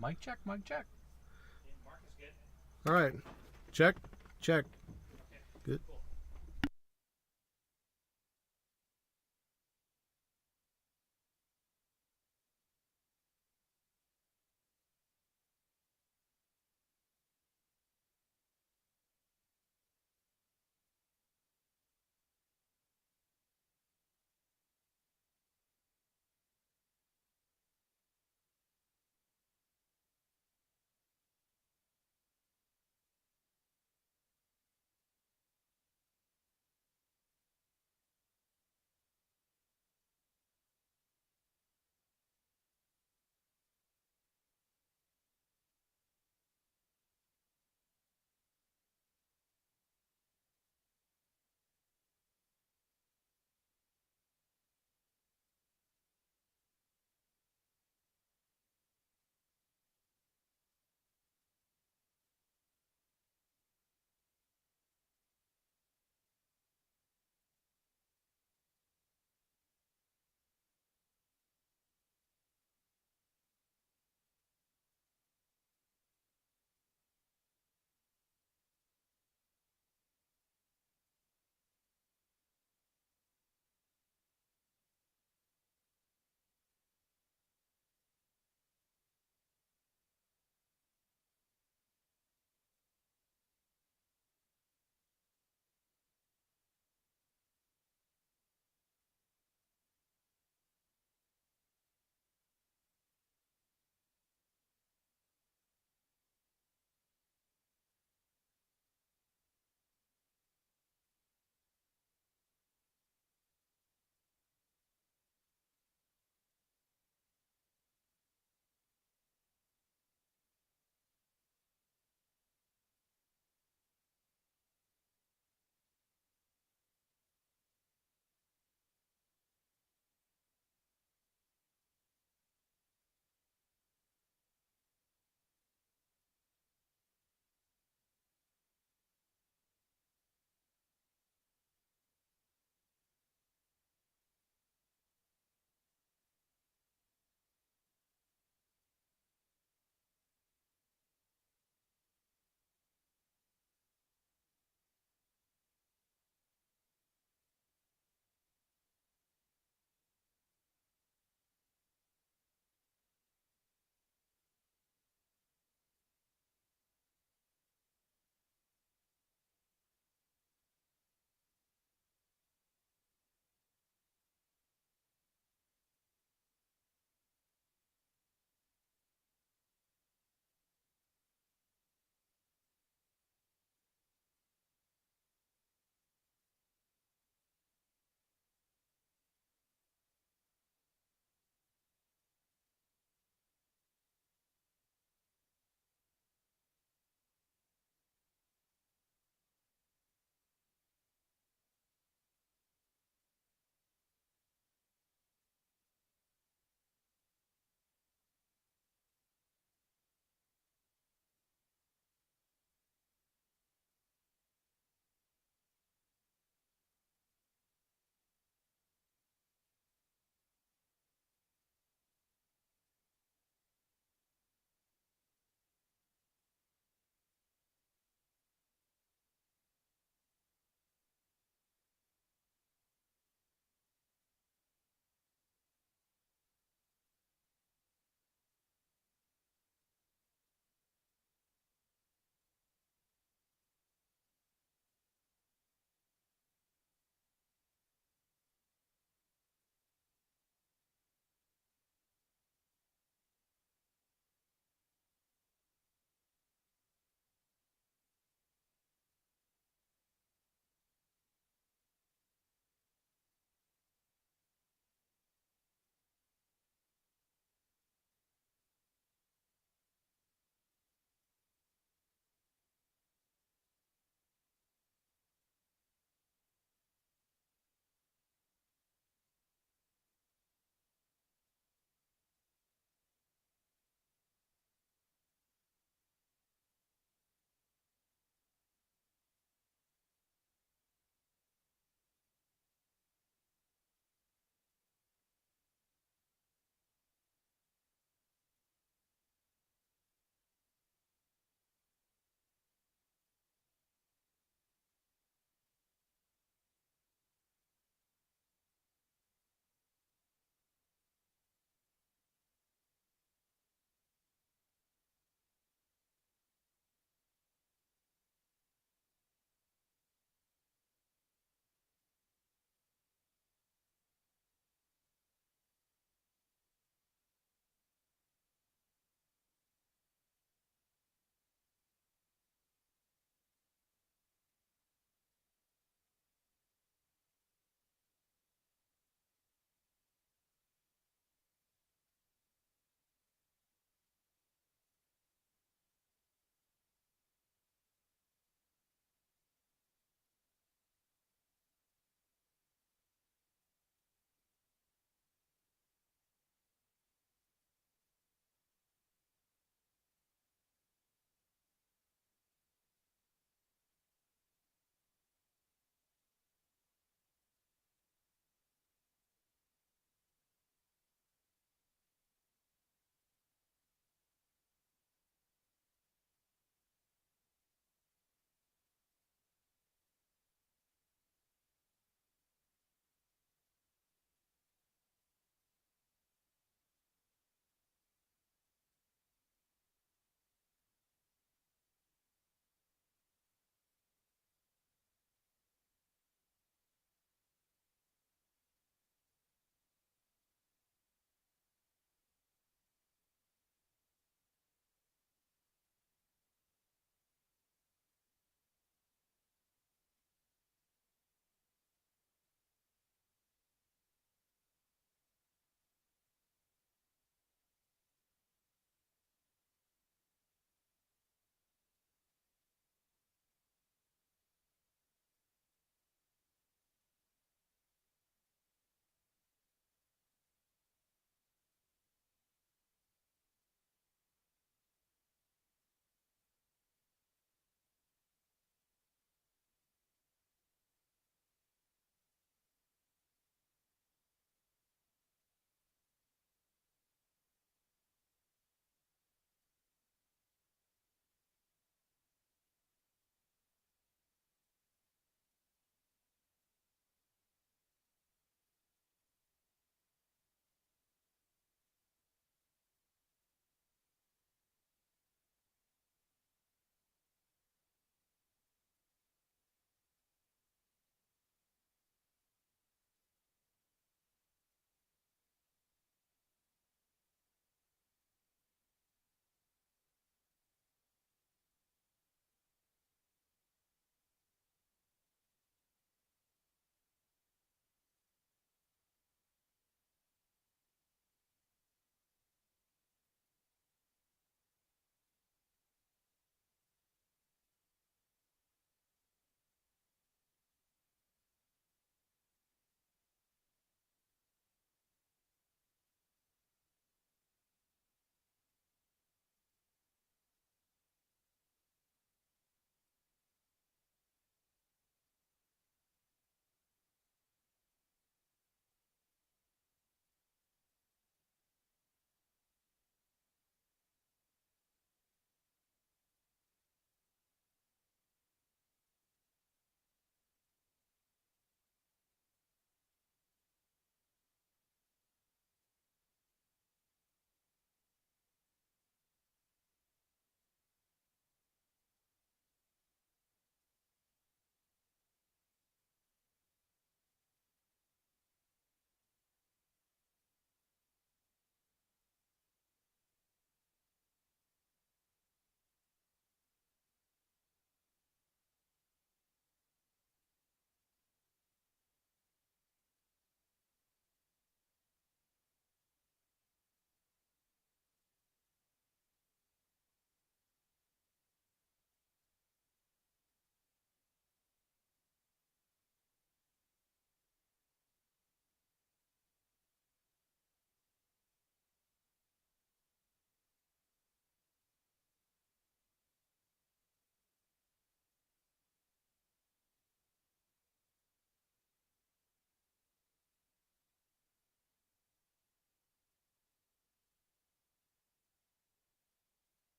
Mic check, mic check. All right. Check. Check. Good.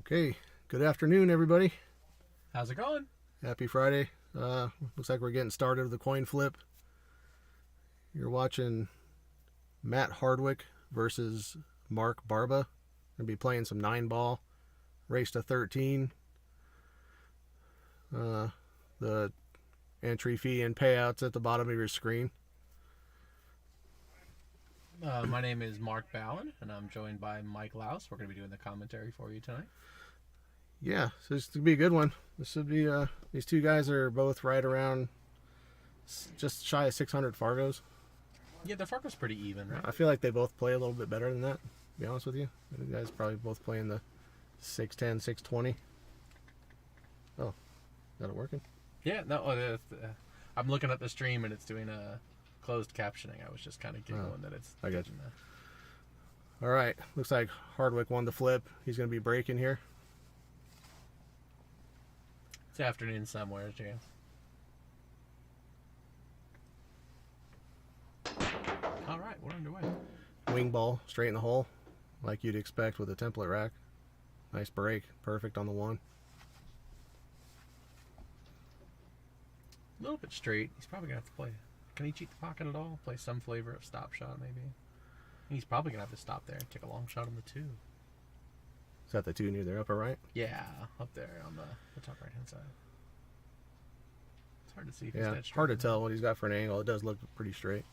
Okay, good afternoon, everybody. How's it going? Happy Friday. Looks like we're getting started with the coin flip. You're watching Matt Hardwick versus Mark Barba. Gonna be playing some 9-ball, race to 13. The entry fee and payouts at the bottom of your screen. My name is Mark Bowen, and I'm joined by Mike Louse. We're going to be doing the commentary for you tonight. Yeah, so this should be a good one. This should be these two guys are both right around just shy of 600 Fargos. Yeah, the Fargo's pretty even, right? I feel like they both play a little bit better than that, to be honest with you. You guys probably both play in the 610, 620. Oh, got it working? Yeah, no, I'm looking at the stream and it's doing a closed captioning. I was just kind of giggling that it's... I got you. All right, looks like Hardwick won the flip. He's going to be breaking here. It's afternoon somewhere, James. All right, we're underway. Wing ball straight in the hole, like you'd expect with a template rack. Nice break, perfect on the one. A little bit straight. He's probably going to have to play... Can he cheat the pocket at all? Play some flavor of stop shot, maybe? He's probably going to have to stop there and take a long shot on the 2. Is that the 2 near there, upper right? Yeah, up there on the top right-hand side. It's hard to see if he's Yeah, that straight. hard to tell what he's got for an angle. It does look pretty straight.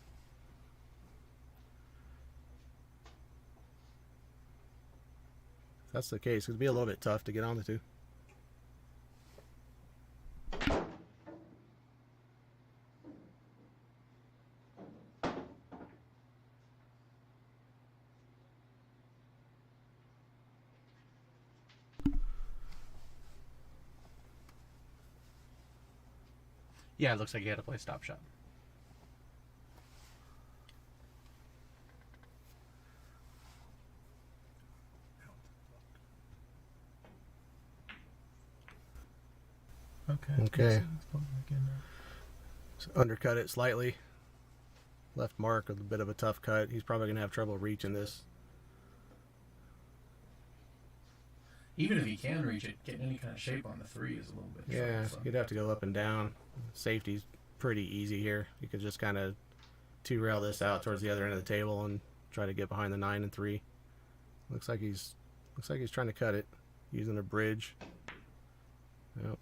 If that's the case, it'd be a little bit tough to get on the 2. Yeah, it looks like he had to play stop shot. Okay. So undercut it slightly. Left Mark with a bit of a tough cut. He's probably going to have trouble reaching this. Even if he can reach it, getting any kind of shape on the 3 is a little bit Yeah, troublesome. you'd have to go up and down. Safety's pretty easy here. You could just kind of 2-rail this out towards the other end of the table and try to get behind the 9 and 3. Looks like he's trying to cut it using a bridge. Yep.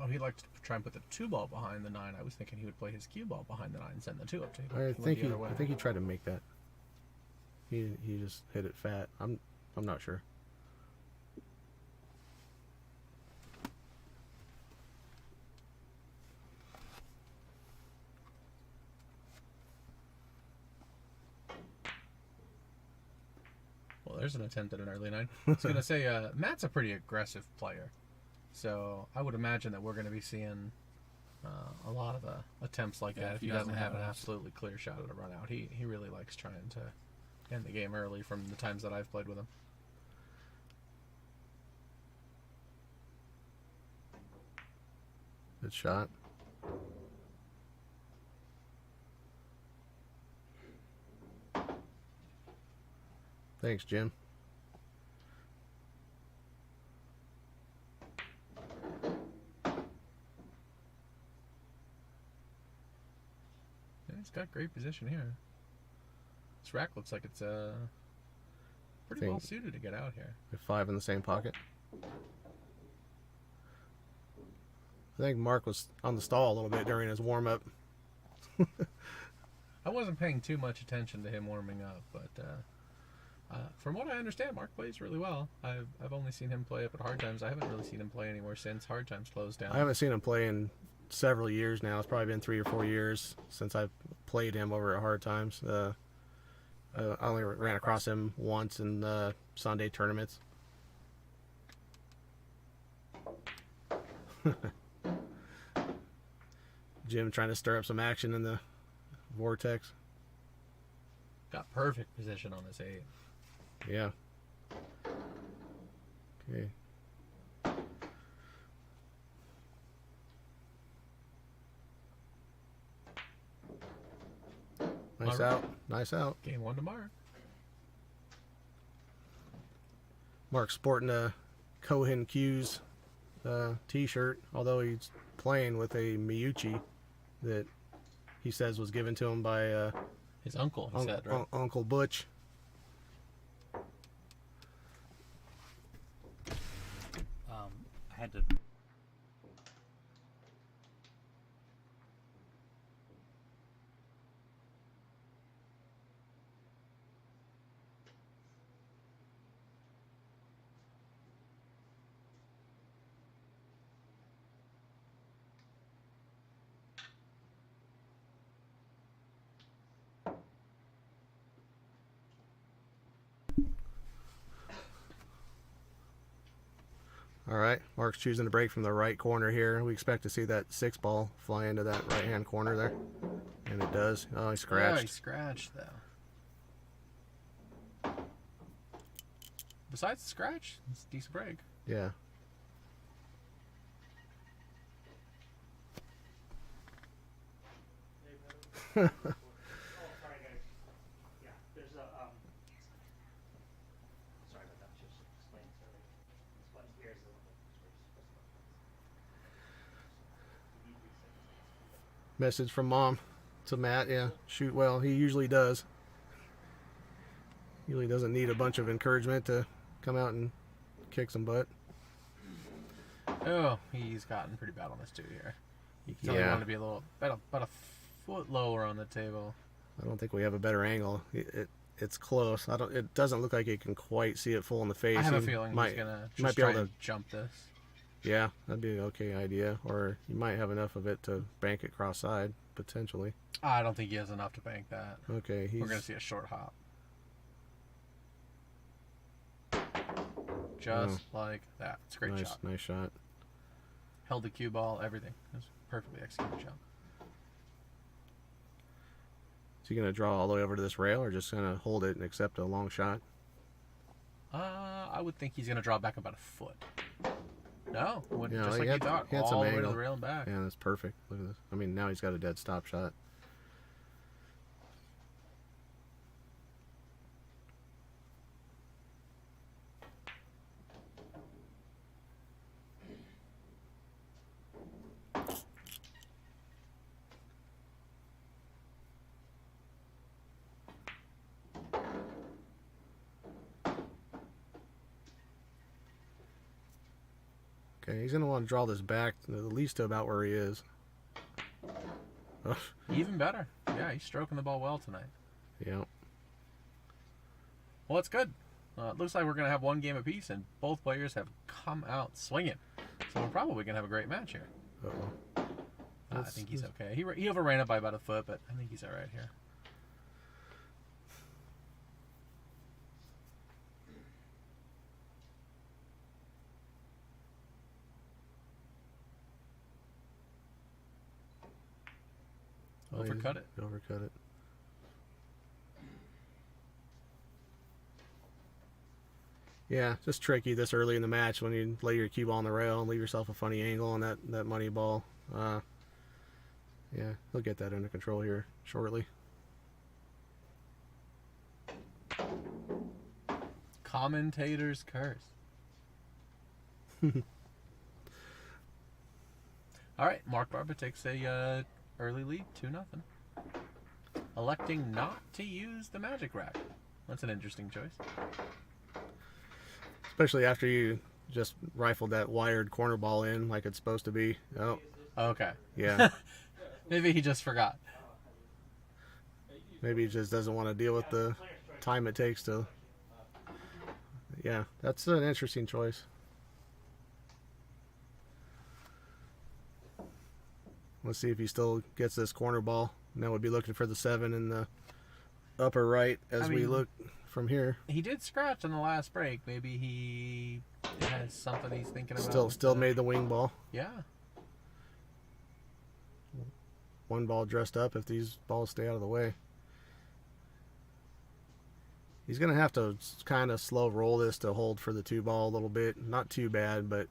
Oh, he'd like to try and put the 2 ball behind the 9. I was thinking he would play his cue ball behind the 9 and send the 2 up table. I think he tried to make that. He just hit it fat. I'm not sure. Well, there's an attempt at an early 9. I was going to say, Matt's a pretty aggressive player. So I would imagine that we're going to be seeing a lot of attempts like that if he doesn't have an absolutely clear shot at a run out. He really likes trying to end the game early from the times that I've played with him. Good shot. Thanks, Jim. Yeah, he's got great position here. This rack looks like it's pretty well suited to get out here. With 5 in the same pocket. I think Mark was on the stall a little bit during his warm-up. I wasn't paying too much attention to him warming up, but from what I understand, Mark plays really well. I've only seen him play up at Hard Times. I haven't really seen him play anywhere since Hard Times closed down. I haven't seen him play in several years now. It's probably been 3 or 4 years since I've played him over at Hard Times. I only ran across him once in the Sunday tournaments. Jim trying to stir up some action in the vortex. Got perfect position on this 8. Yeah. Okay. Nice out. Nice out. Game 1 to Mark. Mark's sporting a Cohen Q's t-shirt, although he's playing with a Miyuchi that he says was given to him by his uncle, he said, right? Uncle Butch. I had to. All right, Mark's choosing to break from the right corner here. We expect to see that 6 ball fly into that right-hand corner there. And it does. Oh, he scratched. Oh, he scratched, though. Besides the scratch, it's a decent break. Yeah. Oh, sorry, guys. Yeah, there's a. Sorry about that. Just explain it earlier. This button here is the one that. Message from Mom to Matt. Yeah, shoot well. He usually does. Usually doesn't need a bunch of encouragement to come out and kick some butt. Oh, he's gotten pretty bad on this too here. You can tell he wanted to be about a foot lower on the table. I don't think we have a better angle. It's close. It doesn't look like he can quite see it full in the face. I have a feeling he's gonna just try to jump this. Yeah, that'd be an okay idea. Or you might have enough of it to bank it cross-side, potentially. I don't think he has enough to bank that. Okay, we're going to see a short hop. Just like that. It's a great shot. Nice shot. Held the cue ball, everything. It was a perfectly executed jump. Is he going to draw all the way over to this rail or just going to hold it and accept a long shot? I would think he's going to draw back about a foot. No, yeah, just like he thought, all the way to the rail and back. Yeah, that's perfect. Look at this. I mean, now he's got a dead stop shot. Okay, he's going to want to draw this back at least to about where he is. Even better. Yeah, he's stroking the ball well tonight. Yeah. Well, it's good. It looks like we're going to have one game apiece, and both players have come out swinging. So we're probably going to have a great match here. Uh-oh. I think he's okay. He overran it by about a foot, but I think he's all right here. Overcut it. Overcut it. Yeah, just tricky this early in the match when you lay your cue ball on the rail and leave yourself a funny angle on that money ball. Yeah, he'll get that under control here shortly. Commentator's curse. All right, Mark Barba takes a early lead, 2-0. Electing not to use the magic rack. That's an interesting choice. Especially after you just rifled that wired corner ball in like it's supposed to be. Oh. Okay. Yeah. Maybe he just forgot. Maybe he just doesn't want to deal with the time it takes to... Yeah, that's an interesting choice. Let's see if he still gets this corner ball. Now we'll be looking for the 7 in the upper right as we look from here. He did scratch on the last break. Maybe he has something he's thinking about. Still made the wing ball. Yeah. One ball dressed up if these balls stay out of the way. He's going to have to kind of slow roll this to hold for the 2 ball a little bit. Not too bad, but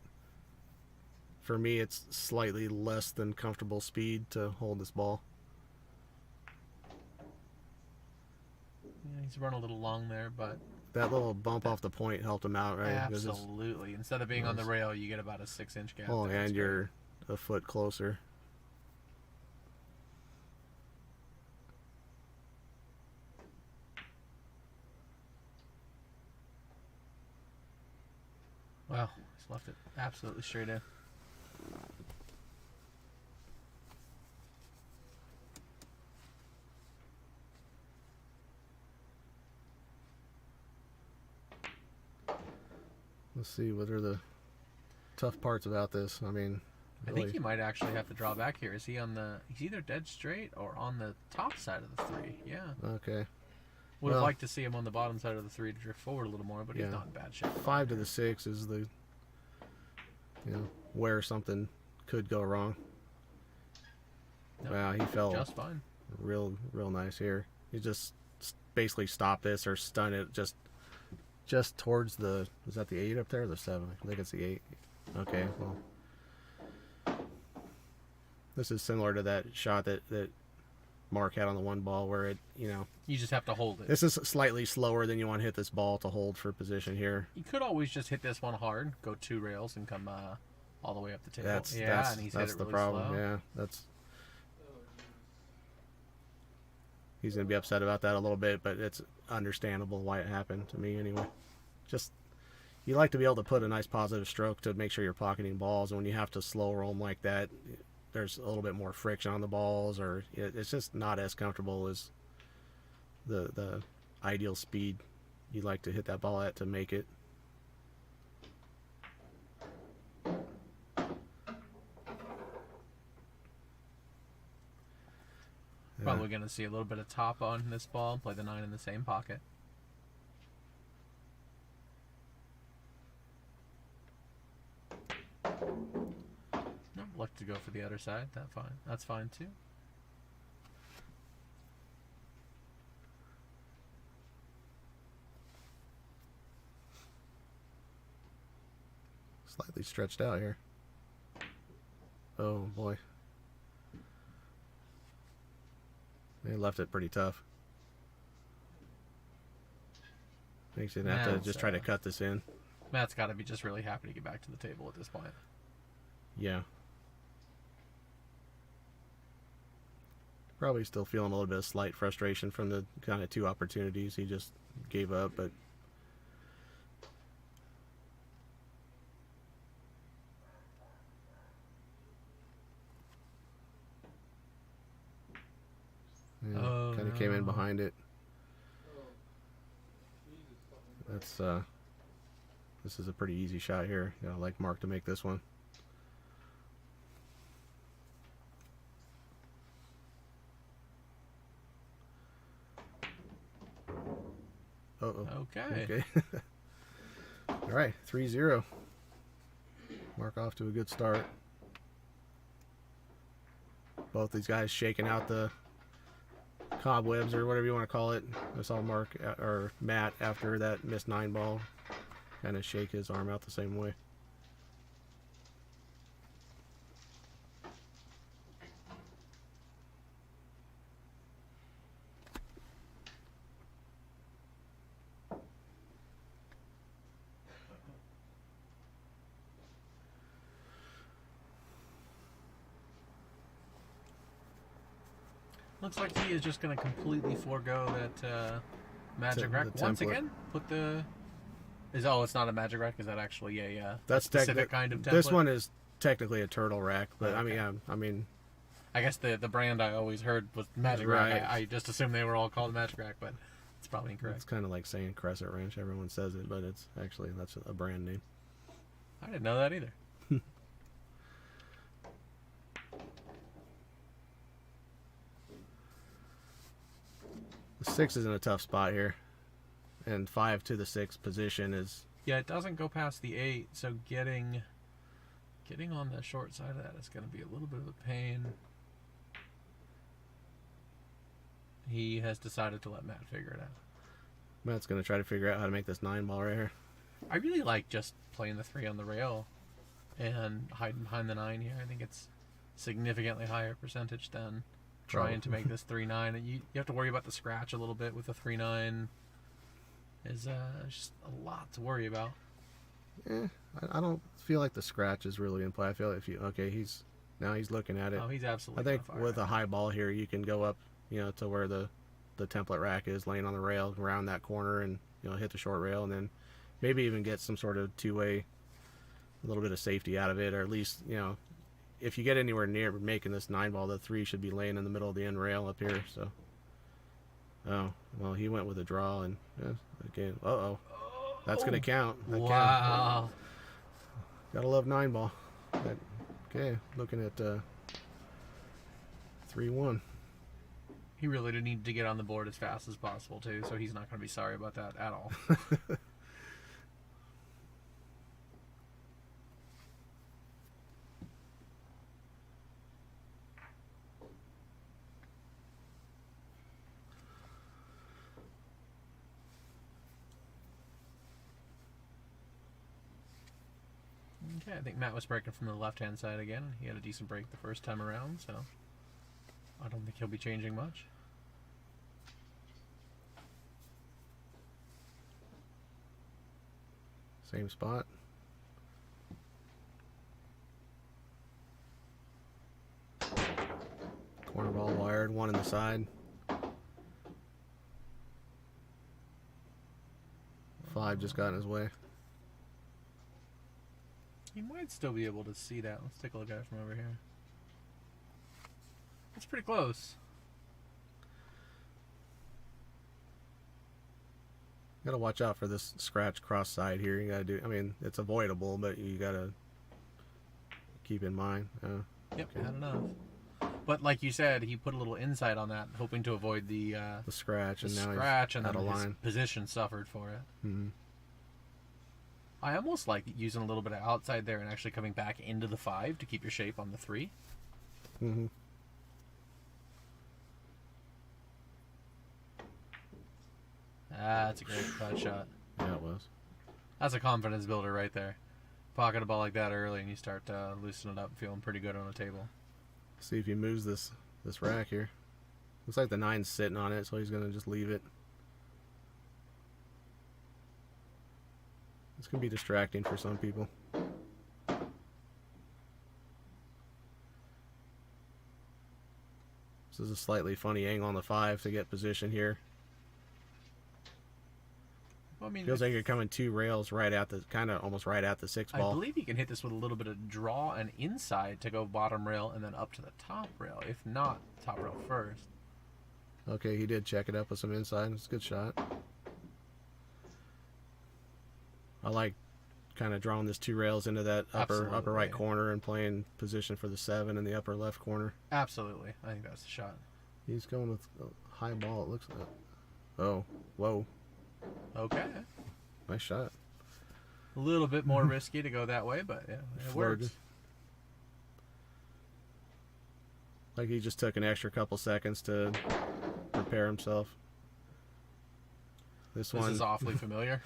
for me it's slightly less than comfortable speed to hold this ball. Yeah, he's run a little long there, but that little bump off the point helped him out, right? 'Cause it's- Absolutely. Instead of being on the rail, you get about a 6-inch gap. Oh, there. It's and great. you're a foot closer. Wow, he's left it absolutely straight in. Let's see, what are the tough parts about this? I mean, I think he might actually have to draw back here. Is he on the? He's either dead straight or on the top side of the 3. Yeah. Okay. Would have Well- liked to see him on the bottom side of the 3 to drift forward a little more, but Yeah. he's not in bad shape. 5 to the 6 is the, where something could go wrong. No, Wow, he fell just fine. real nice here. He just basically stopped this or stun it just towards the, is that the 8 up there or the 7? I think it's the 8. Okay, well, this is similar to that shot that Mark had on the one ball where it, You just have to hold it. this is slightly slower than you want to hit this ball to hold for position here. You could always just hit this one hard, go 2 rails, and come all the way up the table. That's yeah, that's, and he's that's hit it the really problem. slow. Yeah, he's gonna be upset about that a little bit, but it's understandable why it happened to me anyway. Just, you like to be able to put a nice positive stroke to make sure you're pocketing balls, and when you have to slow roll them like that, there's a little bit more friction on the balls, or it's just not as comfortable as the ideal speed you like to hit that ball at to make it. Probably going to see a little bit of top on this ball, play the 9 in the same pocket. No, look to go for the other side. That's fine too. Slightly stretched out here. Oh boy. They left it pretty tough. Makes you have to Matt's, just try to cut this in. Matt's got to be just really happy to get back to the table at this point. Yeah. Probably still feeling a little bit of slight frustration from the kind of 2 opportunities he just gave up, but yeah, Oh, kind of came in no. behind it. That's this is a pretty easy shot here. I'd like Mark to make this one. Uh-oh. Okay. All right, 3-0. Mark off to a good start. Both these guys shaking out the cobwebs or whatever you want to call it. I saw Mark or Matt after that missed 9 ball kind of shake his arm out the same way. Looks like he is just going to completely forego that magic The rack once template. again. Put the it's not a magic rack. Is that actually a That's specific kind of template? This one is technically a turtle rack, but Okay. I mean, I guess the brand I always heard was magic Right. rack. I just assumed they were all called magic rack, but it's probably incorrect. it's kind of like saying Crescent Wrench. Everyone says it, but it's actually, that's a brand name. I didn't know that either. The 6 is in a tough spot here, and 5 to the 6 position is Yeah, it doesn't go past the 8, so getting on the short side of that is going to be a little bit of a pain. He has decided to let Matt figure it out. Matt's going to try to figure out how to make this 9 ball right here. I really like just playing the 3 on the rail and hiding behind the 9 here. I think it's significantly higher percentage than trying to make this 3-9. And you have to worry about the scratch a little bit with the 3-9. is just a lot to worry about. I don't feel like the scratch is really in play. I feel like he's looking at it. Oh, he's absolutely. I think on fire with now. a high ball here, you can go up, to where the template rack is, laying on the rail around that corner, and hit the short rail, and then maybe even get some sort of two-way, a little bit of safety out of it, or at least if you get anywhere near making this 9-ball, the 3 should be laying in the middle of the end rail up here. So, oh well, he went with a draw, and again, that's gonna count. That Wow. Count. Gotta love 9-ball. Okay, looking at 3-1. He really did need to get on the board as fast as possible too, so he's not going to be sorry about that at all. Okay, I think Matt was breaking from the left-hand side again. He had a decent break the first time around, so I don't think he'll be changing much. Same spot. Corner ball wired, 1 in the side. 5 just got in his way. He might still be able to see that. Let's take a look at it from over here. It's pretty close. Gotta watch out for this scratch cross side here. You gotta do. I mean, it's avoidable, but you gotta keep in mind. Yep, had enough. But like you said, he put a little insight on that, hoping to avoid the scratch, and now scratch, he's and out then of his line. position suffered for it. Mm-hmm. I almost like using a little bit of outside there and actually coming back into the 5 to keep your shape on the 3. Mm-hmm. That's a great putt shot. Yeah, it was. That's a confidence builder right there. Pocket a ball like that early, and you start loosening it up, feeling pretty good on the table. See if he moves this rack here. Looks like the 9's sitting on it, so he's gonna just leave it. It's gonna be distracting for some people. This is a slightly funny angle on the 5 to get position here. Well, I mean, Feels like you're coming 2 rails right at the almost right at the 6 I ball. believe you can hit this with a little bit of draw and inside to go bottom rail and then up to the top rail. If not, top rail first. Okay, he did check it up with some inside. It's a good shot. I like kind of drawing this 2 rails into that upper right Absolutely. corner and playing position for the 7 in the upper left corner. Absolutely. I think that's the shot. He's going with a high ball, it looks like. Oh, whoa. Okay. Nice shot. A little bit more risky to go that way, but yeah, it Flirted. works. Like he just took an extra couple seconds to prepare himself. This This one is awfully familiar.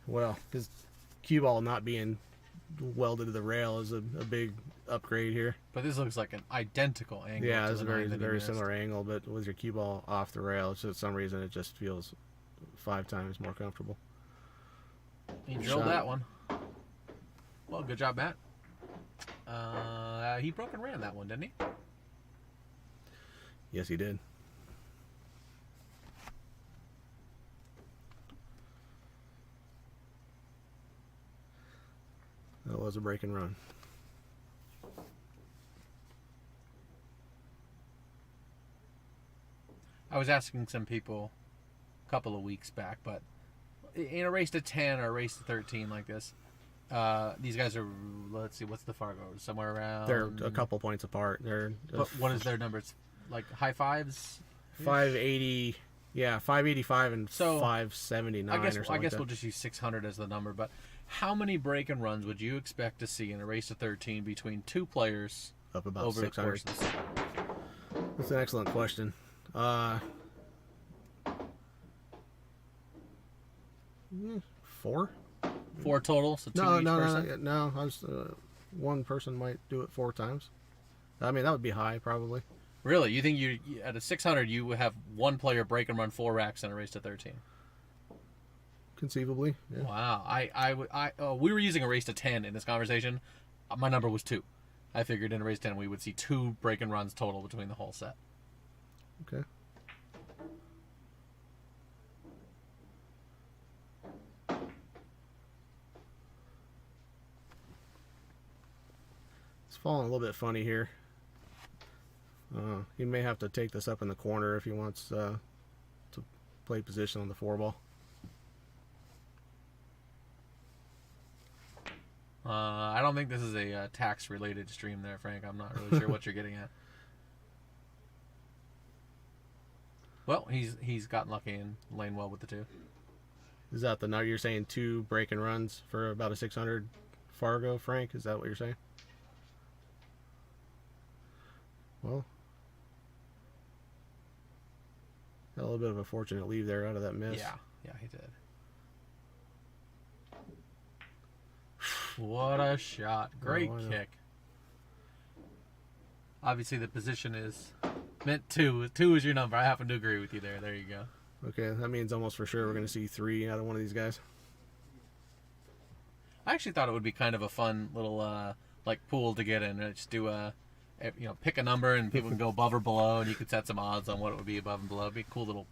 Well, his cue ball not being welded to the rail is a big upgrade here. But this looks like an identical angle. Yeah, to it's a the nine that he very missed. similar angle, but with your cue ball off the rail, for some reason it just feels 5 times more comfortable. He drilled Shot. that one. Well, good job, Matt. He broke and ran that one, didn't he? Yes, he did. That was a break and run. I was asking some people a couple of weeks back, but in a race to 10 or a race to 13 like this, these guys are, let's see, what's the Fargo? Somewhere around... They're a couple points apart. They're But what is their numbers? Like high fives? 580, yeah, 585 and So, 579 I guess or something like that. we'll just use 600 as the number, but how many break and runs would you expect to see in a race to 13 between 2 players Up about over the 600. course of the season? That's an excellent question. 4? 4 total, so 2 each person? No. I was, one person might do it 4 times. I mean, that would be high, probably. Really? You think at a 600 you would have one player break and run 4 racks in a race to 13? conceivably. Yeah. Wow. We were using a race to 10 in this conversation. My number was 2. I figured in a race 10 we would see 2 break and runs total between the whole set. Okay. It's falling a little bit funny here. He may have to take this up in the corner if he wants to play position on the 4-ball. I don't think this is a tax-related stream there, Frank. I'm not really sure what you're getting at. Well, he's gotten lucky and laying well with the 2. Is that the number you're saying? 2 break and runs for about a 600 Fargo, Frank? Is that what you're saying? Well, got a little bit of a fortunate leave there out of that miss. Yeah, he did. What a shot. Great kick. Obviously, the position is meant 2. 2 is your number. I happen to agree with you there. There you go. Okay, that means almost for sure we're going to see 3 out of one of these guys. I actually thought it would be kind of a fun little pool to get in. Just do pick a number and people can go above or below, and you could set some odds on what it would be above and below. It'd be a cool little,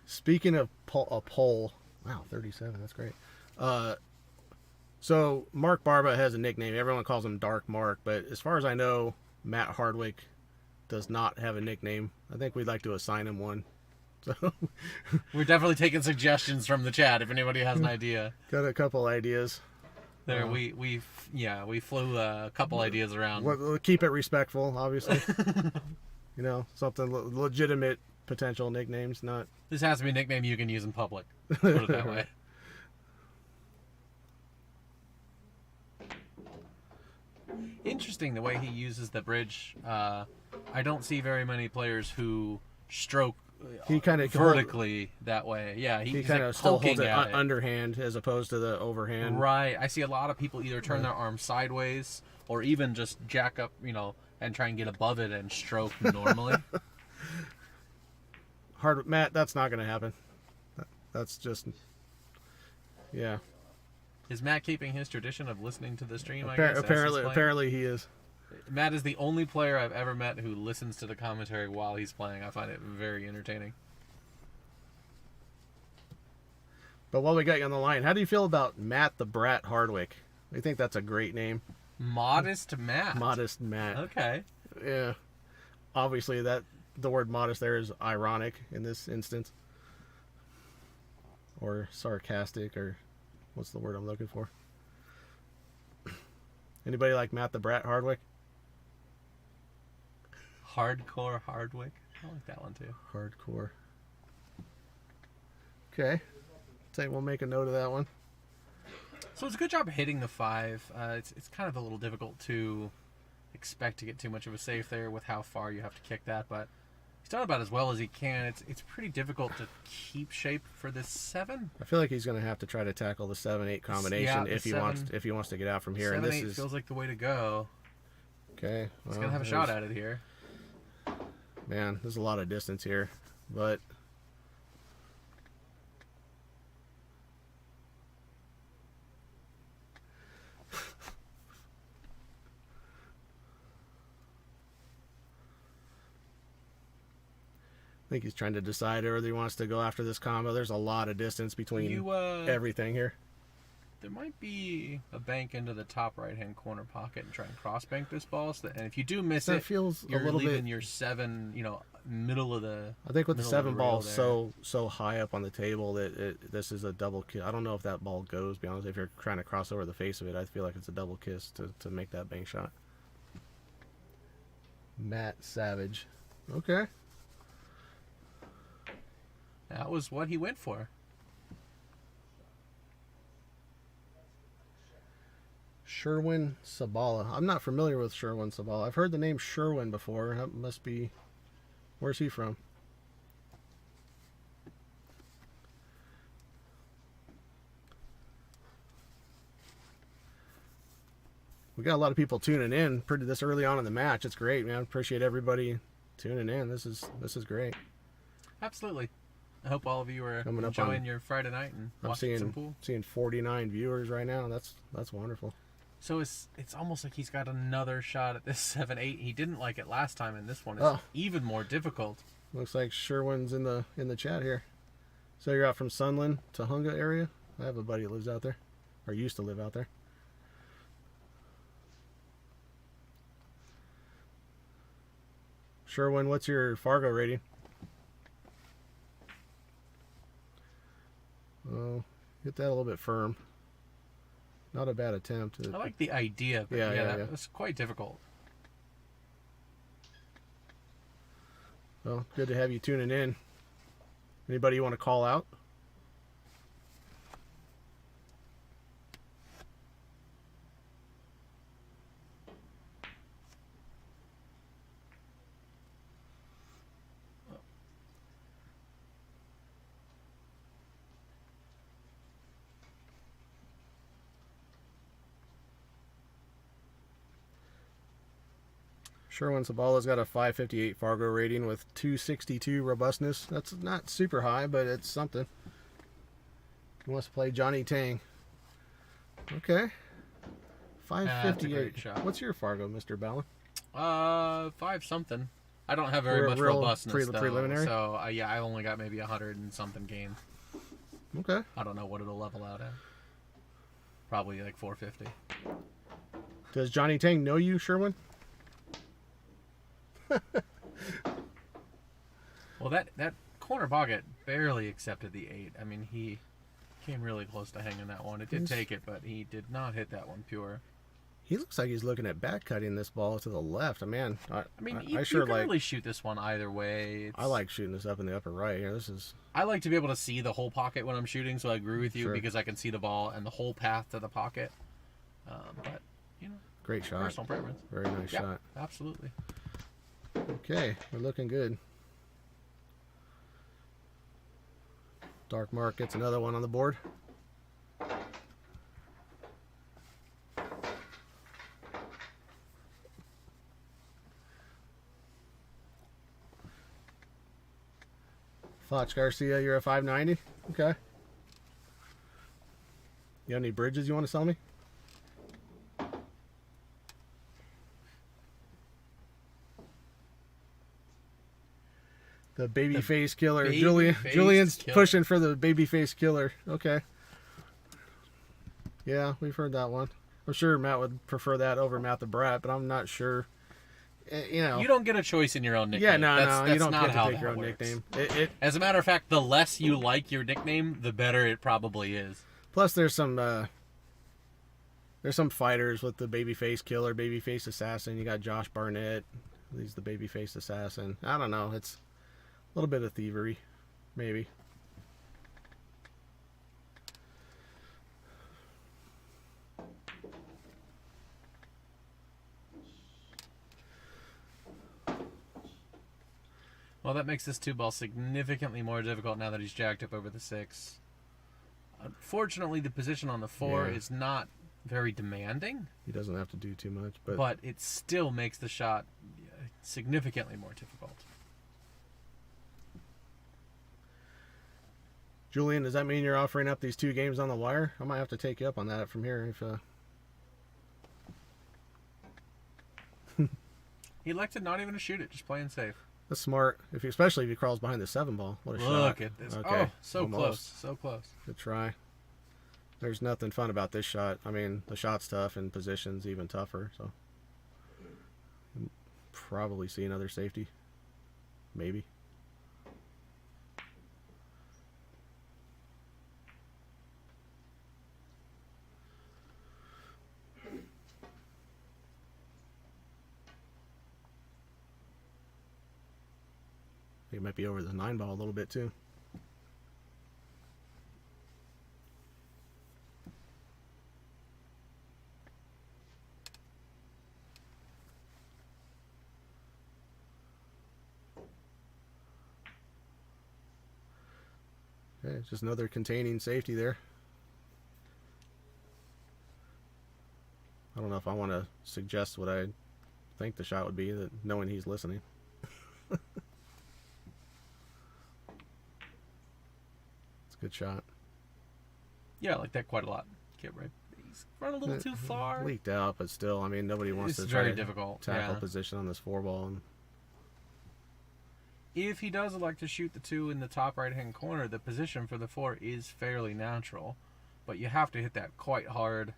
Speaking of a poll, wow, 37, that's great. So Mark Barba has a nickname. Everyone calls him Dark Mark, but as far as I know, Matt Hardwick does not have a nickname. I think we'd like to assign him one. So we're definitely taking suggestions from the chat if anybody has an idea. Got a couple ideas. There, we flew a couple ideas around. We'll keep it respectful, obviously. Something legitimate potential nicknames, not. This has to be a nickname you can use in public. Let's put it that way. Interesting the way he uses the bridge. I don't see very many players who stroke he kind of vertically that way. Yeah, he kind of still holds it underhand as opposed to the overhand. Right. I see a lot of people either turn their arm sideways or even just jack up, and try and get above it and stroke normally. Matt, that's not going to happen. That's just, yeah. Is Matt keeping his tradition of listening to the stream? Apparently he is. Matt is the only player I've ever met who listens to the commentary while he's playing. I find it very entertaining. But while we got you on the line, how do you feel about Matt the Brat Hardwick? I think that's a great name. Modest Matt. Modest Matt. Okay. Yeah. Obviously, the word modest there is ironic in this instance. Or sarcastic, or what's the word I'm looking for? Anybody like Matt the Brat Hardwick? Hardcore Hardwick. I like that one too. Hardcore. Okay. Say we'll make a note of that one. So it's a good job hitting the 5. It's kind of a little difficult to expect to get too much of a safe there with how far you have to kick that, but he's done about as well as he can. It's pretty difficult to keep shape for this 7. I feel like he's going to have to try to tackle the 7-8 combination if he wants to get out from here. 7-8 feels like the way to go. Okay. He's going to have a shot at it here. Man, there's a lot of distance here, but I think he's trying to decide whether he wants to go after this combo. There's a lot of distance between everything here. There might be a bank into the top right-hand corner pocket and try and cross-bank this ball. And if you do miss that feels you're a little leaving bit, your 7, middle of the. I think with the 7 ball so high up on the table that this is a double kiss. I don't know if that ball goes. To be honest, if you're trying to cross over the face of it, I feel like it's a double kiss to make that bank shot. Matt Savage. Okay. That was what he went for. Sherwin Sabala. I'm not familiar with Sherwin Sabala. I've heard the name Sherwin before. That must be... Where's he from? We got a lot of people tuning in pretty this early on in the match. It's great, man. Appreciate everybody tuning in. This is great. Absolutely. I hope all of you are Coming up enjoying on- your Friday night and I'm watching some pool. seeing 49 viewers right now. That's wonderful. So it's almost like he's got another shot at this 7-8. He didn't like it last time, and this one is Oh. even more difficult. Looks like Sherwin's in the chat here. So you're out from Sunland, Tahunga area? I have a buddy that lives out there, or used to live out there. Sherwin, what's your Fargo rating? Oh, get that a little bit firm. Not a bad attempt. I like the idea, but Yeah, that yeah. was quite difficult. Well, good to have you tuning in. Anybody you want to call out? Sherwin Sabala's got a 558 Fargo rating with 262 robustness. That's not super high, but it's something. He wants to play Johnny Tang. Okay. That's a 558. great shot. What's your Fargo, Mr. Ballin? 5 something. I don't have very much Real robustness though, preliminary? so I only got maybe 100 and something gain. Okay. I don't know what it'll level out at. Probably like 450. Does Johnny Tang know you, Sherwin? Well, that corner pocket barely accepted the 8. I mean, he came really close to hanging that one. It did take it, but he did not hit that one pure. He looks like he's looking at back cutting this ball to the left. Man, I mean, I sure you can like. really shoot this one either way. I like shooting this up in the upper right here. This is I like to be able to see the whole pocket when I'm shooting, so I agree with you Sure. because I can see the ball and the whole path to the pocket. But great shot. personal preference. Very nice Yep, shot. absolutely. Okay, we're looking good. Dark Mark gets another one on the board. Foch Garcia, you're a 590. Okay. You have any bridges you want to sell me? The baby face killer. baby-faced Julian's killer. pushing for the baby face killer. Okay. Yeah, we've heard that one. I'm sure Matt would prefer that over Matt the Brat, but I'm not sure. You know. You don't get a choice in your own nickname. Yeah, no, that's you don't not get how to take that your own works. nickname. As a matter of fact, the less you like your nickname, the better it probably is. Plus, there's some fighters with the babyface killer, babyface assassin. You got Josh Barnett. He's the babyface assassin. I don't know. It's a little bit of thievery, maybe. Well, that makes this 2-ball significantly more difficult now that he's jacked up over the 6. Unfortunately, the position on the 4 Yeah. is not very demanding, He doesn't have to do too much, but it still makes the shot significantly more difficult. Julian, does that mean you're offering up these 2 games on the wire? I might have to take you up on that from here. If He elected not even to shoot it, just playing safe. that's smart, especially if he crawls behind the 7 ball. What a shot! Look at this. Okay, Oh, so almost. close. So close. Good try. There's nothing fun about this shot. I mean, the shot's tough and position's even tougher. So you'll probably see another safety, maybe. It might be over the 9 ball a little bit too. Okay, it's just another containing safety there. I don't know if I want to suggest what I think the shot would be, that knowing he's listening. a good shot. Yeah, I like that quite a lot. Get right. He's run a little too far. Leaked out, but still, I mean, nobody wants It's to try very to difficult. tackle Yeah. position on this 4 ball. And If he does elect to shoot the 2 in the top right-hand corner, the position for the 4 is fairly natural. But you have to hit that quite hard.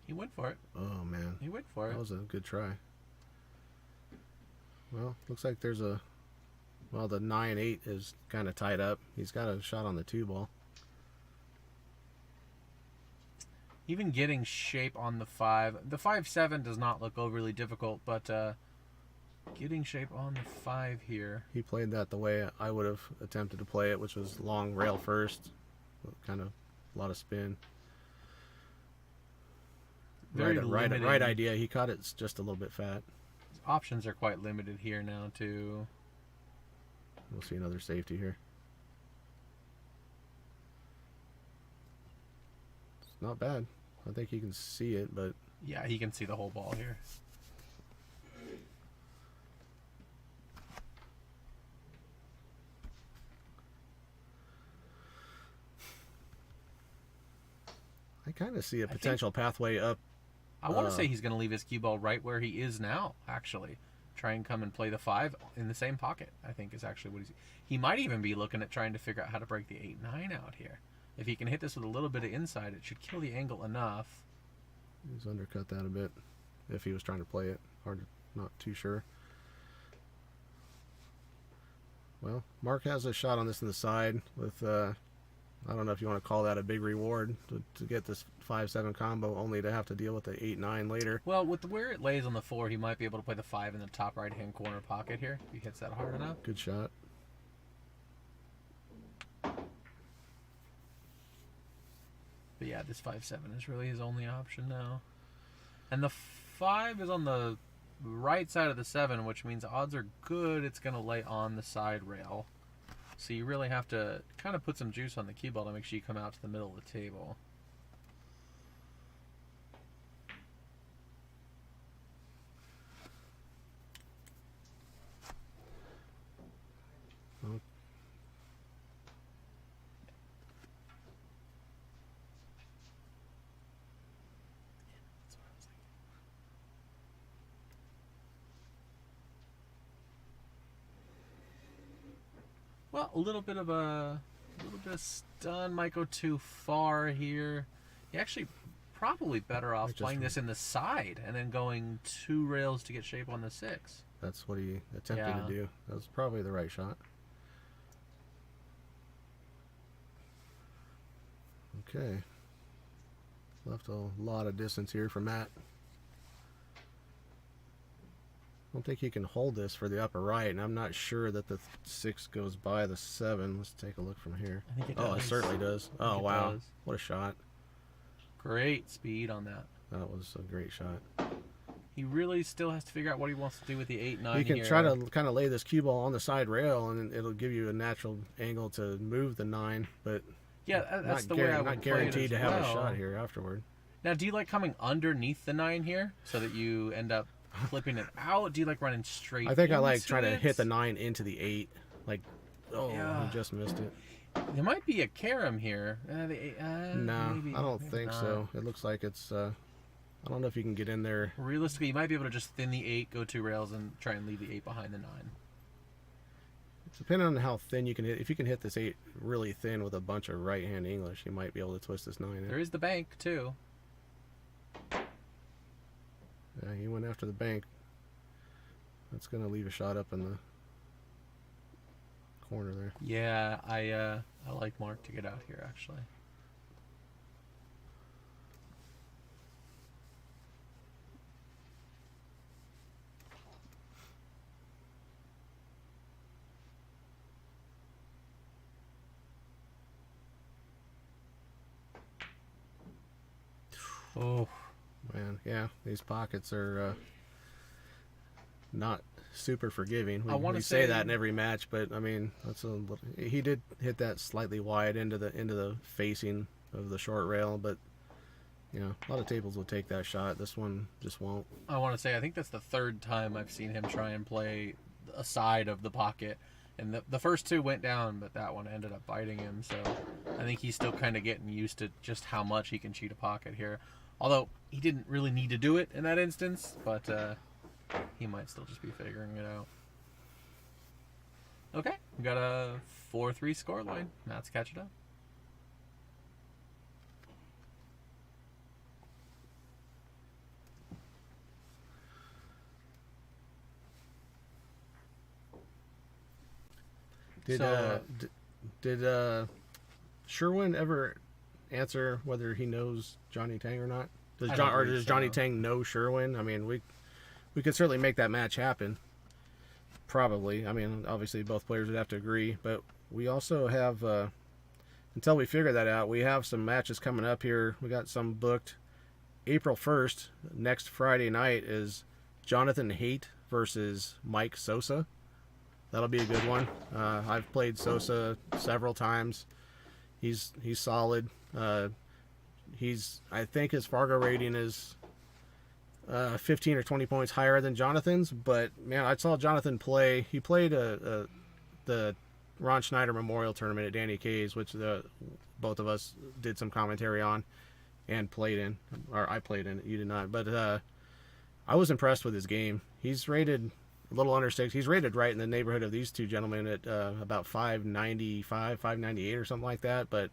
He went for it. oh man, He went for it. that was a good try. Well, looks like there's a. Well, the 9-8 is kind of tied up. He's got a shot on the 2 ball. Even getting shape on the 5. The 5-7 does not look overly difficult, but getting shape on the 5 here. He played that the way I would have attempted to play it, which was long rail first, kind of a lot of spin. Very Right limited. idea. He caught it just a little bit fat. Options are quite limited here now, too. We'll see another safety here. It's not bad. I think he can see it, but Yeah, he can see the whole ball here. I kind of see a potential pathway up. I want to say he's going to leave his cue ball right where he is now, actually. Try and come and play the 5 in the same pocket, I think is actually what he might even be looking at trying to figure out how to break the 8-9 out here. If he can hit this with a little bit of inside, it should kill the angle enough. He's undercut that a bit. If he was trying to play it, not too sure. Well, Mark has a shot on this in the side with, I don't know if you want to call that a big reward to get this 5-7 combo, only to have to deal with the 8-9 later. Well, with where it lays on the 4, he might be able to play the 5 in the top right-hand corner pocket here. If he hits that hard enough. Good shot. But yeah, this 5-7 is really his only option now. And the 5 is on the right side of the 7, which means odds are good it's going to lay on the side rail. So you really have to kind of put some juice on the cue ball to make sure you come out to the middle of the table. Well, Well, a little bit of stun might go too far here. He actually probably better off Just- playing this in the side and then going 2 rails to get shape on the 6. that's what he attempted Yeah. to do. That was probably the right shot. Okay. Left a lot of distance here for Matt. I don't think he can hold this for the upper right, and I'm not sure that the 6 goes by the 7. Let's take a look from here. I think it Oh, it does. certainly does. I Oh, think it wow. does. What a shot. Great speed on that. That was a great shot. He really still has to figure out what he wants to do with the 8-9 You can here. try to kind of lay this cue ball on the side rail, and it'll give you a natural angle to move the 9, but Yeah, that's the way I would not play it guaranteed as to have a well. shot here afterward. Now, do you like coming underneath the 9 here so that you end up clipping it out? Do you like running straight I think I like into trying to it? hit the 9 into the 8. Like, oh, Yeah. he just missed it. There might be a carom here. No, maybe, I don't maybe think not. so. It looks like it's, I don't know if you can get in there. Realistically, you might be able to just thin the 8, go 2 rails, and try and leave the 8 behind the 9. Depending on how thin you can hit. If you can hit this 8 really thin with a bunch of right-hand English, you might be able to twist this 9 in. There is the bank, too. Yeah, he went after the bank. That's going to leave a shot up in the corner there. Yeah, I like Mark to get out here, actually. Oh, Man, yeah, these pockets are not super forgiving. I wanna We say say- that in every match, but I mean, he did hit that slightly wide into the facing of the short rail, but a lot of tables will take that shot. This one just won't. I want to say I think that's the third time I've seen him try and play a side of the pocket. And the first two went down, but that one ended up biting him. So I think he's still kind of getting used to just how much he can cheat a pocket here. Although he didn't really need to do it in that instance, but he might still just be figuring it out. Okay, we got a 4-3 scoreline. Matt's catching up. Did Sherwin ever answer whether he knows Johnny Tang or not? Does Johnny Tang know Sherwin? I mean, we could certainly make that match happen. Probably. I mean, obviously both players would have to agree, but we also have until we figure that out, we have some matches coming up here. We got some booked. April 1st, next Friday night, is Jonathan Haidt versus Mike Sosa. That'll be a good one. I've played Sosa several times. He's solid. I think his Fargo rating is 15 or 20 points higher than Jonathan's. But man, I saw Jonathan play. He played the Ron Schneider Memorial Tournament at Danny Kaye's, which both of us did some commentary on and played in. Or I played in it. You did not. But I was impressed with his game. He's rated a little under 6. He's rated right in the neighborhood of these two gentlemen at about 595, 598 or something like that. But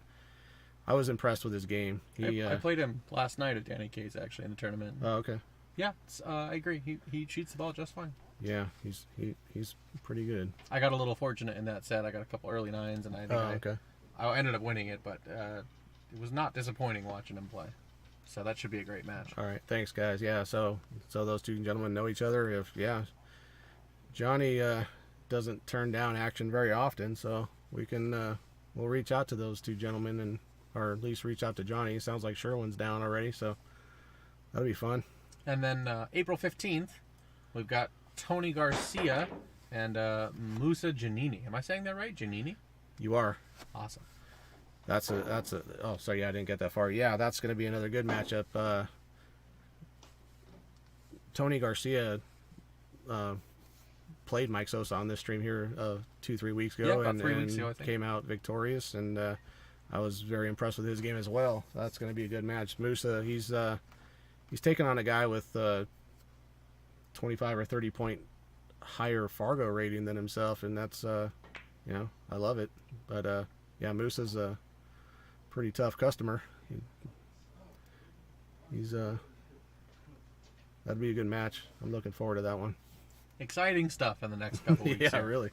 I was impressed with his game. I played him last night at Danny Kaye's actually in the tournament. Oh, okay. Yeah, I agree. He shoots the ball just fine. Yeah, he's pretty good. I got a little fortunate in that set. I got a couple early nines, and I think I ended up winning it, but it was not disappointing watching him play. So that should be a great match. All right, thanks guys. Yeah, so those two gentlemen know each other. Johnny doesn't turn down action very often, so we'll reach out to those two gentlemen or at least reach out to Johnny. It sounds like Sherwin's down already, so that'll be fun. And then April 15th, we've got Tony Garcia and Musa Giannini. Am I saying that right? Giannini? You are. Awesome. Oh, sorry, I didn't get that far. Yeah, that's going to be another good matchup. Tony Garcia played Mike Sosa on this stream here 2-3 weeks ago, about 3 weeks ago, I think. Came out victorious, and I was very impressed with his game as well. That's going to be a good match. Musa, he's taking on a guy with 25 or 30 point higher Fargo rating than himself, and that's I love it. But Musa's a pretty tough customer. He's that'd be a good match. I'm looking forward to that one. Exciting stuff in the next couple weeks. Yeah, here. Really.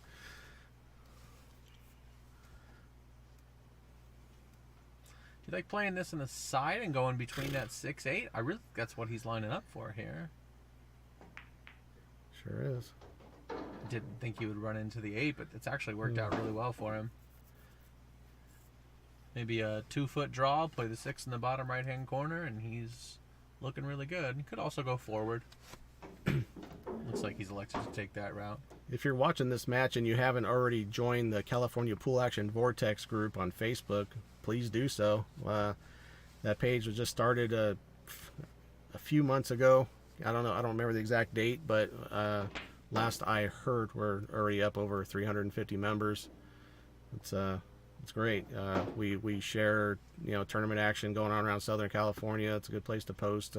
Do you like playing this in the side and going between that 6-8? I really think that's what he's lining up for here. Sure is. Didn't think he would run into the 8, but it's actually worked out really well for him. Maybe a 2-foot draw, play the 6 in the bottom right-hand corner, and he's looking really good. He could also go forward. Looks like he's elected to take that route. If you're watching this match and you haven't already joined the California Pool Action Vortex group on Facebook, please do so. That page was just started a few months ago. I don't remember the exact date, but last I heard, we're already up over 350 members. It's great. We share tournament action going on around Southern California. It's a good place to post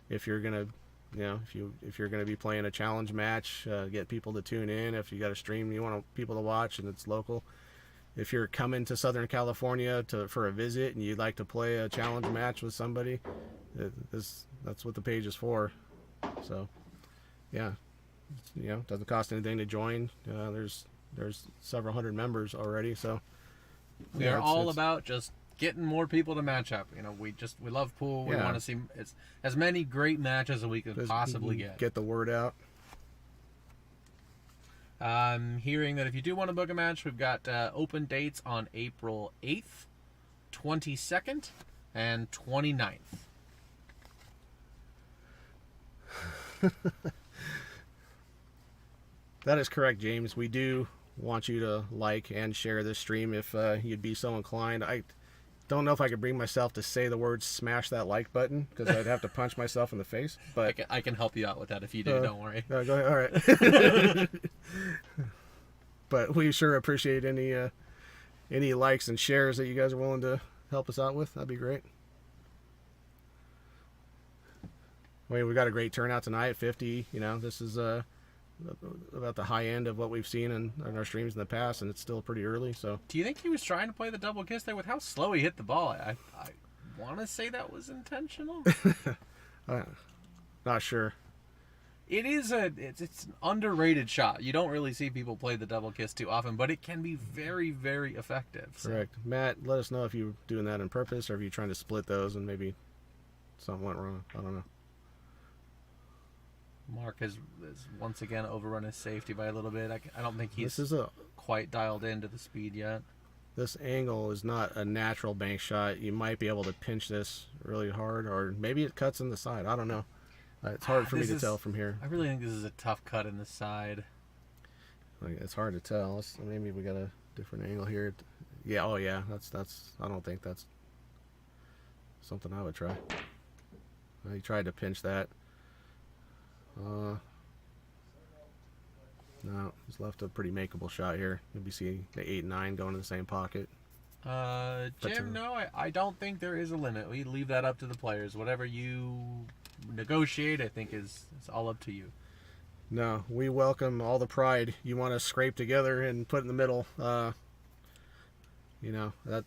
if you're gonna if you're gonna be playing a challenge match, get people to tune in. If you got a stream you want people to watch and it's local. If you're coming to Southern California for a visit and you'd like to play a challenge match with somebody, that's what the page is for. So, yeah, doesn't cost anything to join. There's several hundred members already, so we are all about just getting more people to match up. We love pool. We want to see as many great matches as we could possibly get. Get the word out. I'm hearing that if you do want to book a match, we've got open dates on April 8th, 22nd, and 29th. That is correct, James. We do want you to like and share this stream if you'd be so inclined. don't know if I could bring myself to say the words "smash that like button" because I'd have to punch myself in the face. But I can help you out with that if you do. Don't worry. go ahead. All right. But we sure appreciate any likes and shares that you guys are willing to help us out with. That'd be great. I mean, we got a great turnout tonight, 50. You know, this is about the high end of what we've seen in our streams in the past, and it's still pretty early. So, Do you think he was trying to play the double kiss there with how slow he hit the ball? I want to say that was intentional. not sure. It is it's an underrated shot. You don't really see people play the double kiss too often, but it can be very, very effective. So. Correct. Matt, let us know if you're doing that on purpose or if you're trying to split those and maybe something went wrong. I don't know. Mark has once again overrun his safety by a little bit. I don't think he's This is quite dialed into the speed yet. This angle is not a natural bank shot. You might be able to pinch this really hard, or maybe it cuts in the side. I don't know. It's hard for me to tell from here. I really think this is a tough cut in the side. Like, it's hard to tell. Maybe we got a different angle here. Yeah. Oh yeah. That's. I don't think that's something I would try. He tried to pinch that. No, he's left a pretty makeable shot here. Maybe see the 8 and 9 going in the same pocket. Jim, no, I don't think there is a limit. We leave that up to the players. Whatever you negotiate, I think is all up to you. No, we welcome all the pride you want to scrape together and put in the middle. You know, that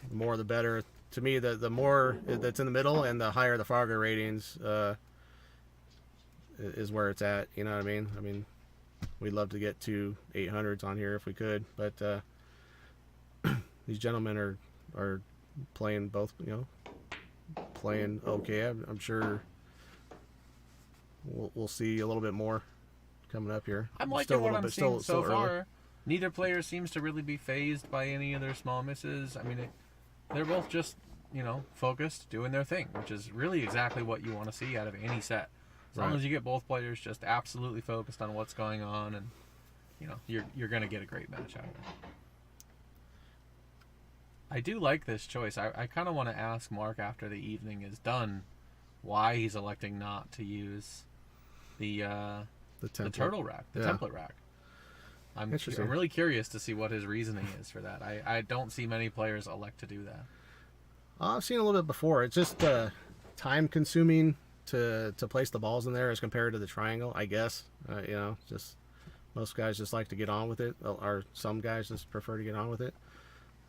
the more the better. To me, the more that's in the middle and the higher the Fargo ratings is where it's at. You know what I mean? I mean, we'd love to get to 800s on here if we could, but these gentlemen are playing both, you know, playing okay. I'm sure we'll see a little bit more coming up here. I'm liking what I'm seeing so far. Neither player seems to really be fazed by any of their small misses. I mean, they're both just, you know, focused, doing their thing, which is really exactly what you want to see out of any set. As long as you get both players just absolutely focused on what's going on, and you know, you're going to get a great match out of it. I do like this choice. I kind of want to ask Mark after the evening is done why he's electing not to use the turtle rack, the template rack. I'm really curious to see what his reasoning is for that. I don't see many players elect to do that. I've seen a little bit before. It's just time consuming to place the balls in there as compared to the triangle, I guess. You know, just most guys just like to get on with it, or some guys just prefer to get on with it.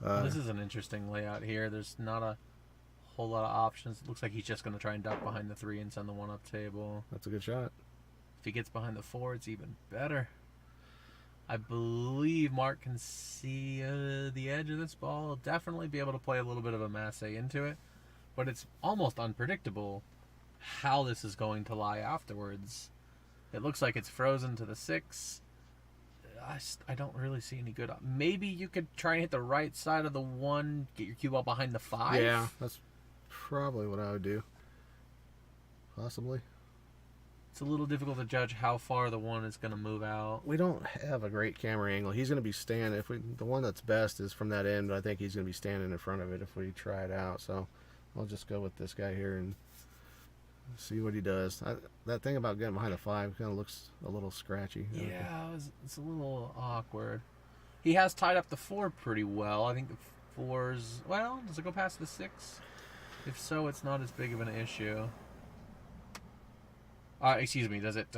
This is an interesting layout here. There's not a whole lot of options. It looks like he's just going to try and duck behind the 3 and send the 1-up table. That's a good shot. If he gets behind the 4, it's even better. I believe Mark can see the edge of this ball. He'll definitely be able to play a little bit of a masse into it, but it's almost unpredictable how this is going to lie afterwards. It looks like it's frozen to the 6. I don't really see any good. Maybe you could try and hit the right side of the 1, get your cue ball behind the 5. Yeah, that's probably what I would do. Possibly. It's a little difficult to judge how far the 1 is going to move out. We don't have a great camera angle. He's going to be standing. The one that's best is from that end, but I think he's going to be standing in front of it if we try it out. So I'll just go with this guy here and see what he does. That thing about getting behind the 5 kind of looks a little scratchy. Yeah, it's a little awkward. He has tied up the 4 pretty well. I think the 4's... Well, does it go past the 6? If so, it's not as big of an issue. Excuse me, does it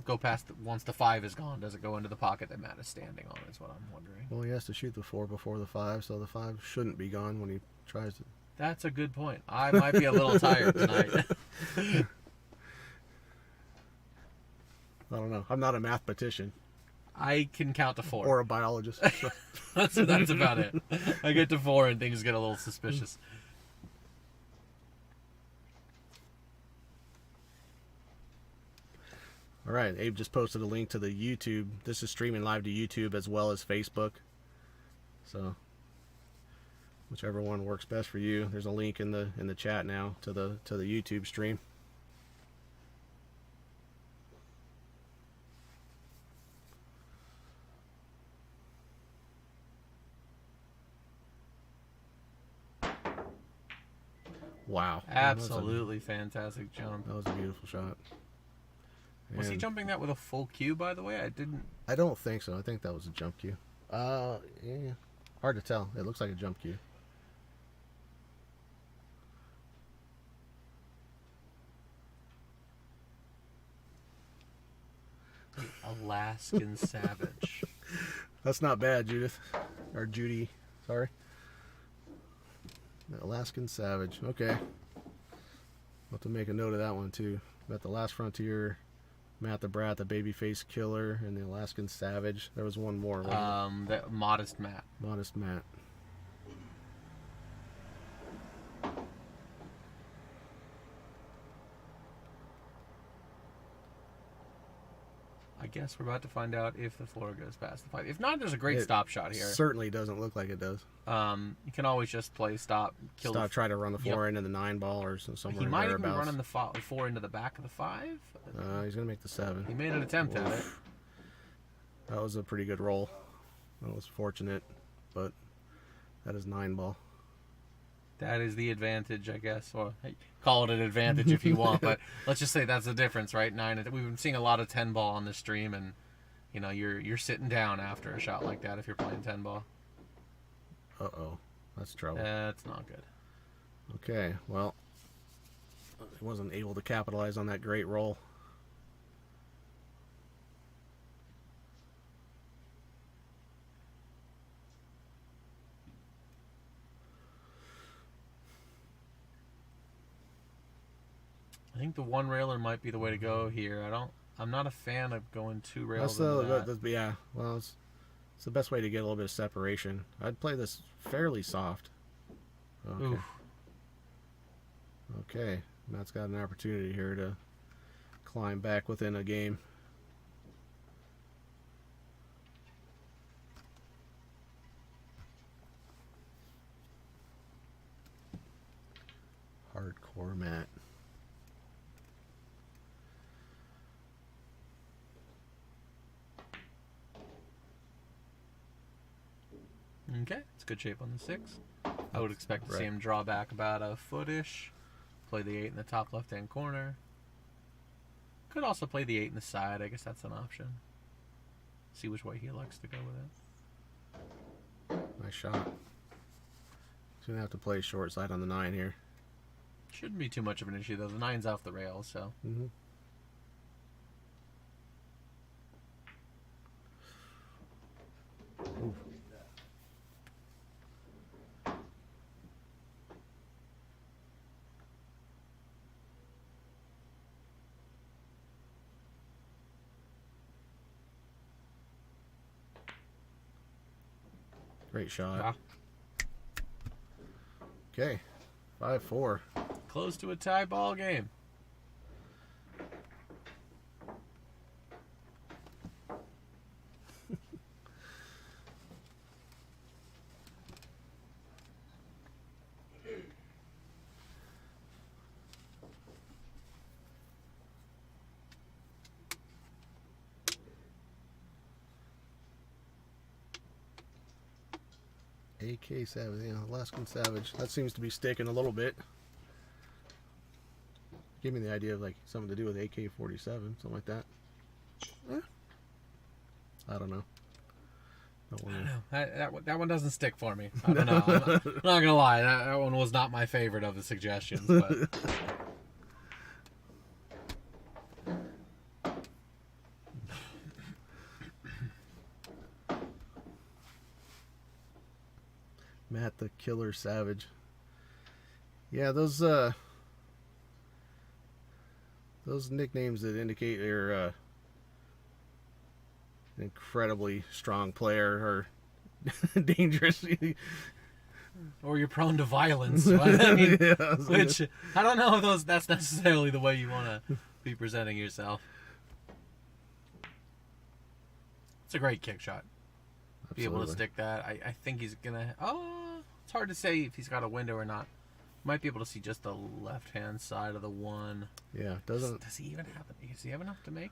go past... Once the 5 is gone, does it go into the pocket that Matt is standing on, is what I'm wondering. Well, he has to shoot the 4 before the 5, so the 5 shouldn't be gone when he tries to... That's a good point. I might be a little tired tonight. I don't know. I'm not a mathematician. I can count to 4. Or a biologist. So. that's about it. I get to 4 and things get a little suspicious. All right. Abe just posted a link to the YouTube. This is streaming live to YouTube as well as Facebook. So... whichever one works best for you. There's a link in the chat now to the YouTube stream. Wow. Absolutely fantastic jump. That was a beautiful shot. Was he And jumping that with a full cue, by the way? I didn't. I don't think so. I think that was a jump cue. Yeah. Hard to tell. It looks like a jump cue. Alaskan Savage. That's not bad, Judith. Or Judy. Sorry. The Alaskan Savage. Okay. I'll have to make a note of that one, too. Got the Last Frontier, Matt the Brat, the Babyface Killer, and the Alaskan Savage. There was one more. The Modest Matt. Modest Matt. I guess we're about to find out if the floor goes past the 5. If not, there's a great It stop shot here. Certainly doesn't look like it does. You can always just play stop, kill. Stop, try to run the 4 into the 9 ball or somewhere. He might even be thereabouts. running the 4 into the back of the 5. He's going to make the 7. He made an attempt at it. That was a pretty good roll. That was fortunate, but that is 9 ball. That is the advantage, I guess. Or hey, call it an advantage if you want, but let's just say that's the difference, right? 9. We've been seeing a lot of 10 ball on the stream, and you know you're sitting down after a shot like that if you're playing 10 ball. Uh-oh. That's trouble. That's not good. Okay, well, he wasn't able to capitalize on that great roll. I think the one railer might be the way to go here. I'm not a fan of going 2 rails. Yeah. Well, it's the best way to get a little bit of separation. I'd play this fairly soft. Okay. Oof. Okay. Matt's got an opportunity here to climb back within a game. Hardcore Matt. Okay, it's good shape on the 6. I would expect to see him draw back about a foot-ish. Play the 8 in the top left-hand corner. Could also play the 8 in the side. I guess that's an option. See which way he likes to go with it. Nice shot. He's going to have to play short side on the 9 here. Shouldn't be too much of an issue, though. The 9's off the rails, so... Mm-hmm. Great shot. Wow. Okay. 5-4. Close to a tie ball game. AK Savage, yeah, Alaskan Savage. That seems to be sticking a little bit. Give me the idea of like something to do with AK-47, something like that. I don't know. I don't know. That one doesn't stick for me. I don't know. I'm not gonna lie. That one was not my favorite of the suggestions, but. Matt the Killer Savage. Yeah, those nicknames that indicate you're an incredibly strong player are dangerous. Or you're prone to violence. I mean, Yeah, which I don't know if that's necessarily the way you want to be presenting yourself. It's a great kick shot. Be able to stick that. I think he's gonna. Oh, it's hard to say if he's got a window or not. Might be able to see just the left-hand side of the 1. Yeah, doesn't. Does he even have it? Does he have enough to make?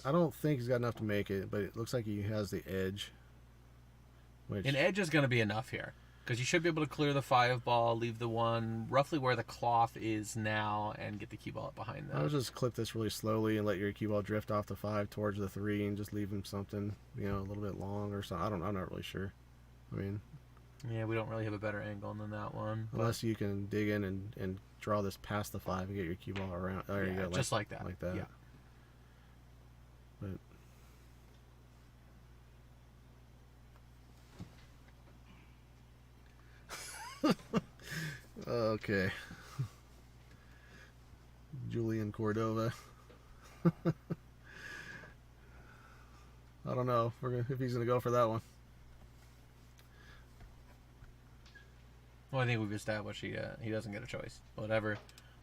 I don't think he's got enough to make it, but it looks like he has the edge. An edge is going to be enough here. Because you should be able to clear the 5 ball, leave the 1 roughly where the cloth is now, and get the cue ball up behind that. I would just clip this really slowly and let your cue ball drift off the 5 towards the 3 and just leave him something, you know, a little bit long or something. I'm not really sure. I mean, yeah, we don't really have a better angle than that one. Unless you can dig in and draw this past the 5 and get your cue ball around. There you go. Just like that. Like that. Yeah. But okay. Julian Cordova. I don't know if he's going to go for that one. Well, I think we've established he doesn't get a choice. Whatever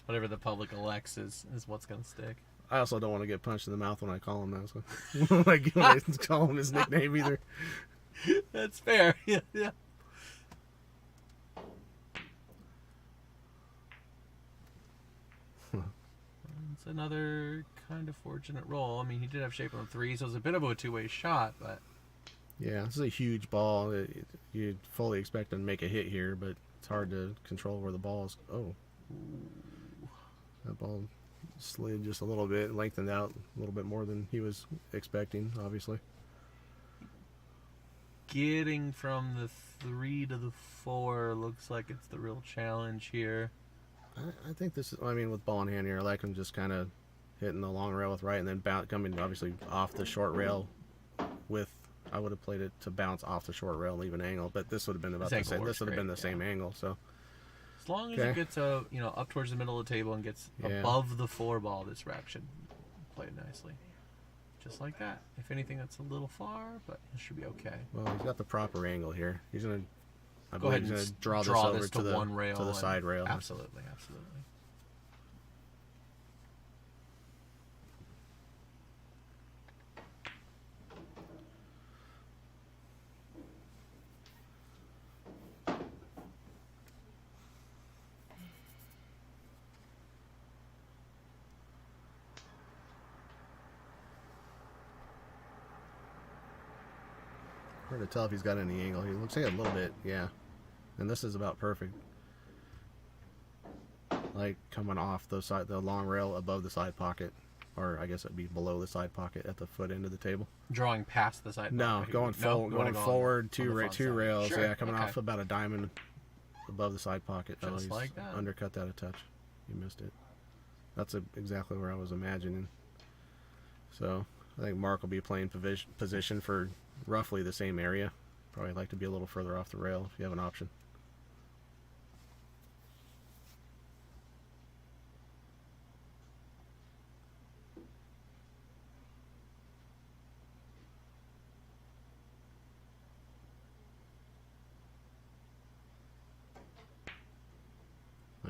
the public elects is what's going to stick. I also don't want to get punched in the mouth when I call him that. So like when I call him his nickname either. That's fair. Yeah. It's another kind of fortunate roll. I mean, he did have shape on the 3, so it was a bit of a two-way shot, but yeah, this is a huge ball. You'd fully expect him to make a hit here, but it's hard to control where the ball is. Oh, that ball slid just a little bit, lengthened out a little bit more than he was expecting, obviously. Getting from the 3 to the 4 looks like it's the real challenge here. I think this is, I mean, with ball in hand here, I like him just kind of hitting the long rail with right and then coming obviously off the short rail with, I would have played it to bounce off the short rail and leave an angle, but this would have been about the same. This would have been the same angle, so. As long as it gets up towards the middle of the table and gets above the 4 ball, this rack should play nicely. Just like that. If anything, that's a little far, but it should be okay. Well, he's got the proper angle here. He's going to, I Go believe ahead he's and going to draw this over to the one rail to the side rail. Absolutely. Hard to tell if he's got any angle. He looks like a little bit, yeah. And this is about perfect. Like coming off the long rail above the side pocket, or I guess it'd be below the side pocket at the foot end of the table. Drawing past the side. No, going forward two rails. Sure. Yeah, coming off about a diamond above the side pocket. Just like that. Undercut that a touch. You missed it. That's exactly where I was imagining. So I think Mark will be playing position for roughly the same area. Probably like to be a little further off the rail if you have an option.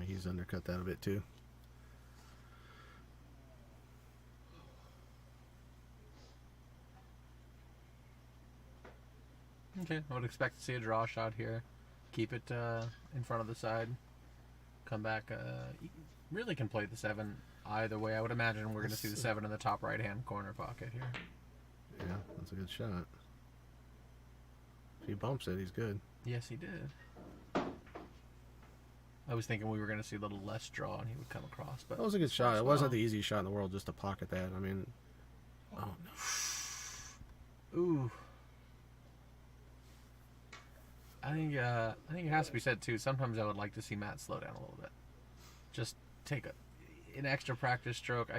He's undercut that a bit too. Okay, I would expect to see a draw shot here. Keep it in front of the side. Come back. You really can play the 7 either way. I would imagine we're going to see the 7 in the top right-hand corner pocket here. Yeah, that's a good shot. If he bumps it, he's good. Yes, he did. I was thinking we were going to see a little less draw and he would come across. But that was a good shot. It wasn't the easiest shot in the world just to pocket that. I mean, oh no. Ooh. I think it has to be said too. Sometimes I would like to see Matt slow down a little bit. Just take an extra practice stroke.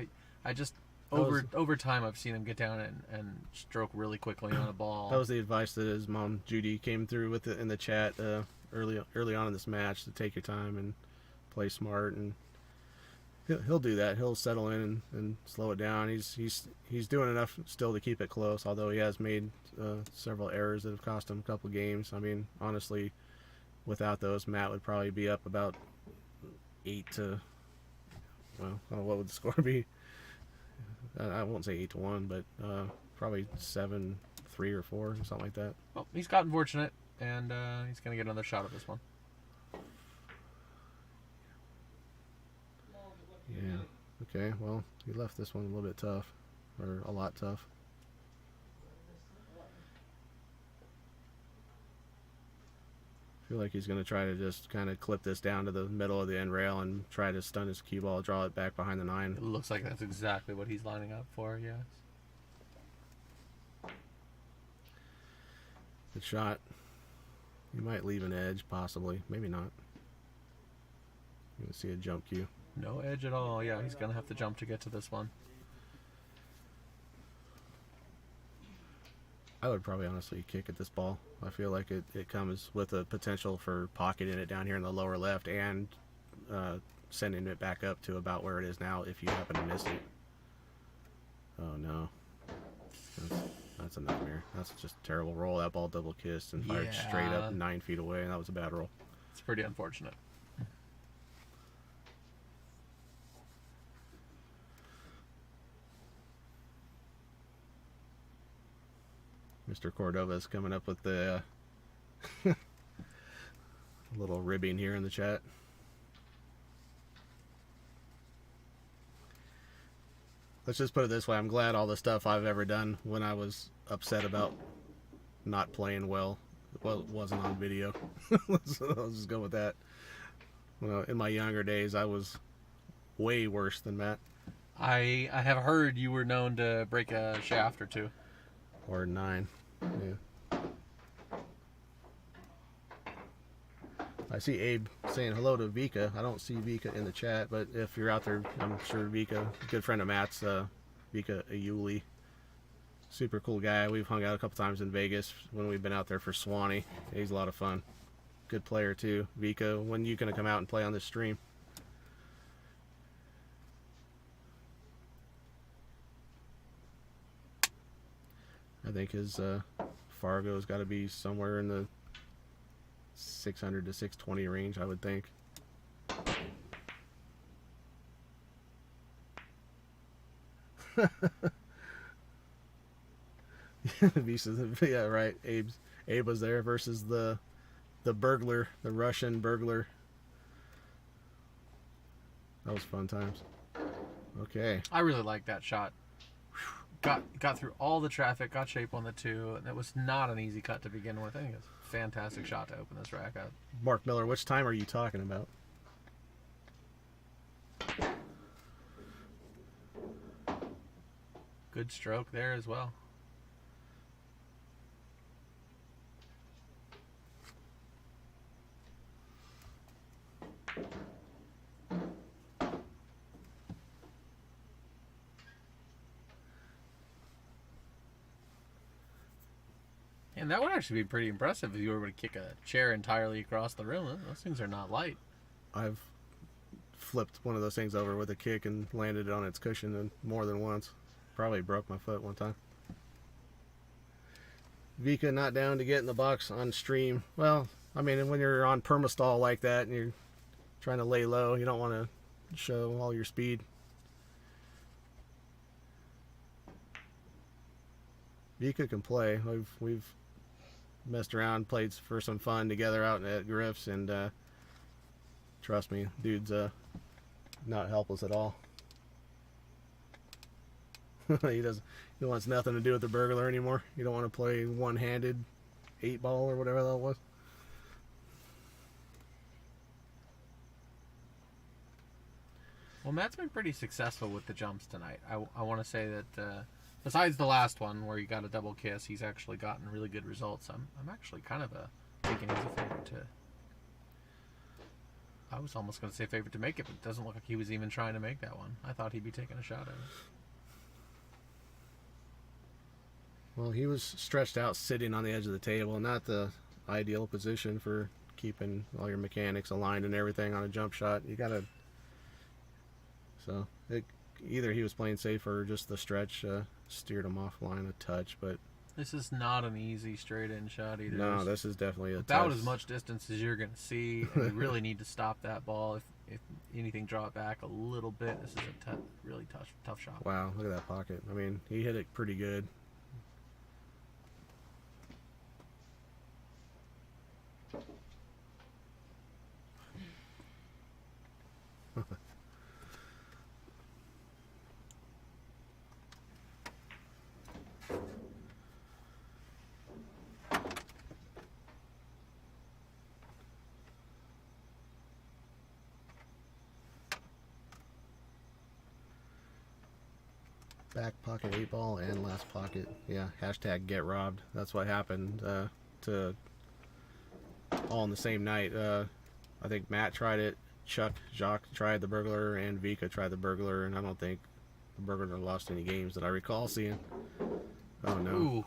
I just over time I've seen him get down and stroke really quickly on a ball. That was the advice that his mom Judy came through with it in the chat early on in this match, to take your time and play smart, and he'll do that. He'll settle in and slow it down. He's doing enough still to keep it close, although he has made several errors that have cost him a couple games. I mean, honestly, without those, Matt would probably be up about 8 to, well, I don't know, what would the score be? I won't say 8-1, but probably 7-3 or 4, something like that. Well, he's gotten fortunate, and he's going to get another shot at this one. Yeah. Okay, well, he left this one a little bit tough, or a lot tough. feel like he's going to try to just kind of clip this down to the middle of the end rail and try to stun his cue ball, draw it back behind the 9. It looks like that's exactly what he's lining up for, yes. Good shot. He might leave an edge, possibly. Maybe not. You can see a jump cue. No edge at all. Yeah, he's going to have to jump to get to this one. I would probably honestly kick at this ball. I feel like it comes with a potential for pocketing it down here in the lower left and sending it back up to about where it is now if you happen to miss it. Oh no. That's a nightmare. That's just a terrible roll. That ball double kissed and fired straight up 9 feet away, and that was a bad roll. It's pretty unfortunate. Mr. Cordova's coming up with the little ribbing here in the chat. Let's just put it this way. I'm glad all the stuff I've ever done when I was upset about not playing well wasn't on video. So I'll just go with that. In my younger days, I was way worse than Matt. I have heard you were known to break a shaft or two. Or 9. Yeah. I see Abe saying hello to Vika. I don't see Vika in the chat, but if you're out there, I'm sure Vika, a good friend of Matt's, Vika Ayuli. Super cool guy. We've hung out a couple times in Vegas when we've been out there for Swanee. He's a lot of fun. Good player too. Vika, when are you going to come out and play on this stream? I think his Fargo's got to be somewhere in the 600 to 620 range, I would think. Yeah, right. Abe was there versus the burglar, the Russian burglar. That was fun times. Okay. I really like that shot. Got through all the traffic, got shape on the 2, and it was not an easy cut to begin with. I think it's a fantastic shot to open this rack up. Mark Miller, which time are you talking about? Good stroke there as well. And that would actually be pretty impressive if you were able to kick a chair entirely across the room. Those things are not light. I've flipped one of those things over with a kick and landed it on its cushion more than once. Probably broke my foot one time. Vika not down to get in the box on stream. Well, I mean, when you're on permastall like that and you're trying to lay low, you don't want to show all your speed. Vika can play. We've messed around, played for some fun together out at Griff's, and trust me, dude's not helpless at all. He wants nothing to do with the burglar anymore. You don't want to play one-handed 8-ball or whatever that was. Well, Matt's been pretty successful with the jumps tonight. I want to say that besides the last one where he got a double kiss, he's actually gotten really good results. I'm actually kind of thinking he's a favorite to. I was almost going to say favorite to make it, but it doesn't look like he was even trying to make that one. I thought he'd be taking a shot at it. Well, he was stretched out sitting on the edge of the table, not the ideal position for keeping all your mechanics aligned and everything on a jump shot. You gotta. So either he was playing safe or just the stretch steered him offline a touch, but. This is not an easy straight-in shot either. No, this is definitely about as much distance as you're going to see, and you really need to stop that ball. If anything, draw it back a little bit. This is a really tough shot. Wow, look at that pocket. I mean, he hit it pretty good. Back pocket 8 ball and last pocket. Yeah, hashtag get robbed. That's what happened to all in the same night. I think Matt tried it, Chuck, Jacques tried the burglar, and Vika tried the burglar, and I don't think the burglar lost any games that I recall seeing. Oh no. Ooh.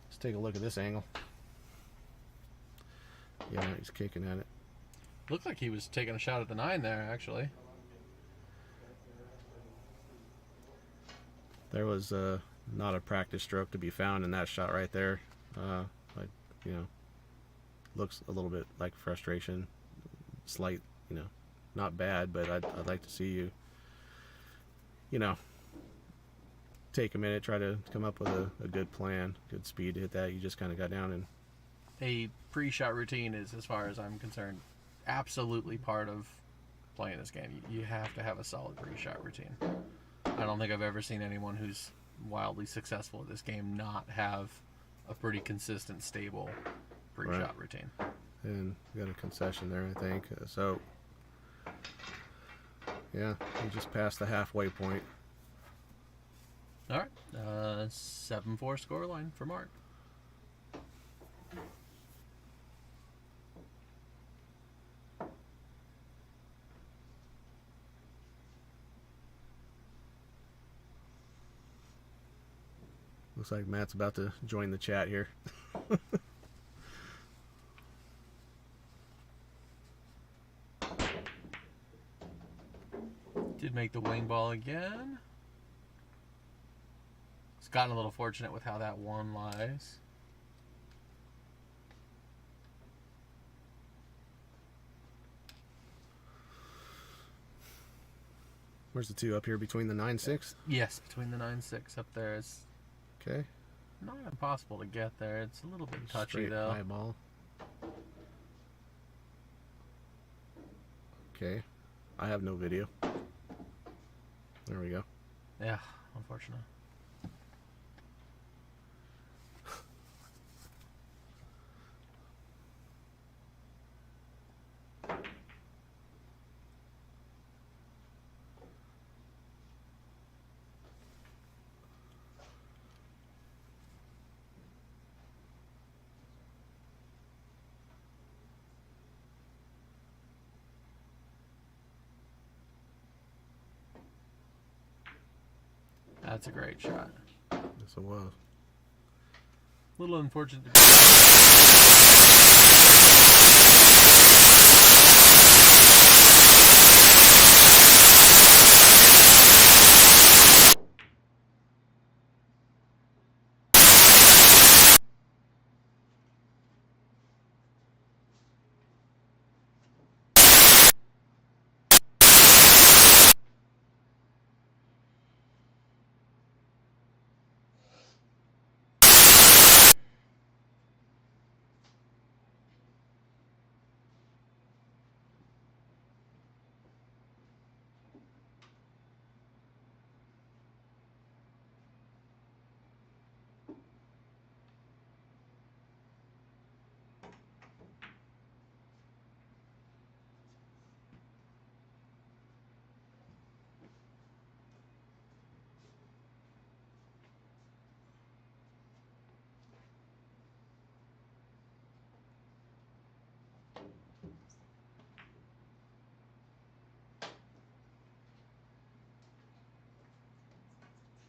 Let's take a look at this angle. Yeah, he's kicking at it. Looked like he was taking a shot at the 9 there, actually. There was not a practice stroke to be found in that shot right there. Like, you know, looks a little bit like frustration, slight, you know, not bad, but I'd like to see you, you know, take a minute, try to come up with a good plan, good speed to hit that. You just kind of got down and A pre-shot routine is, as far as I'm concerned, absolutely part of playing this game. You have to have a solid pre-shot routine. I don't think I've ever seen anyone who's wildly successful at this game not have a pretty consistent, stable pre-shot routine. And we got a concession there, I think. So, yeah, we just passed the halfway point. All right, 7-4 scoreline for Mark. Looks like Matt's about to join the chat here. Did make the wing ball again. It's gotten a little fortunate with how that one lies. Where's the 2 up here between the 9-6? Yes, between the 9-6 up there. It's Okay. not impossible to get there. It's a little bit touchy, Straight though. high ball. Okay. I have no video. There we go. Yeah, unfortunate. That's a great shot. Yes, it was. A little unfortunate to be.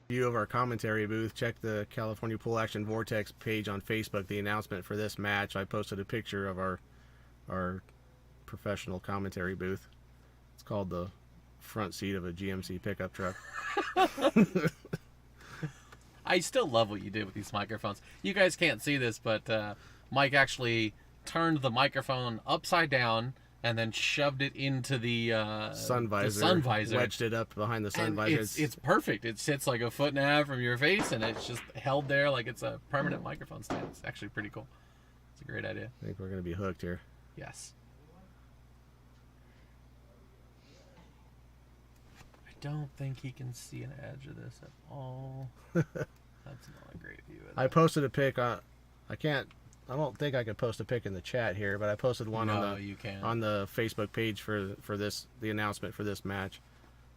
View of our commentary booth. Check the California Pool Action Vortex page on Facebook. The announcement for this match. I posted a picture of our professional commentary booth. It's called the front seat of a GMC pickup truck. I still love what you did with these microphones. You guys can't see this, but Mike actually turned the microphone upside down and then shoved it into the sun visor. The sun visor. Wedged it up behind the sun And visor. it's perfect. It sits like a foot and a half from your face, and it's just held there like it's a permanent microphone stand. It's actually pretty cool. It's a great idea. I think we're going to be hooked here. Yes. I don't think he can see an edge of this at all. That's not a great view of it. I posted a pic. I don't think I could post a pic in the chat here, but I posted one you can't. on the Facebook page for the announcement for this match.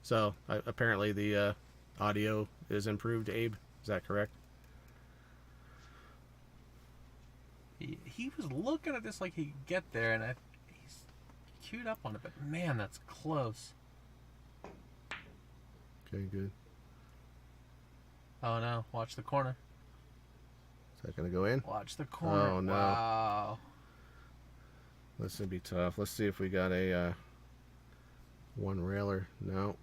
So apparently the audio is improved, Abe. Is that correct? He was looking at this like he could get there, and he's queued up on it, but man, that's close. Okay, good. Oh no, watch the corner. Is that going to go in? Watch the corner. Oh, no. Wow. This would be tough. Let's see if we got a one railer. No.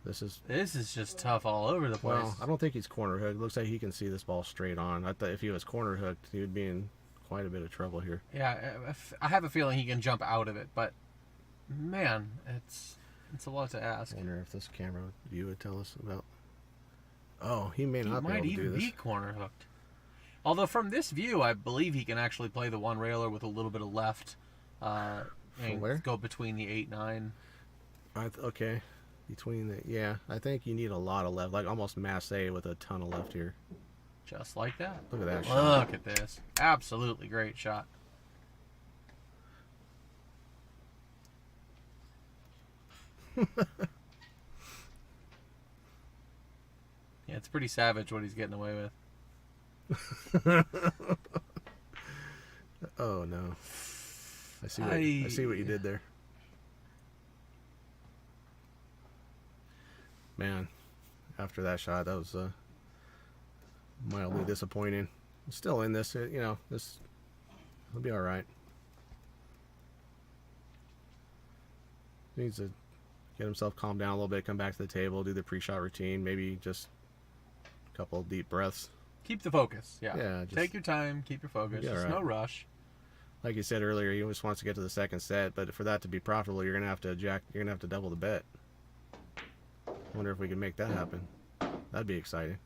This is just tough all over the place. well, I don't think he's corner hooked. Looks like he can see this ball straight on. I thought if he was corner hooked, he would be in quite a bit of trouble here. Yeah, I have a feeling he can jump out of it, but man, it's a lot to ask. I wonder if this camera view would tell us about. Oh, he may He not be might able to do even this. be corner hooked. Although from this view, I believe he can actually play the one railer with a little bit of left. And where? go between the 8-9. Okay. Between the I think you need a lot of left, like almost masse with a ton of left here. Just like that. Look at that shot. Look at this. Absolutely great shot. Yeah, it's pretty savage what he's getting away with. Oh no! I see what you did there. Man, after that shot, that was mildly disappointing. Still in this, this will be all right. Needs to get himself calmed down a little bit, come back to the table, do the pre-shot routine, maybe just a couple of deep breaths. Keep the focus. Yeah. Yeah, Take your time. Keep your focus. There's no rush. Like you said earlier, he always wants to get to the second set, but for that to be profitable, you're gonna have to double the bet. Wonder if we can make that happen. That'd be exciting.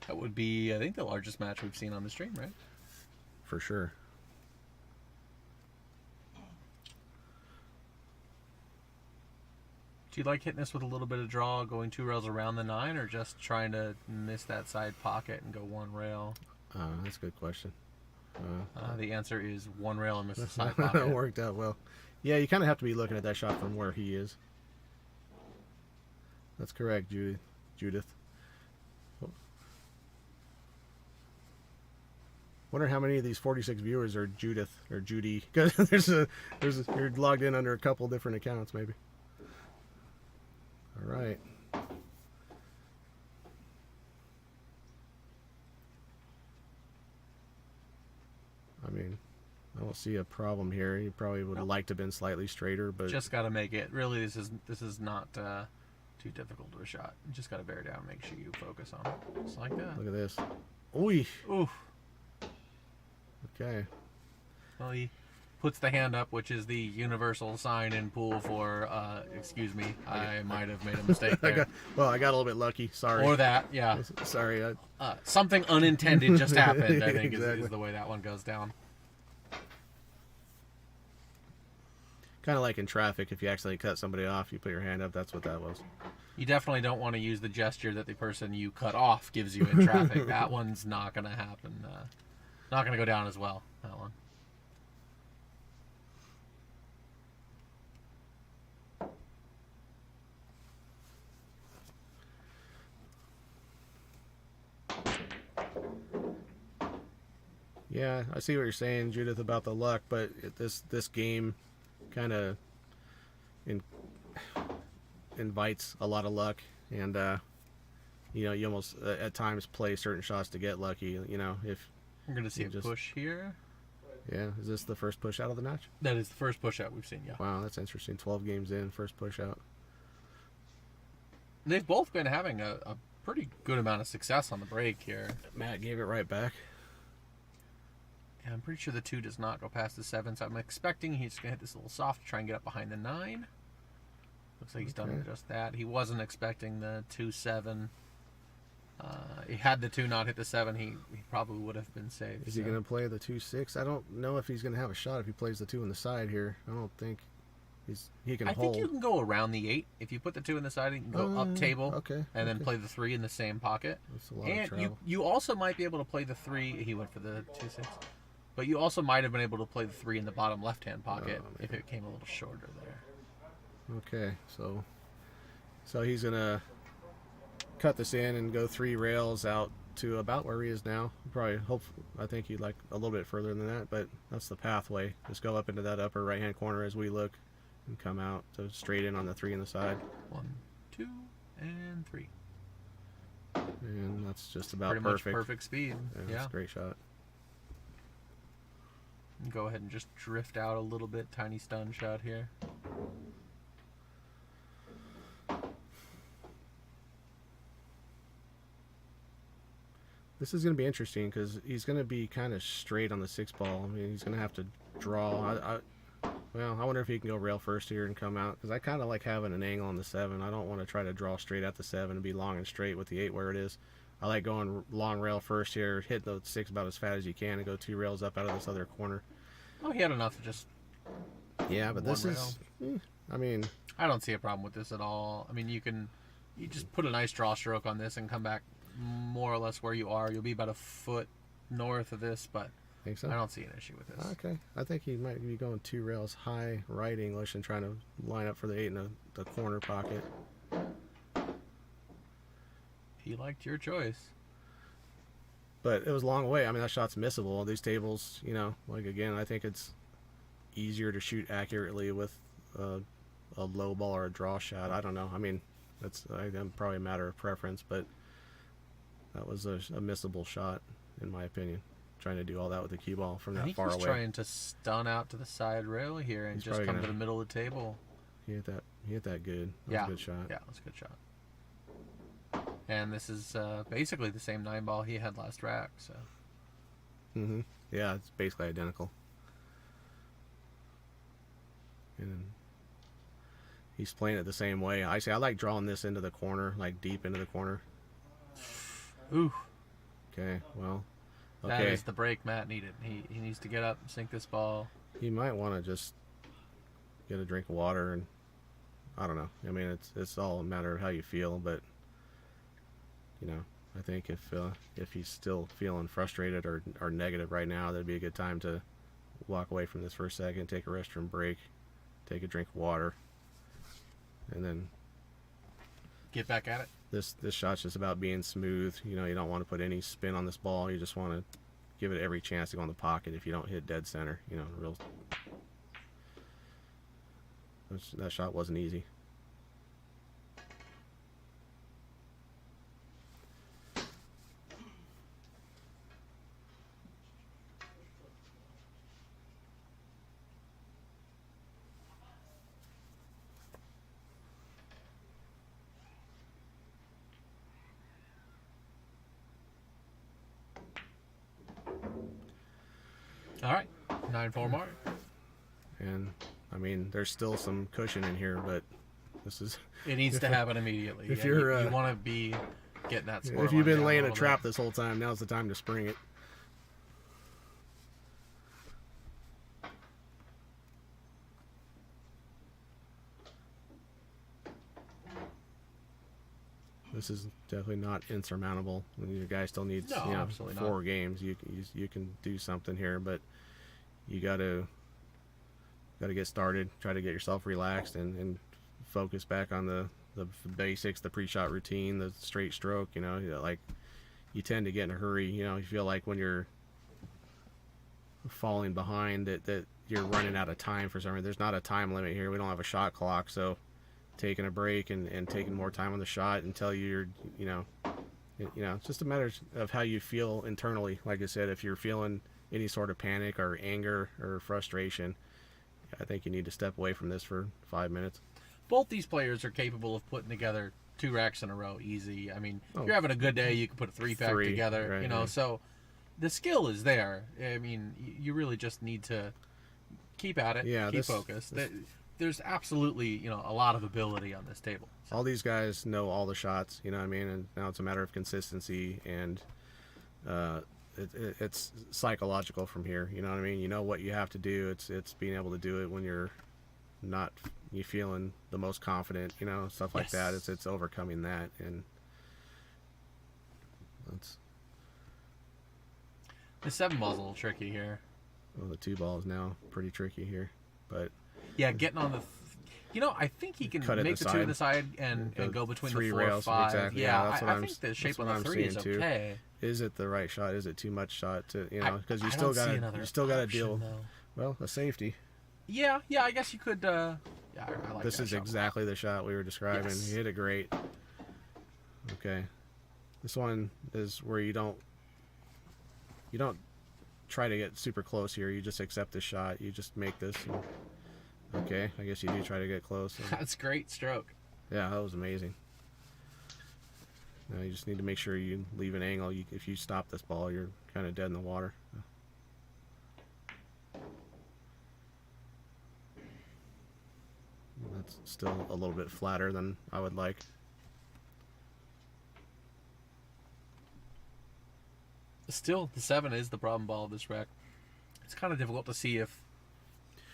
That would be, I think, the largest match we've seen on the stream, right? For sure. Do you like hitting this with a little bit of draw, going 2 rails around the 9, or just trying to miss that side pocket and go 1 rail? That's a good question. The answer is 1 rail and miss the side That pocket. worked out well. Yeah, you kind of have to be looking at that shot from where he is. That's correct, Judith. Wonder how many of these 46 viewers are Judith or Judy, because you're logged in under a couple different accounts, maybe. All right. I mean, I don't see a problem here. You probably would have liked to have been slightly straighter, but Just got to make it. Really, this is not too difficult of a shot. You just got to bear down and make sure you focus on it. Just like that. look at this. Ooh. Oof. Okay. Well, he puts the hand up, which is the universal sign in pool for, excuse me, I might have made a mistake there. I got a little bit lucky. Sorry. Or that, yeah. Sorry. Something unintended just happened, I think, Exactly. is the way that one goes down. Kind of like in traffic, if you accidentally cut somebody off, you put your hand up. That's what that was. You definitely don't want to use the gesture that the person you cut off gives you in traffic. That one's not going to happen. Not going to go down as well, that one. Yeah, I see what you're saying, Judith, about the luck, but this game kind of invites a lot of luck, and you almost at times play certain shots to get lucky. If We're going to see You a just- push here. is this the first push out of the match? That is the first push out we've seen, yeah. Wow, that's interesting. 12 games in, first push out. They've both been having a pretty good amount of success on the break here. Matt gave it right back. Yeah, I'm pretty sure the 2 does not go past the 7, so I'm expecting he's going to hit this a little soft to try and get up behind the 9. Looks like he's done Okay. just that. He wasn't expecting the 2-7. He had the 2 not hit the 7, he probably would have been safe. Is he going to play the 2-6? I don't know if he's going to have a shot if he plays the 2 on the side here. I don't think he can I hold. think you can go around the 8. If you put the 2 in the side, you can go up table Okay. and then okay. play the 3 in the same pocket. That's a lot of And travel. you also might be able to play the 3. He went for the 2-6. But you also might have been able to play the 3 in the bottom left-hand pocket Oh, if it came a little shorter there. Okay, so So he's gonna cut this in and go 3 rails out to about where he is now. Probably, I think he'd like a little bit further than that, but that's the pathway. Just go up into that upper right-hand corner as we look, and come out to straight in on the 3 on the side. 1, 2, and 3. And that's just about Pretty perfect. much perfect speed. Yeah, that's a great shot. Go ahead and just drift out a little bit. Tiny stun shot here. This is going to be interesting because he's going to be kind of straight on the 6 ball. I mean, he's going to have to draw. Well, I wonder if he can go rail first here and come out, because I kind of like having an angle on the 7. I don't want to try to draw straight at the 7 and be long and straight with the 8 where it is. I like going long rail first here, hit the 6 about as fast as you can, and go 2 rails up out of this other corner. Oh, he had enough to just... Yeah, but this is... I mean... I don't see a problem with this at all. I mean, you just put a nice draw stroke on this and come back more or less where you are. You'll be about a foot north of this, but think so? I don't see an issue with this. Okay. I think he might be going 2 rails high right English and trying to line up for the 8 in the corner pocket. He liked your choice. But it was a long way. I mean, that shot's missable. These tables, you know, like, again, I think it's easier to shoot accurately with a low ball or a draw shot. I don't know. I mean, that's probably a matter of preference, but that was a missable shot, in my opinion. Trying to do all that with the cue ball from that far away. He's trying to stun out to the side rail here and just come to the middle of the table. He hit that good. That was a good shot. Yeah, that was a good shot. And this is basically the same 9 ball he had last rack. So. Yeah, it's basically identical. And he's playing it the same way. I like drawing this into the corner, like deep into the corner. Ooh. Okay, well. Okay. That is the break Matt needed. He needs to get up, sink this ball. He might want to just get a drink of water, and I don't know. I mean, it's all a matter of how you feel, but you know, I think if he's still feeling frustrated or negative right now, that'd be a good time to walk away from this for a second, take a restroom break, take a drink of water, and then get back at it. This shot's just about being smooth. You know, you don't want to put any spin on this ball. You just want to give it every chance to go in the pocket. If you don't hit dead center, you know, that shot wasn't easy. All right, 9-4 mark. And I mean, there's still some cushion in here, but this is. It needs to happen immediately. If you want to be getting that score. If you've been laying a trap this whole time, now's the time to spring it. This is definitely not insurmountable. Your guy still needs 4 games. You can do something here, but you got to get started. Try to get yourself relaxed and focus back on the basics, the pre-shot routine, the straight stroke. You know, like you tend to get in a hurry. You know, you feel like when you're falling behind that you're running out of time for some reason. There's not a time limit here. We don't have a shot clock, so taking a break and taking more time on the shot until you're, you know, it's just a matter of how you feel internally. Like I said, if you're feeling any sort of panic or anger or frustration, I think you need to step away from this for 5 minutes. Both these players are capable of putting together 2 racks in a row easy. I mean, if you're having a good day, you can put a 3-pack together, right, you know, so the skill is there. I mean, you really just need to keep at it, keep focused. There's absolutely, you know, a lot of ability on this table. So. All these guys know all the shots, you know what I mean? And now it's a matter of consistency, and it's psychological from here, you know what I mean? You know what you have to do. It's being able to do it when you're not feeling the most confident, you know, stuff like that. It's overcoming that, and that's... The 7 ball's a little tricky here. Well, the 2 ball is now pretty tricky here, but... Yeah, getting on the... You know, I think he can Cut it make the the 2 to side. the side and go between three the 4 or rails, 5. exactly. Yeah, that's what I I'm, think the that's shape what on the I'm 3 is seeing, too. okay. Is it the right shot? Is it too much shot to, you know, because you I still don't see got another you still got to option, deal. though. Well, a safety. Yeah, I guess you could. Yeah, I like This that is shot. exactly the shot we were describing. Yes. He hit it great. Okay, this one is where you don't try to get super close here. You just accept the shot. You just make this. And, okay, I guess you do try to get close. And, That's great stroke. yeah, that was amazing. Now you just need to make sure you leave an angle. If you stop this ball, you're kind of dead in the water. That's still a little bit flatter than I would like. Still, the 7 is the problem ball of this wreck. It's kind of difficult to see if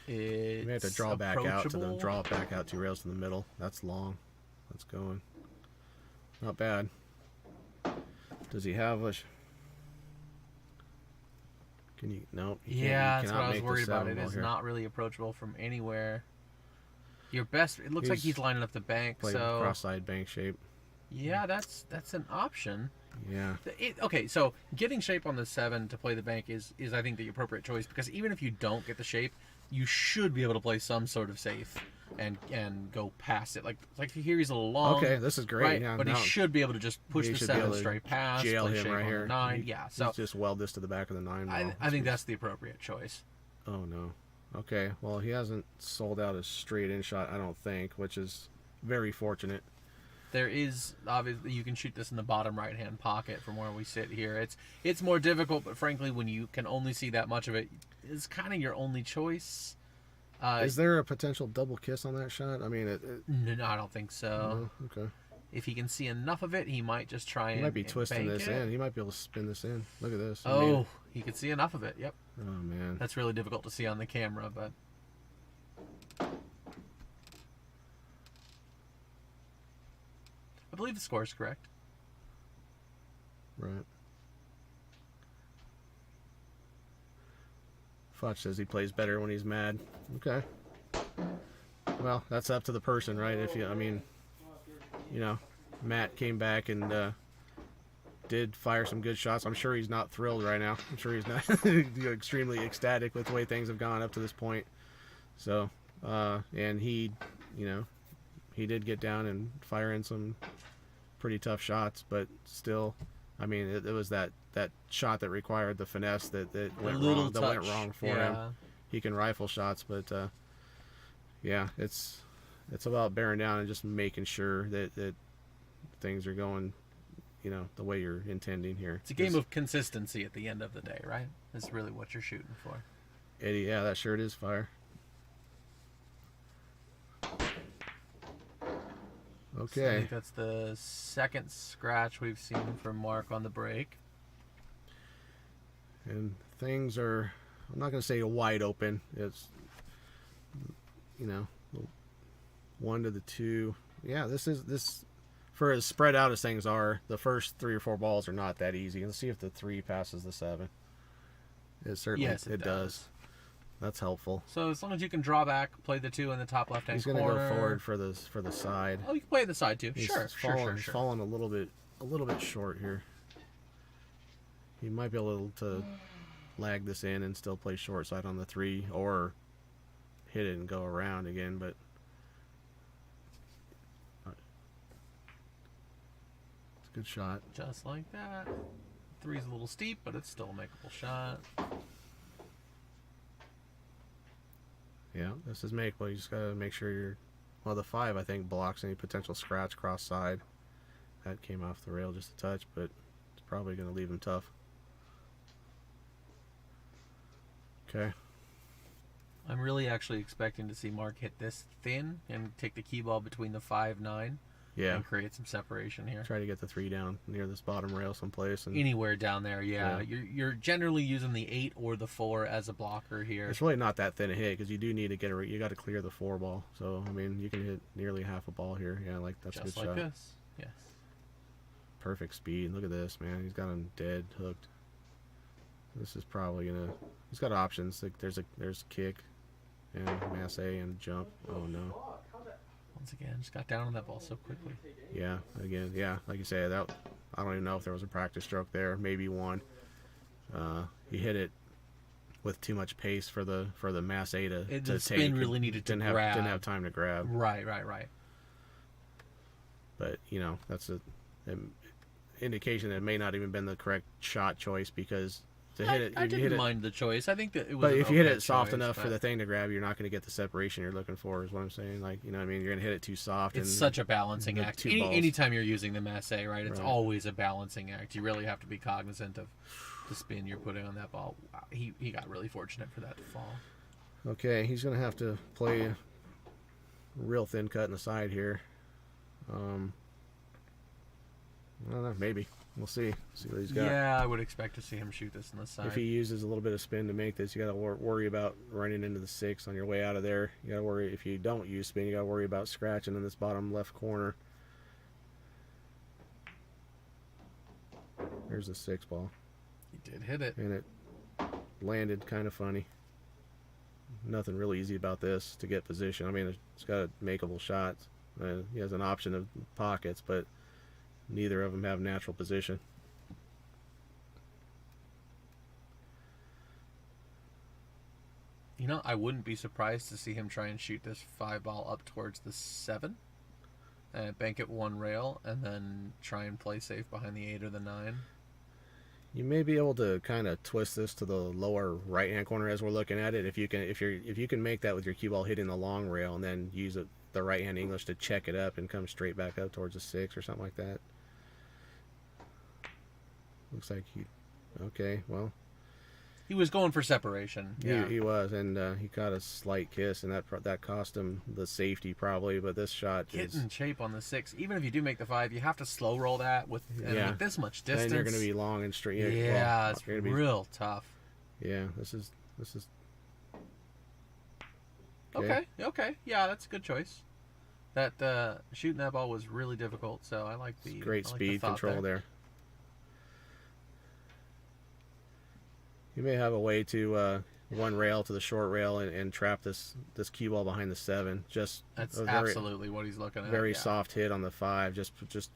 it's You may have to draw back out to the approachable. draw it back out 2 rails in the middle. That's long. That's going. Not bad. Does he have a? Can you? Nope. You can't- Yeah, you that's cannot what I was make the worried about. 7 It ball is here. not really approachable from anywhere. Your best. It looks like He's he's lining up the bank. Play So cross-side bank shape. yeah, that's an option. Yeah. Okay, so getting shape on the 7 to play the bank is I think the appropriate choice, because even if you don't get the shape, you should be able to play some sort of safe and go past it. Like here he's a little long. Okay, this is great. Right, Yeah, but now he should be able to just push he the should be 7 able to straight past, jail play him shape right on here. the 9. Yeah, so He's just weld this to the back of the 9 ball. I think that's the appropriate choice. Oh no. Okay. Well, he hasn't sold out a straight in shot, I don't think, which is very fortunate. There is obviously you can shoot this in the bottom right hand pocket from where we sit here. It's more difficult, but frankly, when you can only see that much of it, it's kind of your only choice. Is there a potential double kiss on that shot? I mean, No, I don't think so. no? Okay. If he can see enough of it, he might just try He and might be twisting bank this it. in. He might be able to spin this in. Look at this. I Oh, mean, he could see enough of it. Yep. oh man. That's really difficult to see on the camera, but I believe the score is correct. Right. Fudge says he plays better when he's mad. Okay. Well, that's up to the person, right? I mean, you know, Matt came back and did fire some good shots. I'm sure he's not thrilled right now. I'm sure he's not extremely ecstatic with the way things have gone up to this point. So, and he, you know, he did get down and fire in some pretty tough shots, but still, I mean, it was that shot that required the finesse that went wrong. That went wrong for him. He can rifle shots, but yeah, it's about bearing down and just making sure that things are going, you know, the way you're intending here. It's a game of consistency at the end of the day, right? That's really what you're shooting for. Eddie, yeah, that shirt is fire. So I Okay. think that's the second scratch we've seen from Mark on the break. And things are, I'm not going to say wide open. It's, you know, 1 to the 2. Yeah, this for as spread out as things are, the first 3 or 4 balls are not that easy. Let's see if the 3 passes the 7. It certainly Yes, it does. That's helpful. So as long as you can draw back, play the 2 in the top left-hand He's corner. going to go forward for the side. Oh, you can play the side too. He's Sure. He's fallen a little bit short here. He might be able to lag this in and still play short side on the 3, or hit it and go around again, but it's a good shot. Just like that. 3's a little steep, but it's still a makeable shot. Yeah, this is makeable. You just gotta make sure you're, well, the 5 I think blocks any potential scratch cross side. That came off the rail just a touch, but it's probably gonna leave him tough. Okay. I'm really actually expecting to see Mark hit this thin and take the key ball between the 5-9 Yeah. and create some separation here. Try to get the 3 down near this bottom rail someplace. And Anywhere down there, yeah. Yeah. You're generally using the 8 or the 4 as a blocker here. it's really not that thin a hit because you do need to get you got to clear the 4 ball. So I mean, you can hit nearly half a ball here. Yeah, like that's a Just good like shot. this. Yes. Perfect speed. Look at this, man. He's got him dead hooked. This is probably gonna. He's got options. Like there's kick, and masse and jump. Oh no. Once again, just got down on that ball so quickly. Yeah, again, yeah, like you say, that I don't even know if there was a practice stroke there. Maybe one. He hit it with too much pace for the Mass A to The take. spin really needed to grab. Didn't have time to grab. Right. But that's an indication that it may not even been the correct shot choice, because to hit it, I didn't mind the choice. I think that it was. But if you hit it soft choice, enough for the thing to grab, you're not going to get the separation you're looking for. Is what I'm saying. Like, what I mean, you're going to hit it too soft. It's such a balancing act. Anytime you're using the Mass A, right? It's always a balancing act. You really have to be cognizant of the spin you're putting on that ball. He got really fortunate for that to fall. Okay, he's going to have to play a real thin cut in the side here. I don't know, maybe. We'll see. See what he's got. Yeah, I would expect to see him shoot this in the side. If he uses a little bit of spin to make this, you got to worry about running into the 6 on your way out of there. You got to worry, if you don't use spin, you got to worry about scratching in this bottom left corner. There's the 6 ball. He did hit it. And it landed kind of funny. Nothing really easy about this to get position. I mean, it's got makeable shots. He has an option of pockets, but neither of them have natural position. I wouldn't be surprised to see him try and shoot this 5 ball up towards the 7 and bank it one rail and then try and play safe behind the 8 or the 9. You may be able to kind of twist this to the lower right hand corner as we're looking at it. If you can make that with your cue ball hitting the long rail and then use the right hand English to check it up and come straight back up towards the 6 or something like that. Looks like okay, well, he was going for separation. Yeah, he was, and he caught a slight kiss, and that cost him the safety probably. But this shot get in shape on the 6. Even if you do make the 5, you have to slow roll that with this much distance. Then you're going to be long and straight. Yeah, it's real tough. Yeah, this is. Okay. Yeah, that's a good choice. That shooting that ball was really difficult, so I like the great speed control there. You may have a way to one rail to the short rail and trap this cue ball behind the 7. That's absolutely what he's looking at. Very soft hit on the 5, just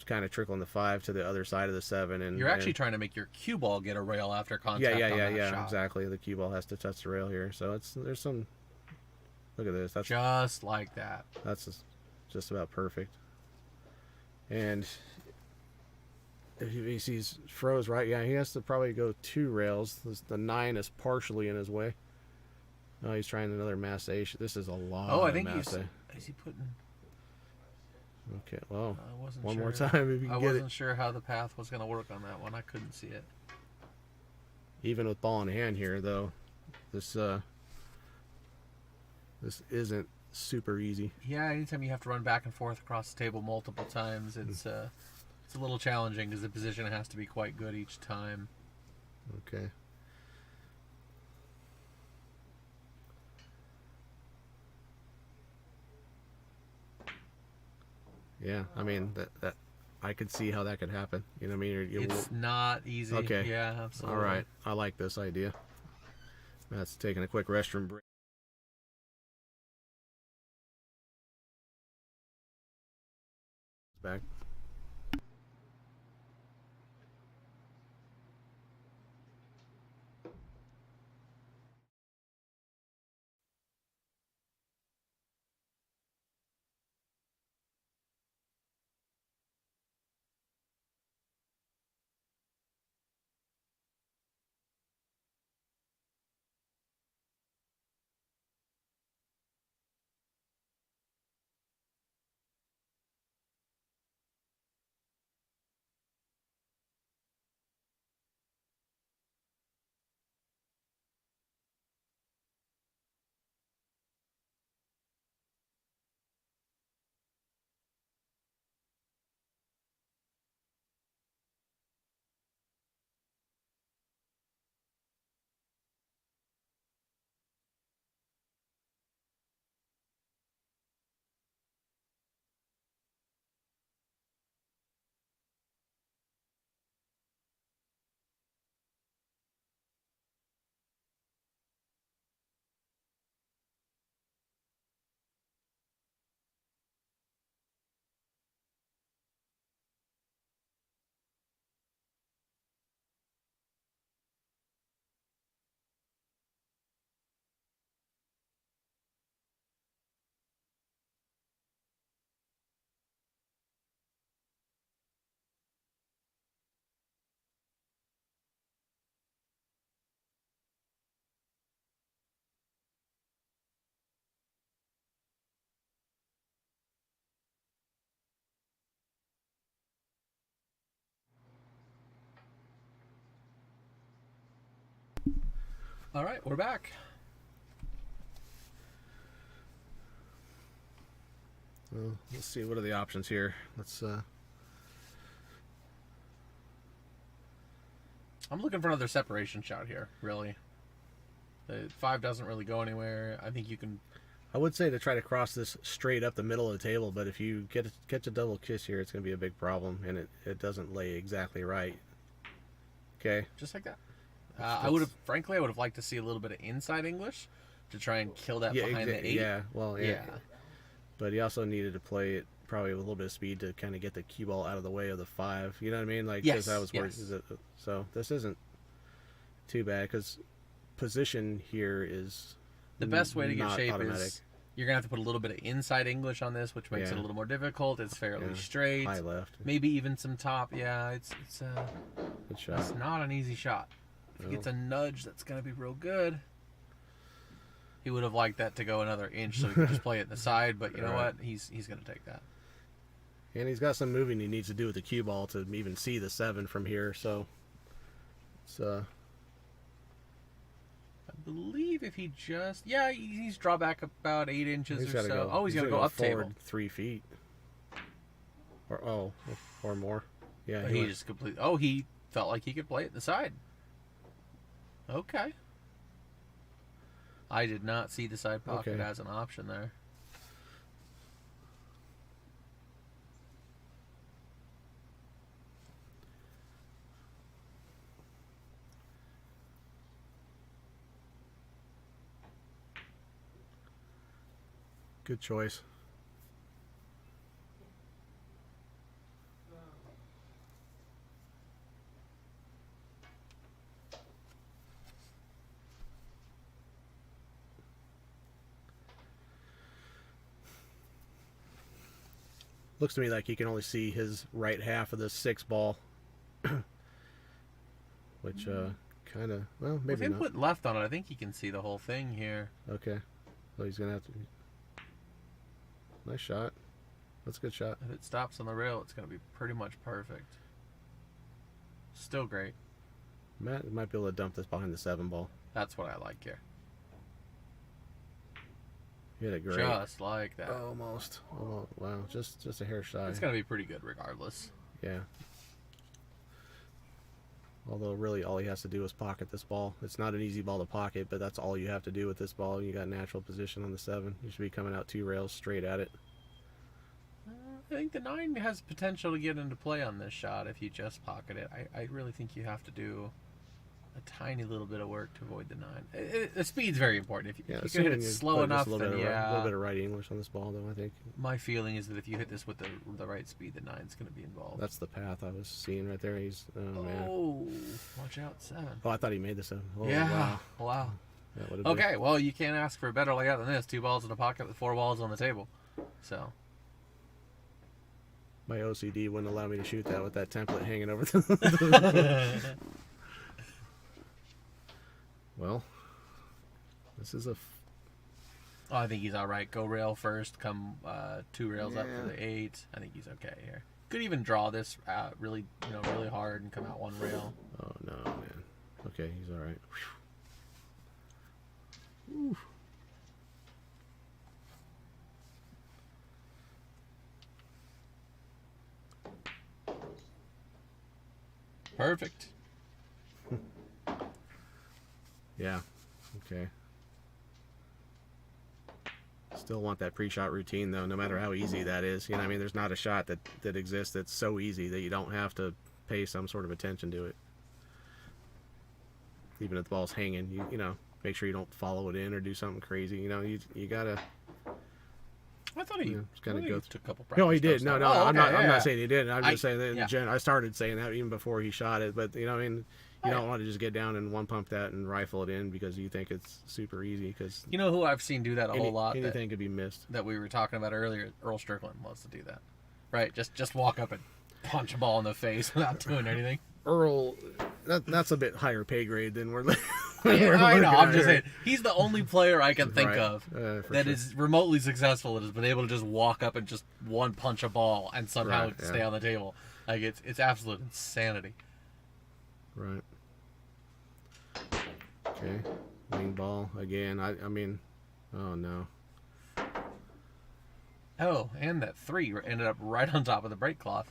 kind of trickling the 5 to the other side of the 7, and you're actually trying to make your cue ball get a rail after contact. Yeah, shot. Exactly. The cue ball has to touch the rail here, so there's some. Look at this. That's just like that. That's just about perfect. And if he sees froze right, yeah, he has to probably go 2 rails. The 9 is partially in his way. Oh, he's trying another Mass A. This is a lot. Oh, I think Mass A. Is he putting? Okay, well, I wasn't one sure. more time if you can get it. I wasn't sure how the path was going to work on that one. I couldn't see it. Even with ball in hand here, though, this isn't super easy. Yeah, anytime you have to run back and forth across the table multiple times, it's a little challenging because the position has to be quite good each time. Okay. Yeah, I mean that I could see how that could happen. You know what I mean? It's not easy. Okay. Yeah, absolutely. All right. I like this idea. That's taking a quick restroom break. Back. All right, we're back. Well, let's see. What are the options here? Let's. I'm looking for another separation shot here, really. The 5 doesn't really go anywhere. I think you can... I would say to try to cross this straight up the middle of the table, but if you catch a double kiss here, it's going to be a big problem, and it doesn't lay exactly right. Okay. Just like that. I would have liked to see a little bit of inside English to try and kill that behind the 8. Yeah, well, yeah. But he also needed to play it probably with a little bit of speed to kind of get the cue ball out of the way of the 5. You know what I mean? Like, yes, that was where, so this isn't too bad because position here is the best way to get shape automatic. Is you're gonna have to put a little bit of inside English on this, which makes it a little more difficult. It's fairly straight. High left. Maybe even some top. Yeah, it's Good shot. It's not an easy shot. If he gets a nudge, that's gonna be real good. He would have liked that to go another inch so he could just play it in the side, but you know what? He's gonna take that. And he's got some moving he needs to do with the cue ball to even see the 7 from here. So it's I believe if he just he's draw back about 8 inches or so. He's gonna go up forward table 3 feet, or more. Yeah, he just completely. He felt like he could play it in the side. Okay. I did not see the side pocket as an option there. Good choice. Looks to me like he can only see his right half of the 6 ball. Which, kind of, well, maybe With him not. putting left on it, I think he can see the whole thing here. Okay. So he's going to have to... Nice shot. That's a good shot. If it stops on the rail, it's going to be pretty much perfect. Still great. Matt might be able to dump this behind the 7 ball. That's what I like here. He hit it great. Just like that. Almost. Oh, wow. Just a hair shy. It's going to be pretty good regardless. Yeah. Although really all he has to do is pocket this ball. It's not an easy ball to pocket, but that's all you have to do with this ball. You got natural position on the 7. You should be coming out 2 rails straight at it. I think the 9 has potential to get into play on this shot if you just pocket it. I really think you have to do a tiny little bit of work to avoid the 9. The speed's very important. If you can hit it slow enough, then a little bit of right English on this ball, though, I think. My feeling is that if you hit this with the right speed, the 9's going to be involved. That's the path I was seeing right there. He's, man. Oh, watch out, 7. Oh, I thought he made the 7. Oh, yeah. Wow. Okay, well, you can't ask for a better layout than this. 2 balls in the pocket with 4 balls on the table. So... My OCD wouldn't allow me to shoot that with that template hanging over the... Well, this is a... I think he's all right. Go rail first, come 2 rails up for the 8. I think he's okay here. Could even draw this really hard and come out 1 rail. Oh, no, man. Okay, he's all right. Whew. Perfect. Yeah. Okay. Still want that pre-shot routine, though, no matter how easy that is. You know what I mean? There's not a shot that exists that's so easy that you don't have to pay some sort of attention to it. Even if the ball's hanging, you know, make sure you don't follow it in or do something crazy. You know, you gotta... I thought he kind of go took a couple practice. No, he did. No, I'm not saying he didn't. I'm just saying that I started saying that even before he shot it. But, you know, I mean, you don't want to just get down and one pump that and rifle it in because you think it's super easy. Cause you know who I've seen do that a whole lot? Anything could be missed. That we were talking about earlier. Earl Strickland loves to do that. Right? Just walk up and punch a ball in the face without doing anything. Earl, that's a bit higher pay grade than we're... I know. I'm just saying he's the only player I can think of that is remotely successful that has been able to just walk up and just one punch a ball and somehow stay on the table. Like it's absolute insanity. Right. Okay. Wing ball again. I mean, oh no. Oh, and that 3 ended up right on top of the brake cloth.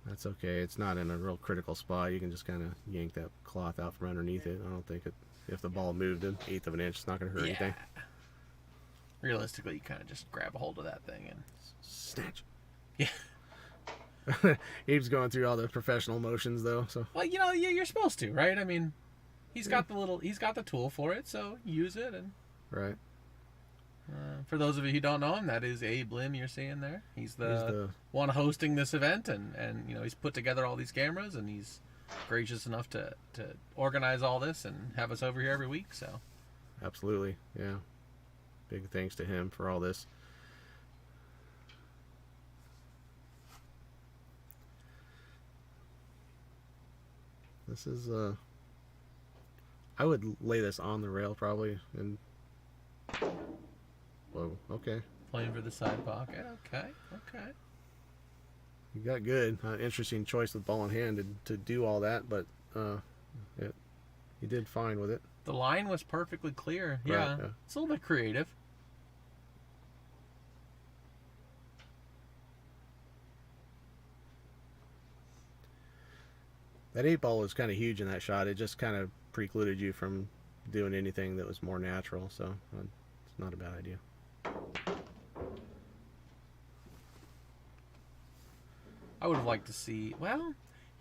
That's okay. It's not in a real critical spot. You can just kind of yank that cloth out from underneath it. I don't think it. If the ball moved an eighth of an inch, it's not going to hurt anything. Realistically, you kind of just grab a hold of that thing and Snatch. yeah. Abe's going through all the professional motions though. So Well, you're supposed to, right? I mean, he's got the tool for it, so use it. And right. for those of you who don't know him, that is Abe Lim you're seeing there. He's the one hosting this event, and he's put together all these cameras, and he's gracious enough to organize all this and have us over here every week. So Absolutely, yeah. Big thanks to him for all this. This is I would lay this on the rail probably, and whoa, okay. playing for the side pocket. Okay. You got good. Interesting choice with ball in hand to do all that, but you did fine with it. The line was perfectly clear. Right, Yeah. yeah. It's a little bit creative. That 8-ball was kind of huge in that shot. It just kind of precluded you from doing anything that was more natural, so it's not a bad idea. I would have liked to see. Well,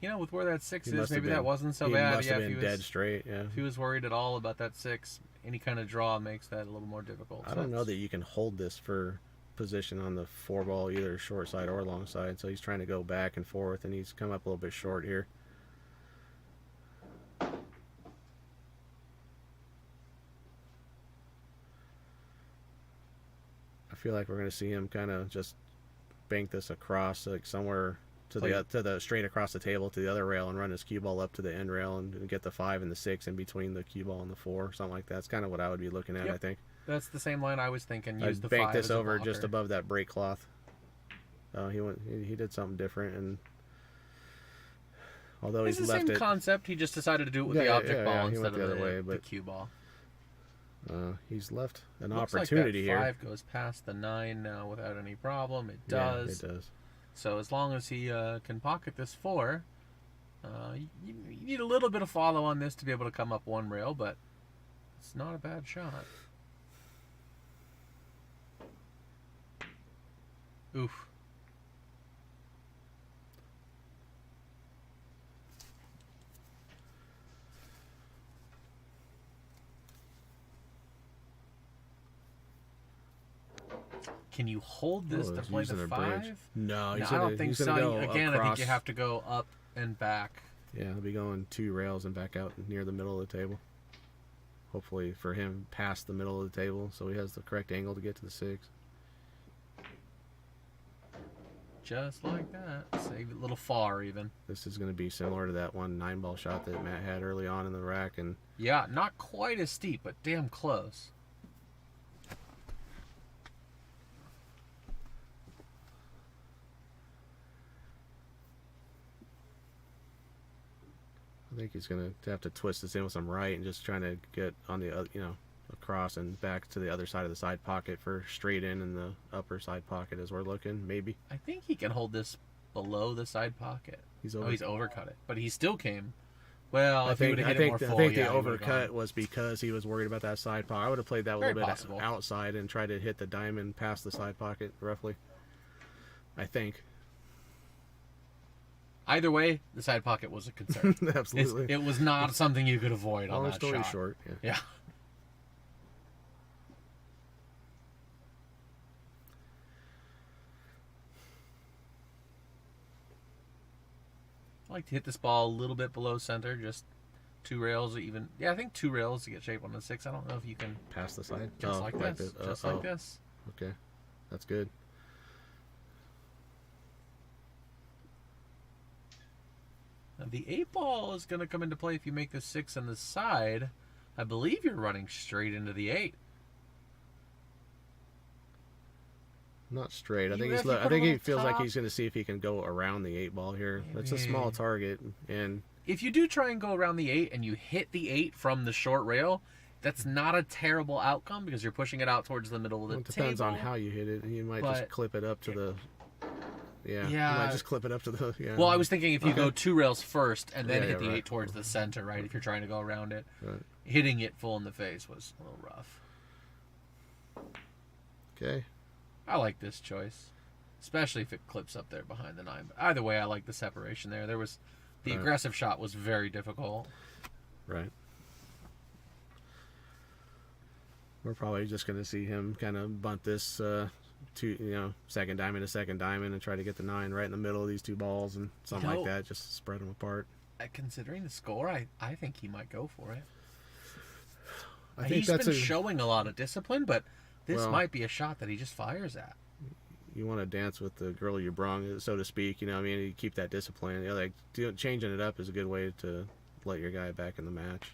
with where that 6 He is, must have maybe that been- wasn't so he bad. must Yeah, have if he been was dead straight, yeah. if he was worried at all about that 6, any kind of draw makes that a little more difficult. I So don't know it's- that you can hold this for position on the 4-ball, either short side or long side, so he's trying to go back and forth, and he's come up a little bit short here. I feel like we're going to see him kind of just bank this across, like somewhere to the straight across the table to the other rail, and run his cue ball up to the end rail and get the 5 and the 6 in between the cue ball and the 4, something like that. That's kind of what I would be looking at. Yep. I think That's the same line I was thinking. Use I'd the bank 5 this as a over just blocker. above that brake cloth. He did something different, and although It's he's the left same it, concept. He just decided to do it with the Yeah, object yeah, ball yeah, he instead went of the other way, the but- cue ball. he's left an Looks opportunity like that here. 5 goes past the 9 now without any problem. It Yeah, does. it does. So as long as he can pocket this 4, you need a little bit of follow on this to be able to come up one rail, but it's not a bad shot. Oof. Can you hold this Oh, to he's play using the a bridge. 5? No, No, I don't think he's so. gonna go Again, I think across. you have to go up and back. Yeah, he'll be going 2 rails and back out near the middle of the table. Hopefully for him, past the middle of the table, so he has the correct angle to get to the 6. Just like that. Save it a little far, even. This is going to be similar to that one 9-ball shot that Matt had early on in the rack, and Yeah, not quite as steep, but damn close. I think he's going to have to twist this in with some right and just trying to get on the other, across and back to the other side of the side pocket for straight in the upper side pocket as we're looking, maybe. I think he can hold this below the side pocket. He's Oh, over. he's overcut it. But he still came. Well, I if he would think, have I hit it think, more I full, think yeah, the he would've overcut gone. was because he was worried about that side pocket. I would have played that a Very little bit possible. outside and tried to hit the diamond past the side pocket, roughly. I think. Either way, the side pocket was a concern. Absolutely. It was not something you could avoid on Long that story shot. short, yeah. Yeah. I like to hit this ball a little bit below center, just 2 rails or even... Yeah, I think 2 rails to get shape on the 6. I don't know if you can... Past the side? Just like this. Just like oh, this. Okay. That's good. Now, the 8 ball is going to come into play if you make the 6 on the side. I believe you're running straight into the 8. Not straight. I Even think if you put a he little feels like top- he's going to see if he can go around the 8 ball here. That's a small Maybe. target, and if you do try and go around the 8 and you hit the 8 from the short rail, that's not a terrible outcome because you're pushing it out towards the middle of the Well, it depends table. on how you hit it. You might but- just clip it up to the. Yeah. Yeah. You might just clip it up to the. Yeah. Well, I was thinking if you Okay. go 2 rails first and then Yeah, hit the right. 8 towards the center, right? If you're trying to go around it, Right. hitting it full in the face was a little rough. Okay. I like this choice, especially if it clips up there behind the 9. But either way, I like the separation there. There was the Right. aggressive shot was very difficult. Right. We're probably just going to see him kind of bunt this second diamond to second diamond and try to get the 9 right in the middle of these 2 balls and something like that. Just spread them apart. Considering the score, I think he might go for it. I think He's that's been showing a lot of discipline, but this Well- might be a shot that he just fires at. you want to dance with the girl you brung, so to speak. You know, I mean, you keep that discipline. Changing it up is a good way to let your guy back in the match.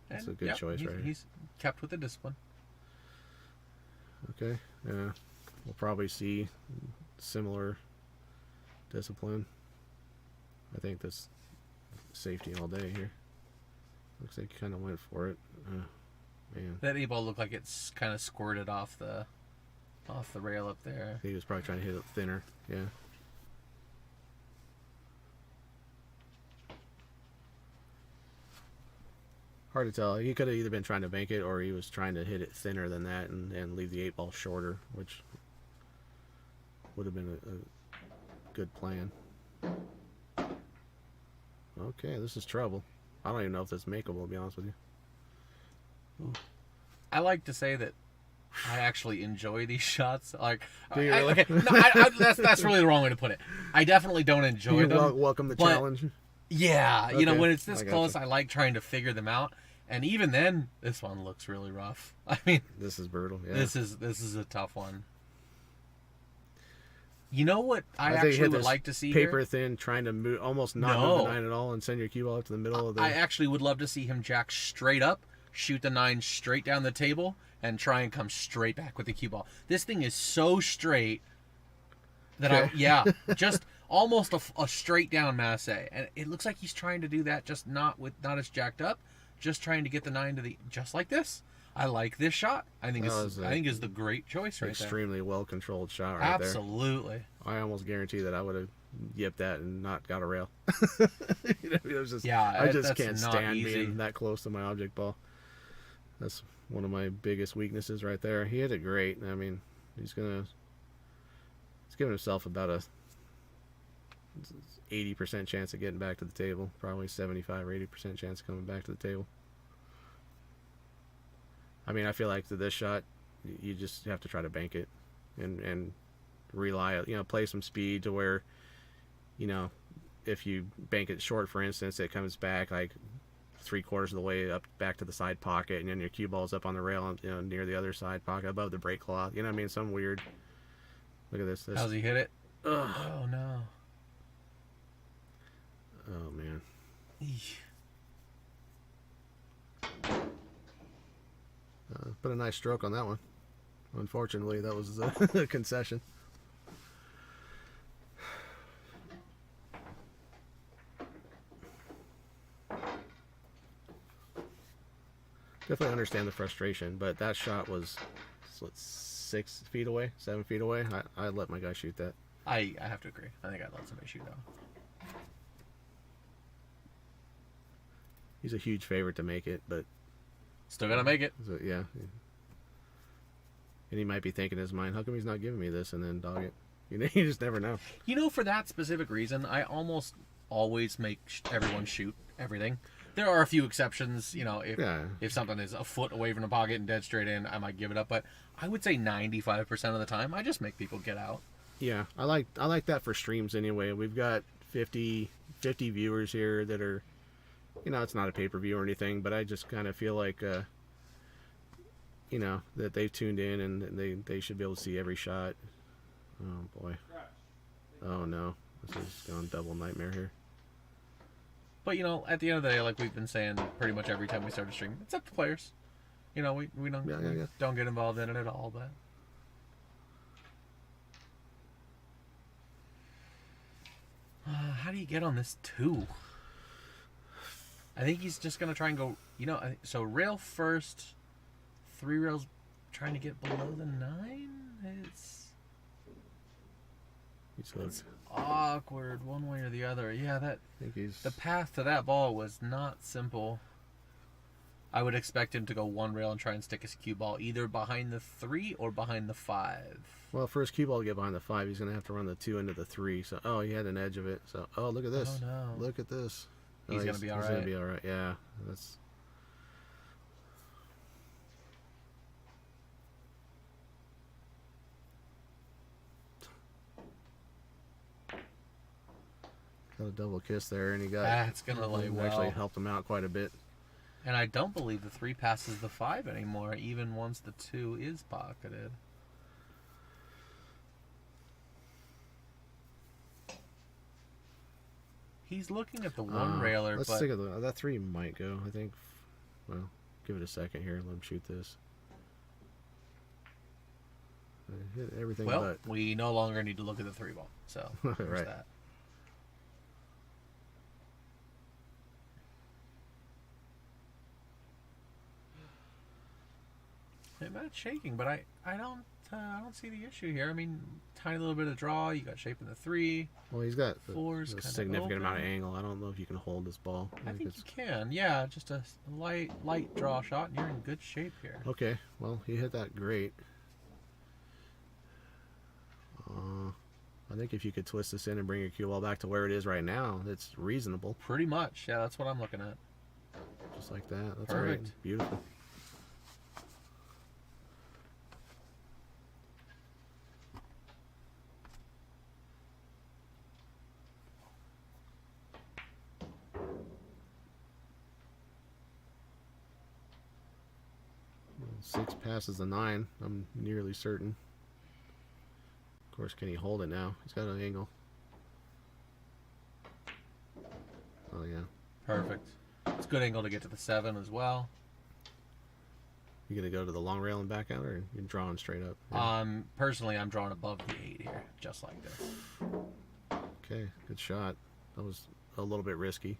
That's a good choice, right? He's kept with the discipline. Okay. Yeah. We'll probably see similar discipline. I think that's safety all day here. Looks like he kind of went for it. Man. That 8 ball looked like it's kind of squirted off the rail up there. He was probably trying to hit it thinner. Yeah. Hard to tell. He could have either been trying to bank it or he was trying to hit it thinner than that and leave the 8 ball shorter, which would have been a good plan. Okay, this is trouble. I don't even know if that's makeable, to be honest with you. I like to say that I actually enjoy these shots. Like, Do you really? okay, no, that's really the wrong way to put it. I definitely don't enjoy You them. welcome the but- challenge. Yeah, you know, Okay, when it's this I gotcha. close, I like trying to figure them out. And even then, this one looks really rough. I mean, This is brutal. Yeah. this is a tough one. You know what I think actually hit would this like to see paper here? thin, trying to move, almost not move the 9 at all, and send your cue ball up to the middle of the. I actually would love to see him jack straight up, shoot the 9 straight down the table, and try and come straight back with the cue ball. This thing is so straight that Okay. just almost a straight down masse, and it looks like he's trying to do that, just not as jacked up, just trying to get the 9 to the just like this. I like this shot. I think is the great choice right extremely well controlled shot there. right Absolutely. there. I almost guarantee that I would have yipped that and not got a rail. It was just, Yeah, I just that's can't not stand easy. being that close to my object ball. That's one of my biggest weaknesses right there. He hit it great. I mean, he's giving himself about a 80% chance of getting back to the table. Probably 75 or 80% chance of coming back to the table. I mean, I feel like to this shot, you just have to try to bank it and rely, play some speed to where, if you bank it short, for instance, it comes back like 3/4 of the way up back to the side pocket, and then your cue ball's up on the rail, near the other side pocket above the brake cloth. You know what I mean? Some weird. Look at this. How's he hit it? Ugh. Oh no. Oh man. Eesh. Put a nice stroke on that one. Unfortunately, that was a concession. Definitely understand the frustration, but that shot was 6 feet away, 7 feet away. I let my guy shoot that. I have to agree. I think I'd let somebody shoot that. He's a huge favorite to make it, but Still gotta make it. yeah. And he might be thinking in his mind, how come he's not giving me this? And then dog it. You just never know. You know, for that specific reason, I almost always make everyone shoot everything. There are a few exceptions, if something is a foot away from the pocket and dead straight in, I might give it up. But I would say 95% of the time, I just make people get out. Yeah, I like that for streams anyway. We've got 50 viewers here that are, it's not a pay-per-view or anything, but I just kind of feel like, that they've tuned in and they should be able to see every shot. Oh boy. Oh no, this is going double nightmare here. But, at the end of the day, like we've been saying pretty much every time we start a stream, it's up to players. We don't, Yeah. don't get involved in it at all, but... how do you get on this 2? I think he's just gonna try and go. So rail first, 3 rails, trying to get below the 9. It's awkward one way or the other. Yeah, I think he's... the path to that ball was not simple. I would expect him to go 1 rail and try and stick his cue ball either behind the 3 or behind the 5. Well, for his cue ball to get behind the 5, he's going to have to run the 2 into the 3. So, oh, he had an edge of it. So, oh, look at this. Oh, no. Look at this. He's going to be all right. He's going to be all right, yeah. That's... Got a double kiss there, and he got... That's going to lay well. Actually helped him out quite a bit. And I don't believe the 3 passes the 5 anymore, even once the 2 is pocketed. He's looking at the 1 railer, let's but... think of that 3 might go, I think. Well, give it a second here. Let him shoot this. Hit everything well, we no longer need to look at the 3 ball, so there's right. that. Matt's shaking, but I don't see the issue here. I mean, tiny little bit of draw. You got shape in the 3. Well, he's got Four's a kind significant of amount of angle. I don't know if you can hold this ball. I think you can. Yeah, just a light draw shot, and you're in good shape here. Okay, well, he hit that great. I think if you could twist this in and bring your cue ball back to where it is right now, it's reasonable. Pretty much. Yeah, that's what I'm looking at. Just like that. That's perfect. Great. Beautiful. Six passes the 9. I'm nearly certain. Of course, can he hold it now? He's got an angle. Oh, yeah. Perfect. It's a good angle to get to the 7 as well. You gonna go to the long rail and back out, or you drawing straight up? Yeah. Personally, I'm drawing above the 8 here, just like this. Okay, good shot. That was a little bit risky.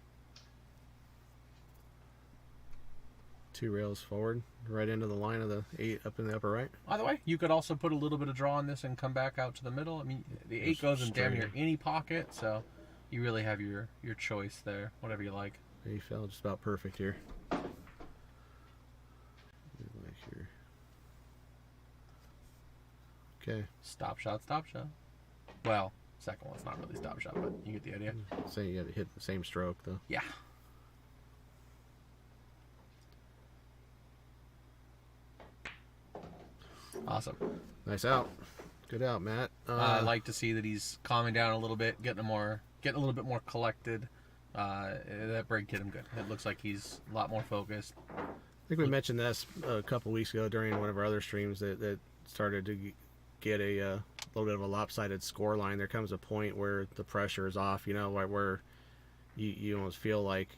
2 rails forward, right into the line of the 8 up in the upper right. By the way, you could also put a little bit of draw on this and come back out to the middle. I mean, the 8 goes in damn near any pocket, so you really have your choice there, whatever you like. He fell just about perfect here. Here. Okay. Stop shot, stop shot. Well, second one's not really stop shot, but you get the idea. Say you got to hit the same stroke, though. Yeah. Awesome. Nice out. Good out, Matt. I like to see that he's calming down a little bit, getting a little bit more collected. That break did him good. It looks like he's a lot more focused. I think we mentioned this a couple weeks ago during one of our other streams that started to get a little bit of a lopsided score line. There comes a point where the pressure is off, where you almost feel like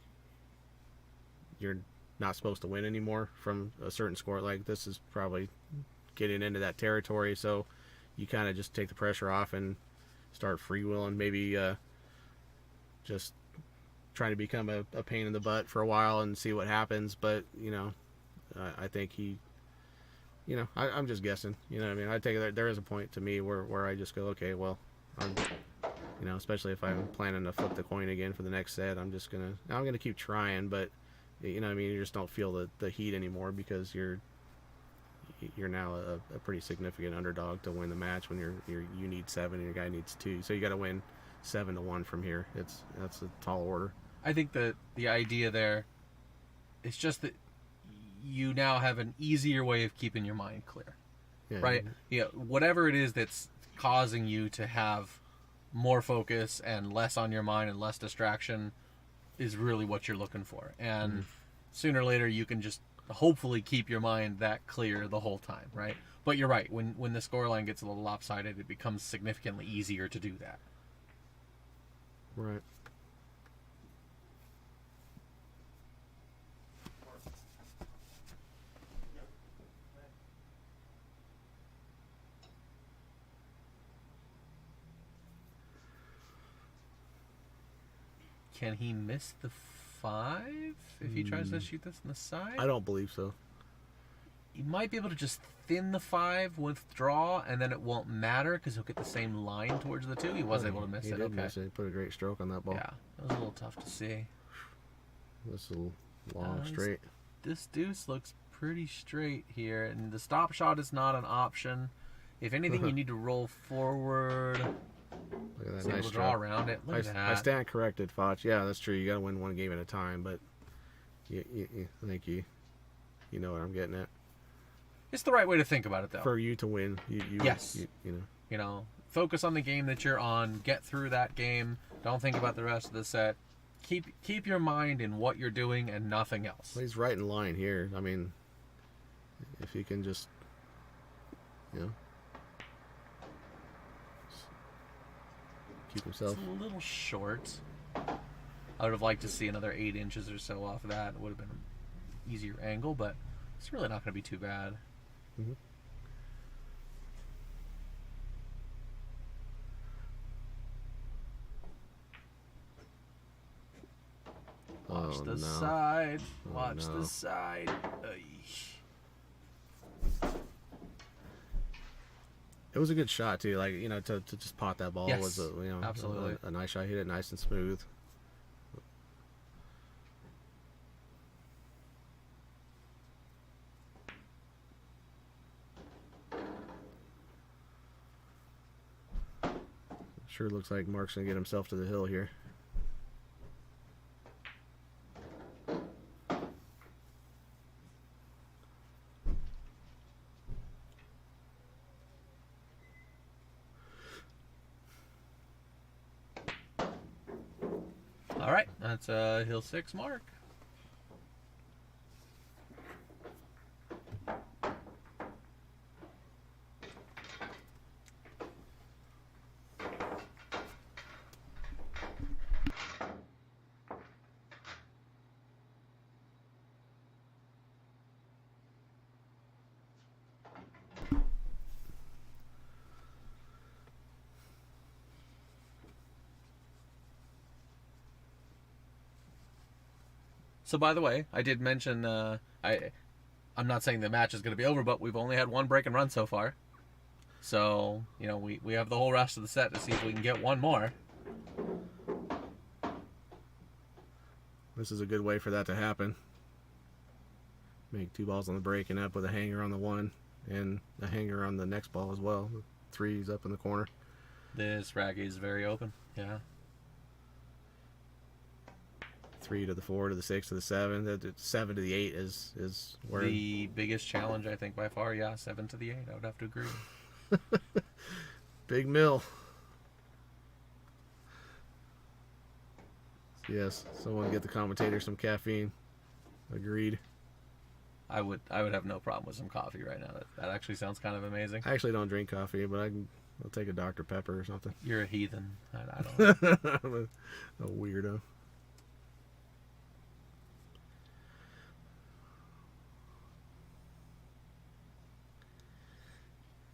you're not supposed to win anymore from a certain score. Like, this is probably getting into that territory, so you kind of just take the pressure off and start freewheeling, maybe just trying to become a pain in the butt for a while and see what happens. But I think he, I'm just guessing, I mean, I take it there is a point to me where I just go, okay, well, I'm, especially if I'm planning to flip the coin again for the next set, I'm gonna keep trying. But I mean, you just don't feel the heat anymore, because you're now a pretty significant underdog to win the match when you need 7 and your guy needs 2. So you got to win 7-1 from here. That's a tall order. I think that the idea there is just that you now have an easier way of keeping your mind clear, right? Yeah, whatever it is that's causing you to have more focus and less on your mind and less distraction is really what you're looking for. And sooner or later, you can just hopefully keep your mind that clear the whole time, right? But you're right. When the scoreline gets a little lopsided, it becomes significantly easier to do that. Right. Can he miss the 5 if he tries to shoot this on the side. I don't believe so. He might be able to just thin the 5, withdraw, and then it won't matter because he'll get the same line towards the 2. He was able to miss He it. did Okay. miss it. He put a great stroke on that ball. Yeah, that was a little tough to see. This is a long Nice. straight. This deuce looks pretty straight here, and the stop shot is not an option. If anything, you need to roll forward. Look at that So nice we'll draw draw. around it. Look at I that. stand corrected, Foch. Yeah, that's true. You got to win one game at a time, but I think you know what I'm getting at. It's the right way to think about it, though. For you to win, you Yes. you know. You know, focus on the game that you're on. Get through that game. Don't think about the rest of the set. Keep your mind in what you're doing and nothing else. Well, he's right in line here. I mean, if he can just, you know, keep himself. It's a little short. I would have liked to see another 8 inches or so off of that. It would have been an easier angle, but it's really not going to be too bad. Mm-hmm. Watch Oh, the no. side. Oh, Watch no. the side. Ay. It was a good shot too. Like, you know, to just pot that ball Yes, was absolutely. a nice shot. Hit it nice and smooth. Sure looks like Mark's gonna get himself to the hill here. All right, that's a hill 6 mark. So, by the way, I did mention I'm not saying the match is going to be over, but we've only had one break and run so far. So, you know, we have the whole rest of the set to see if we can get one more. This is a good way for that to happen. Make 2 balls on the break and up with a hanger on the 1 and a hanger on the next ball as well. 3's up in the corner. This rack is very open. Yeah. 3 to the 4 to the 6 to the 7. The 7 to the 8 is where The biggest challenge, I think, by far, yeah, 7 to the 8. I would have to agree. big mill. Yes, someone get the commentator some caffeine. Agreed. I would have no problem with some coffee right now. That actually sounds kind of amazing. I actually don't drink coffee, but I'll take a Dr. Pepper or something. You're a heathen. I don't. I'm a weirdo.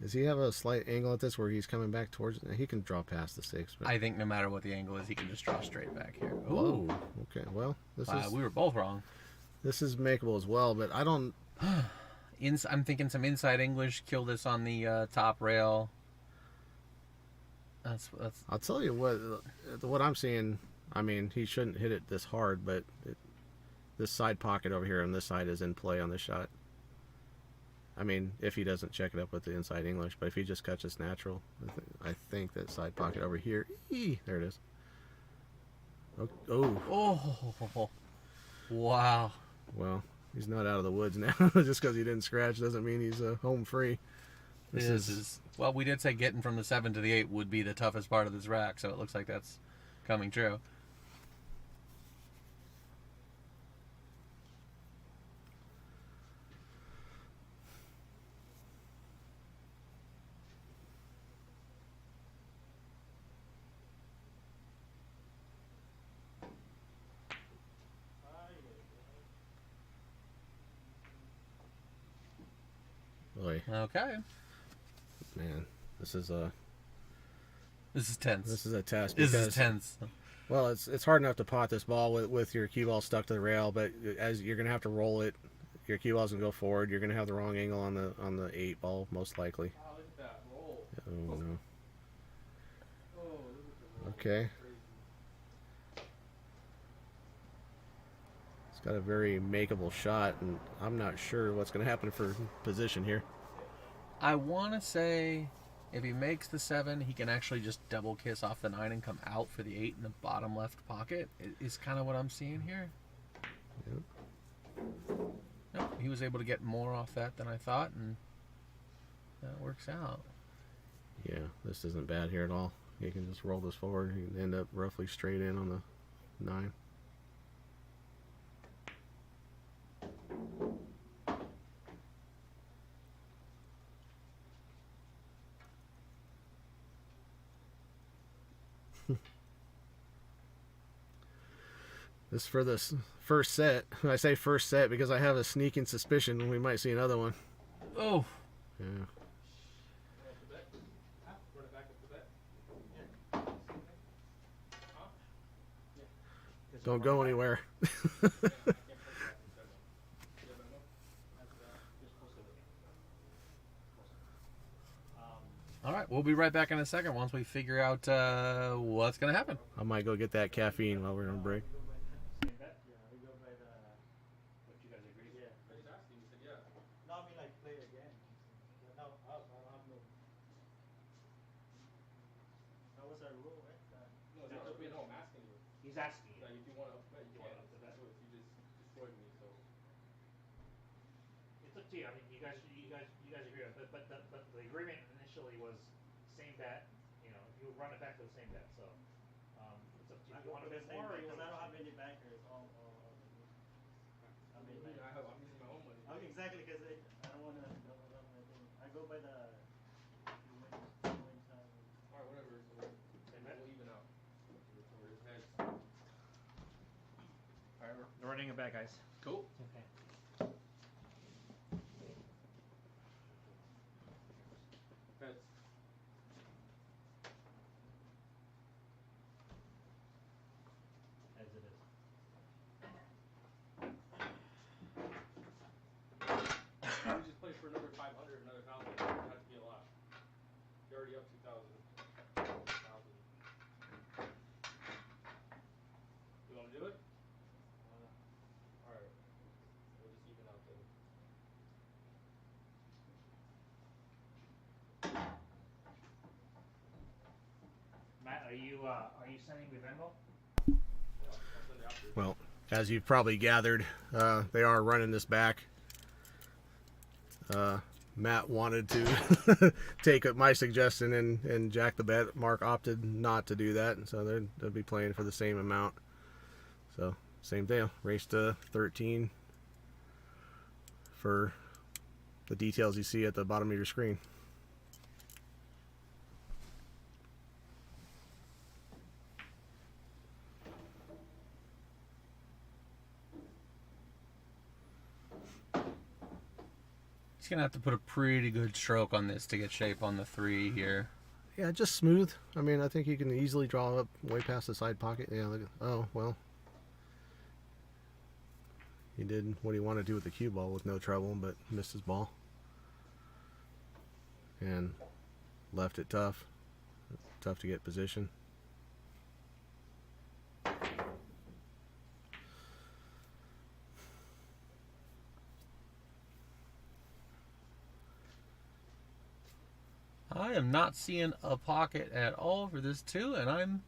Does he have a slight angle at this where he's coming back towards it? He can draw past the 6. But... I think no matter what the angle is, he can just draw straight back here. Whoa. Okay. Well, We were both wrong. this is makeable as well, but I don't. I'm thinking some inside English. Kill this on the top rail. That's. I'll tell you what I'm seeing. I mean, he shouldn't hit it this hard, but this side pocket over here on this side is in play on this shot. I mean, if he doesn't check it up with the inside English, but if he just cuts this natural, I think that side pocket over here, there it is. Oh, wow. Well, he's not out of the woods now. Just because he didn't scratch doesn't mean he's home free. This is well, we did say getting from the 7 to the 8 would be the toughest part of this rack, so it looks like that's coming true. Boy, Okay. man, this is This is tense. This is a test. This Because is tense. Well, it's hard enough to pot this ball with your cue ball stuck to the rail, but as you're gonna have to roll it, your cue ball's gonna go forward. You're gonna have the wrong angle on the 8 ball most likely. Wow, look at that roll. Oh no. Oh, look at the roll. Okay. Crazy. It's got a very makeable shot, and I'm not sure what's gonna happen for position here. I want to say if he makes the 7, he can actually just double kiss off the 9 and come out for the 8 in the bottom left pocket. Is kind of what I'm seeing here. Yep. No, he was able to get more off that than I thought, and that works out. Yeah, this isn't bad here at all. You can just roll this forward. You can end up roughly straight in on the 9. This for this first set. I say first set because I have a sneaking suspicion we might see another one. Oh, Yeah. Run up the bet? Huh? Run it back up the bet? Yeah. Huh? Yeah. Don't go anywhere. I can't press that one. You have Venmo? Just post it with me. all right. We'll be right back in a second once we figure out what's going to happen. I might go get that caffeine while we're on break. Same bet? Yeah, we go by the. What you guys agree? Yeah. I just asked him. He said, yeah. No, I mean like play again. No, I don't have no. That was our rule, right? No, it's not up to me. No, I'm asking you. He's asking you. Like, if you want to up the bet, you Yeah, can. up the It's your bet. choice. You just destroyed me, so. It's up to you. I mean, you guys agree, but the agreement initially was same bet. You know, if you run it back to the same bet, so it's up to you. If you want to bet more, or you because I don't want have any bankers. I mean, like, I'm using my own money. exactly, because I don't want to double up my thing. I go by the win time. Alright, whatever. So Same bet? we'll even out. So we're just heads. Alright, we're running it back, guys. Cool. Okay. Heads. As it is. We just play for another 500, another 1,000. It doesn't have to be a lot. You're already up 2,000. 1,000. You want to do it? Alright. We'll just even out then. Matt, are you sending me Venmo? Yeah, I'll send it after. Well, as you've probably gathered, they are running this back. Matt wanted to take my suggestion and jack the bet. Mark opted not to do that, so they'll be playing for the same amount. So same deal. Race to 13 for the details you see at the bottom of your screen. He's going to have to put a pretty good stroke on this to get shape on the 3 here. Yeah, just smooth. I mean, I think you can easily draw up way past the side pocket. Yeah, look at, oh, well. He did what he wanted to do with the cue ball with no trouble, but missed his ball. And left it tough. Tough to get position. I am not seeing a pocket at all for this 2, and I'm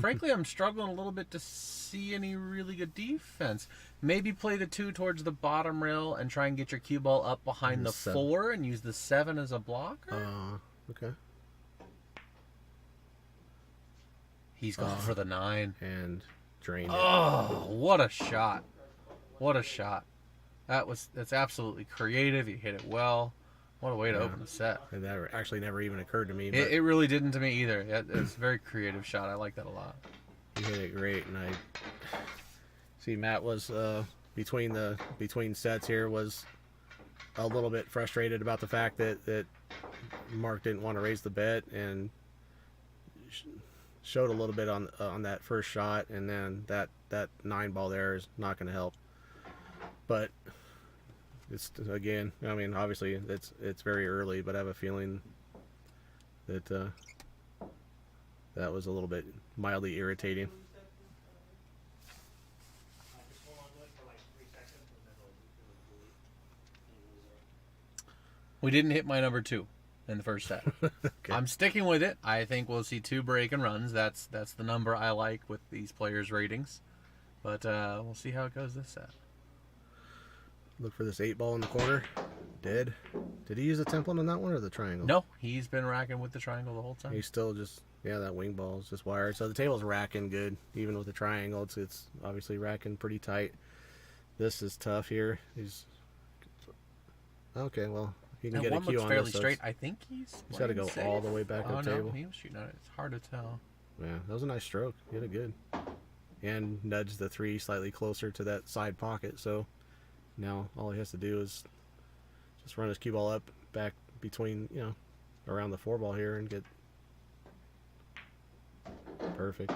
frankly I'm struggling a little bit to see any really good defense. Maybe play the 2 towards the bottom rail and try and get your cue ball up behind the 4 and use the 7 as a blocker. Okay. He's going for the 9 And drained it. Oh, what a shot! What a shot! That's absolutely creative. He hit it well. What a way to open the set. And that actually never even occurred to me. But It really didn't to me either. It's a very creative shot. I like that a lot. he hit it great, and I see Matt was between sets here was a little bit frustrated about the fact that Mark didn't want to raise the bet, and showed a little bit on that first shot, and then that 9 ball there is not going to help. But it's, again, I mean, obviously it's very early, but I have a feeling that that was a little bit mildly irritating. Just hold on to it for like 3 seconds and then it'll delete. We didn't hit my number 2 in the first set. Okay. I'm sticking with it. I think we'll see 2 break and runs. That's the number I like with these players' ratings. But we'll see how it goes this set. Look for this 8 ball in the corner. Dead. Did he use the template on that one or the triangle? No, he's been racking with the triangle the whole time. He's still just, yeah, that wing ball is just wired. So the table's racking good. Even with the triangle, it's obviously racking pretty tight. This is tough here. He's okay. Well, he can And get a one cue looks on fairly this. So straight. I think he's got to go playing all safe. the way back Oh up the no, table. he was shooting at it. It's hard to tell. Yeah, that was a nice stroke. He hit it good, and nudged the 3 slightly closer to that side pocket. So now all he has to do is just run his cue ball up back between, around the 4 ball here and get perfect.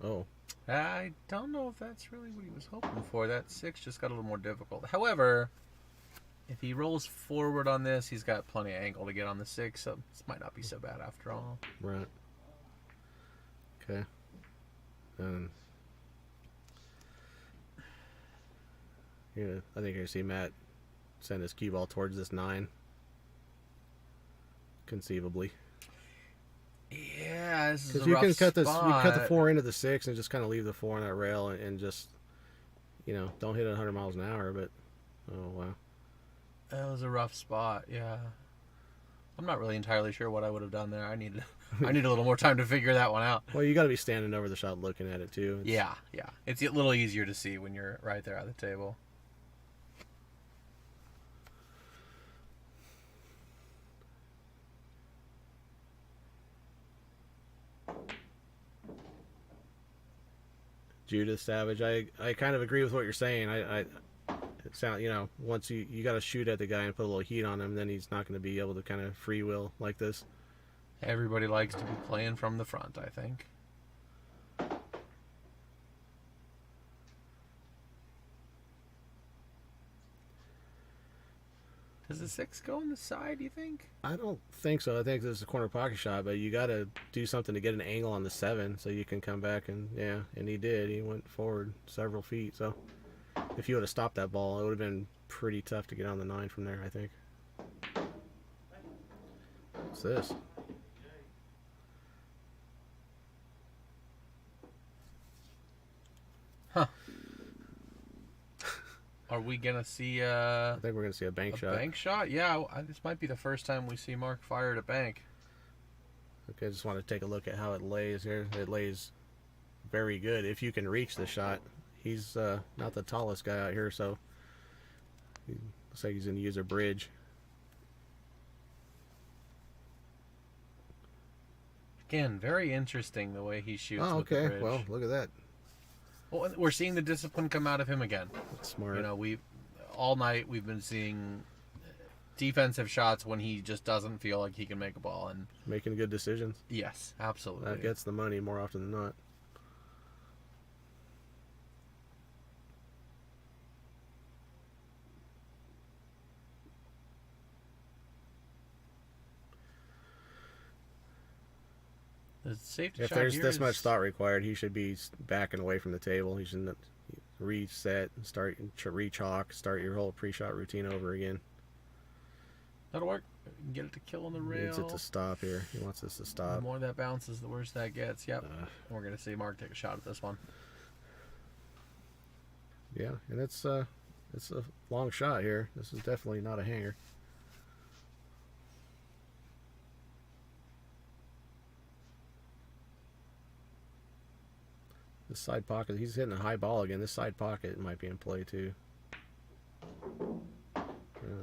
Oh, I don't know if that's really what he was hoping for. That 6 just got a little more difficult. However, if he rolls forward on this, he's got plenty of angle to get on the 6, so this might not be so bad after all. right. Okay. Yeah, I think I see Matt send his cue ball towards this 9. Conceivably. Yeah, this is Because a you rough can cut this, you cut the spot. 4 into the 6 and just kind of leave the 4 on that rail and just, don't hit it 100 miles an hour. But oh wow, That was a rough spot. Yeah, I'm not really entirely sure what I would have done there. I need a little more time to figure that one out. well, you got to be standing over the shot looking at it too. Yeah. It's a little easier to see when you're right there at the table. Judith Savage, I kind of agree with what you're saying. It sound, once you got to shoot at the guy and put a little heat on him, then he's not going to be able to kind of free will like this. Everybody likes to be playing from the front, I think. Does the 6 go on the side, you think? I don't think so. I think this is a corner pocket shot, but you got to do something to get an angle on the 7 so you can come back and he did. He went forward several feet. So if you would have stopped that ball, it would have been pretty tough to get on the 9 from there, I think. What's this? Are we gonna see I think we're going to see a bank shot. bank shot? Yeah, this might be the first time we see Mark fire at a bank. Okay, I just want to take a look at how it lays here. It lays very good if you can reach the shot. He's not the tallest guy out here, so he looks like he's going to use a bridge. Again, very interesting the way he shoots Oh, with the okay. bridge. Well, look at that. Well, we're seeing the discipline come out of him again. That's smart. All night we've been seeing defensive shots when he just doesn't feel like he can make a ball, and Making good decisions. yes, absolutely. That gets the money more often than not. The safety If shot there's here this much is- thought required, he should be backing away from the table. He shouldn't reset and start re-chalk, start your whole pre-shot routine over again. That'll work. We can get it to kill on the He rail. needs it to stop here. He wants this to The stop. more that bounces, the worse that gets. Yep. Uh, We're gonna see Mark take a shot at this one. Yeah, and it's a long shot here. This is definitely not a hanger. This side pocket, he's hitting a high ball again. This side pocket might be in play too. Yeah,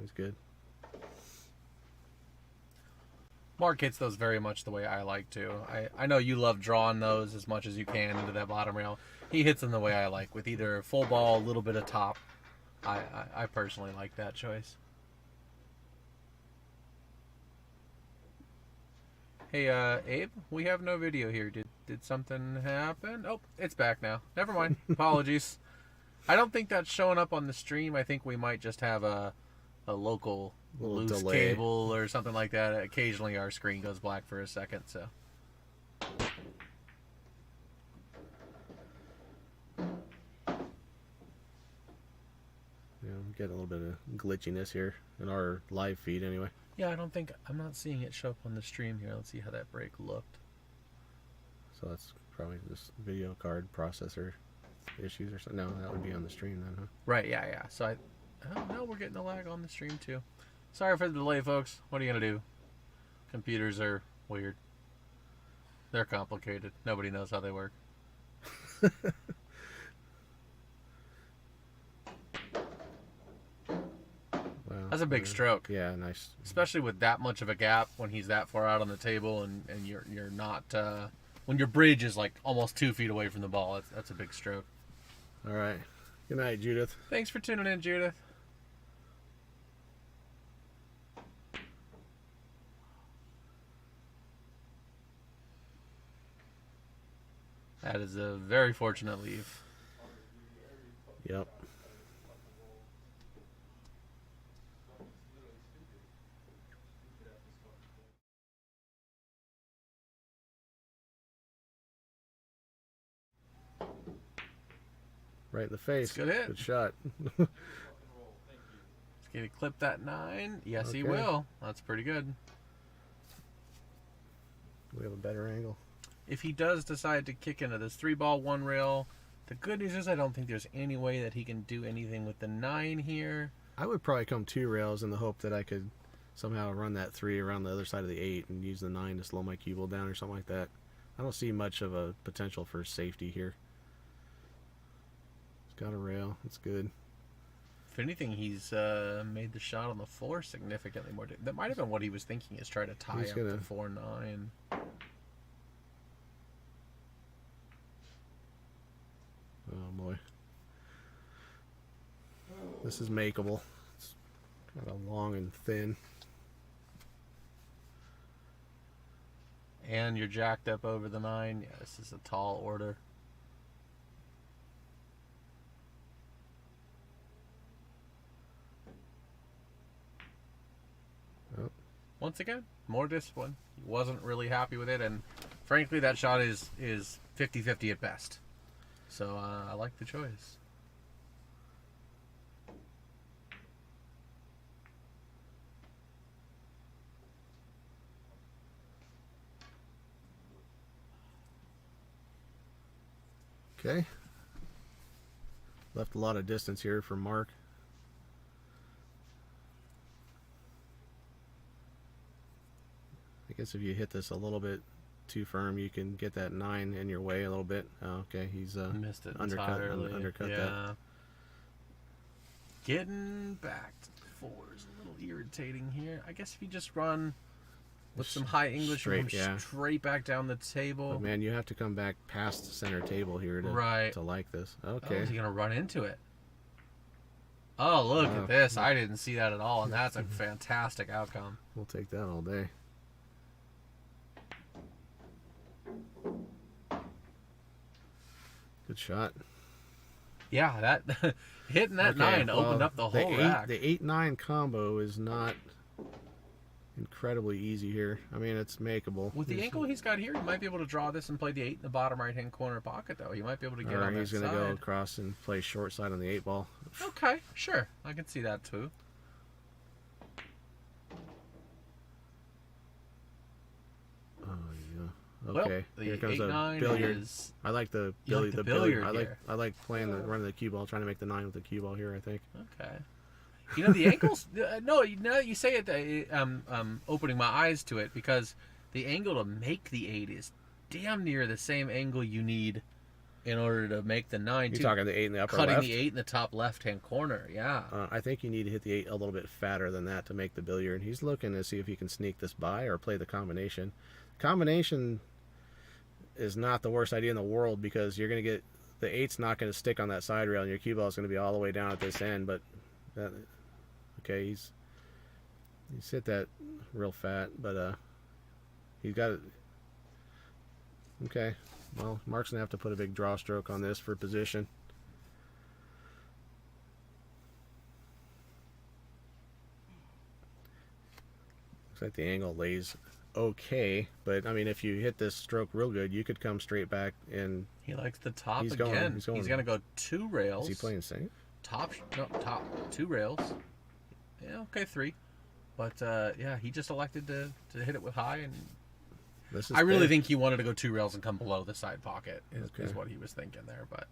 he's good. Mark hits those very much the way I like to. I know you love drawing those as much as you can into that bottom rail. He hits them the way I like, with either full ball, a little bit of top. I personally like that choice. Hey, Abe, we have no video here. Did something happen? Oh, it's back now. Never mind. Apologies. I don't think that's showing up on the stream. I think we might just have a local Little loose delay. cable or something like that. Occasionally our screen goes black for a second, so. Yeah, I'm getting a little bit of glitchiness here in our live feed anyway. Yeah, I'm not seeing it show up on the stream here. Let's see how that break looked. So that's probably just video card processor issues or something. No, that would be on the stream then, huh? Right, yeah. So oh no, we're getting a lag on the stream too. Sorry for the delay, folks. What are you gonna do? Computers are weird. They're complicated. Nobody knows how they work. Well, That's a big stroke. Yeah, nice. Especially with that much of a gap when he's that far out on the table and you're not when your bridge is like almost 2 feet away from the ball. That's a big stroke. All right. Good night, Judith. Thanks for tuning in, Judith. That is a very fortunate leave. Yep. Right in the face. Good hit. Good shot. Can he clip that 9? Yes, he Okay. will. That's pretty good. We have a better angle. If he does decide to kick into this 3-ball, 1 rail, the good news is I don't think there's any way that he can do anything with the 9 here. I would probably come 2 rails in the hope that I could somehow run that 3 around the other side of the 8 and use the 9 to slow my cue ball down or something like that. I don't see much of a potential for safety here. It's got a rail. It's good. If anything, he's made the shot on the 4 significantly more. That might have been what he was thinking, is try to tie He's up gonna- the 4-9. Oh boy. This is makeable. It's kind of long and thin. And you're jacked up over the 9. Yeah, this is a tall order. Oh. Once again, more discipline. He wasn't really happy with it, and frankly, that shot is 50-50 at best. So I like the choice. Okay. Left a lot of distance here for Mark. I guess if you hit this a little bit too firm, you can get that 9 in your way a little bit. Oh, okay, he's Missed it undercut entirely. that. Getting back to the 4 is a little irritating here. I guess if you just run with some high English Straight, yeah. straight back down the table. But man, you have to come back past the center table here to Right. to like this. Oh, Okay. is he gonna run into it? Oh, look Wow. at this! I didn't see that at all, and that's a fantastic outcome. We'll take that all day. Good shot. Yeah, that hitting that Okay, 9 well, opened up the whole rack. The 8-9 combo is not incredibly easy here. I mean, it's makeable. With the He's- angle he's got here, he might be able to draw this and play the 8 in the bottom right-hand corner pocket, though. He might be able to get Or on that he's going to side. go across and play short side on the 8 ball. Okay, sure. I can see that, too. Oh yeah. Well, Okay. the Here comes a 8-9 billiard. is... I like the You like billiard. the billiard. billiard I like playing the running the cue ball, trying to make the 9 with the cue ball here. I think. Okay. You know, the angles... no, now that you say it, I'm opening my eyes to it, because the angle to make the 8 is damn near the same angle you need in order to make the 9. You're too. talking the 8 in the upper Cutting left? the 8 in the top left-hand corner, yeah. I think you need to hit the 8 a little bit fatter than that to make the billiard. He's looking to see if he can sneak this by or play the combination. Combination is not the worst idea in the world because you're going to get the 8's not going to stick on that side rail and your cue ball is going to be all the way down at this end. But that, okay, he's hit that real fat, but he's got it. Okay, well, Mark's going to have to put a big draw stroke on this for position. Looks like the angle lays okay, but I mean, if you hit this stroke real good, you could come straight back and He likes the top He's again. going- he's going- He's going to go 2 rails. is he playing safe? Top 2 rails. Yeah, okay, 3. But yeah, he just elected to hit it with high, and This is I really fair. think he wanted to go 2 rails and come below the side pocket is Okay. what he was thinking there. But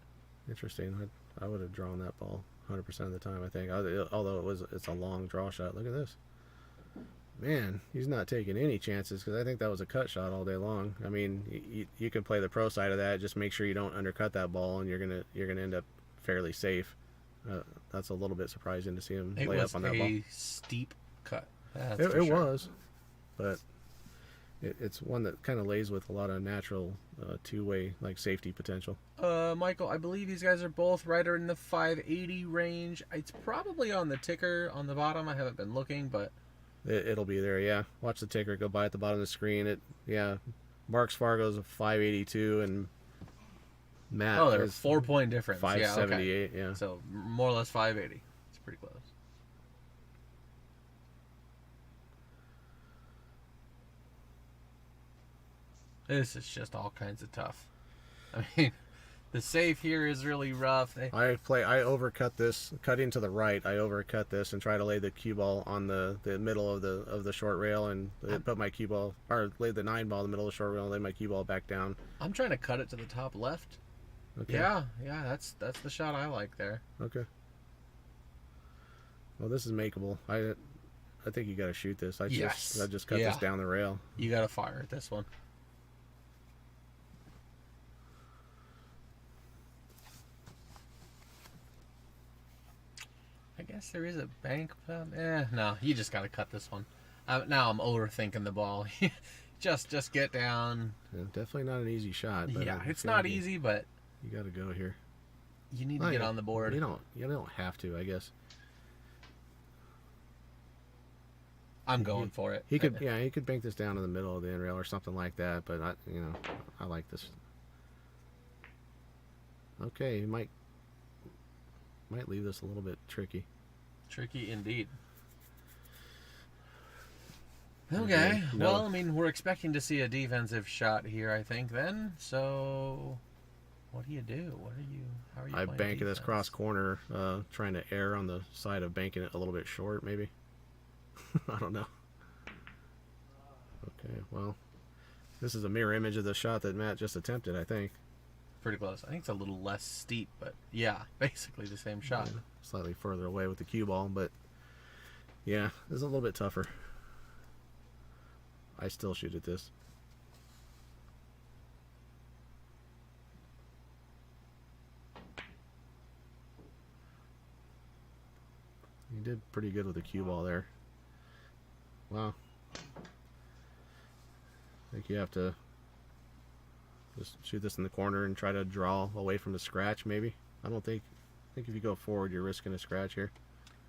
Interesting. I would have drawn that ball 100% of the time, I think. Although it's a long draw shot. Look at this. Man, he's not taking any chances because I think that was a cut shot all day long. I mean, you can play the pro side of that. Just make sure you don't undercut that ball, and you're gonna end up fairly safe. That's a little bit surprising to see him it lay was up on that ball. a steep cut. That's It for sure. was, but it's one that kind of lays with a lot of natural two-way like safety potential. Michael, I believe these guys are both right in the 580 range. It's probably on the ticker on the bottom. I haven't been looking, but It'll be there, yeah. Watch the ticker go by at the bottom of the screen. Mark's Fargo's a 582 and Matt they're a is 4-point difference. 578, Yeah, okay. yeah. So more or less 580. It's pretty close. This is just all kinds of tough. I mean, the save here is really rough. I overcut this, cutting to the right. I overcut this and try to lay the cue ball on the middle of the short rail and put my cue ball, or lay the 9 ball in the middle of the short rail and lay my cue ball back down. I'm trying to cut it to the top left. Okay. Yeah, that's the shot I like there. Okay. Well, this is makeable. I think you got to shoot this. I Yes. just cut Yeah. this down the rail. You got to fire at this one. I guess there is a bank. No, you just got to cut this one. Now I'm overthinking the ball. just get down. Yeah, definitely not an easy shot. But Yeah, I it's feel not like easy, but You got to go here. you need to Oh, get yeah. on the board. You don't have to, I guess. I'm going for it. He could bank this down in the middle of the end rail or something like that. But I like this. Okay, he might leave this a little bit tricky. Tricky indeed. Okay, Okay. no. Well, I mean, we're expecting to see a defensive shot here, I think. Then, so what do you do? How are you? I playing bank this defense? cross corner, trying to err on the side of banking it a little bit short, maybe. I don't know. Okay, well, this is a mirror image of the shot that Matt just attempted, I think. Pretty close. I think it's a little less steep, but yeah, basically the same shot. Yeah, slightly further away with the cue ball, but yeah, this is a little bit tougher. I still shoot at this. You did pretty good with the cue ball there. Wow. I think you have to just shoot this in the corner and try to draw away from the scratch, maybe. I think if you go forward, you're risking a scratch here.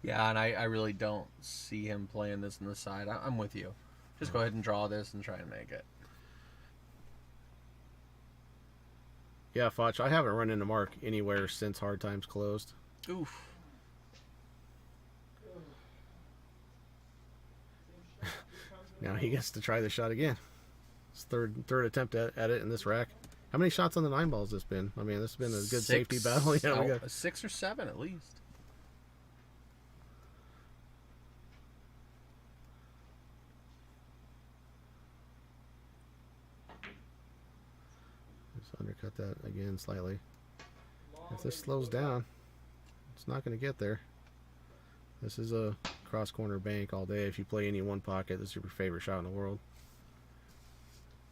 Yeah, and I really don't see him playing this on the side. I'm with you. Just go ahead and draw this and try and make it. Yeah, Foch, I haven't run into Mark anywhere since Hard Times closed. Oof. Now he gets to try the shot again. It's third attempt at it in this rack. How many shots on the 9 ball has this been? I mean, this has been a good safety battle. Yeah, we got 6 or 7 at least. just undercut that again slightly. If this slows down, it's not going to get there. This is a cross corner bank all day. If you play any one pocket, this is your favorite shot in the world.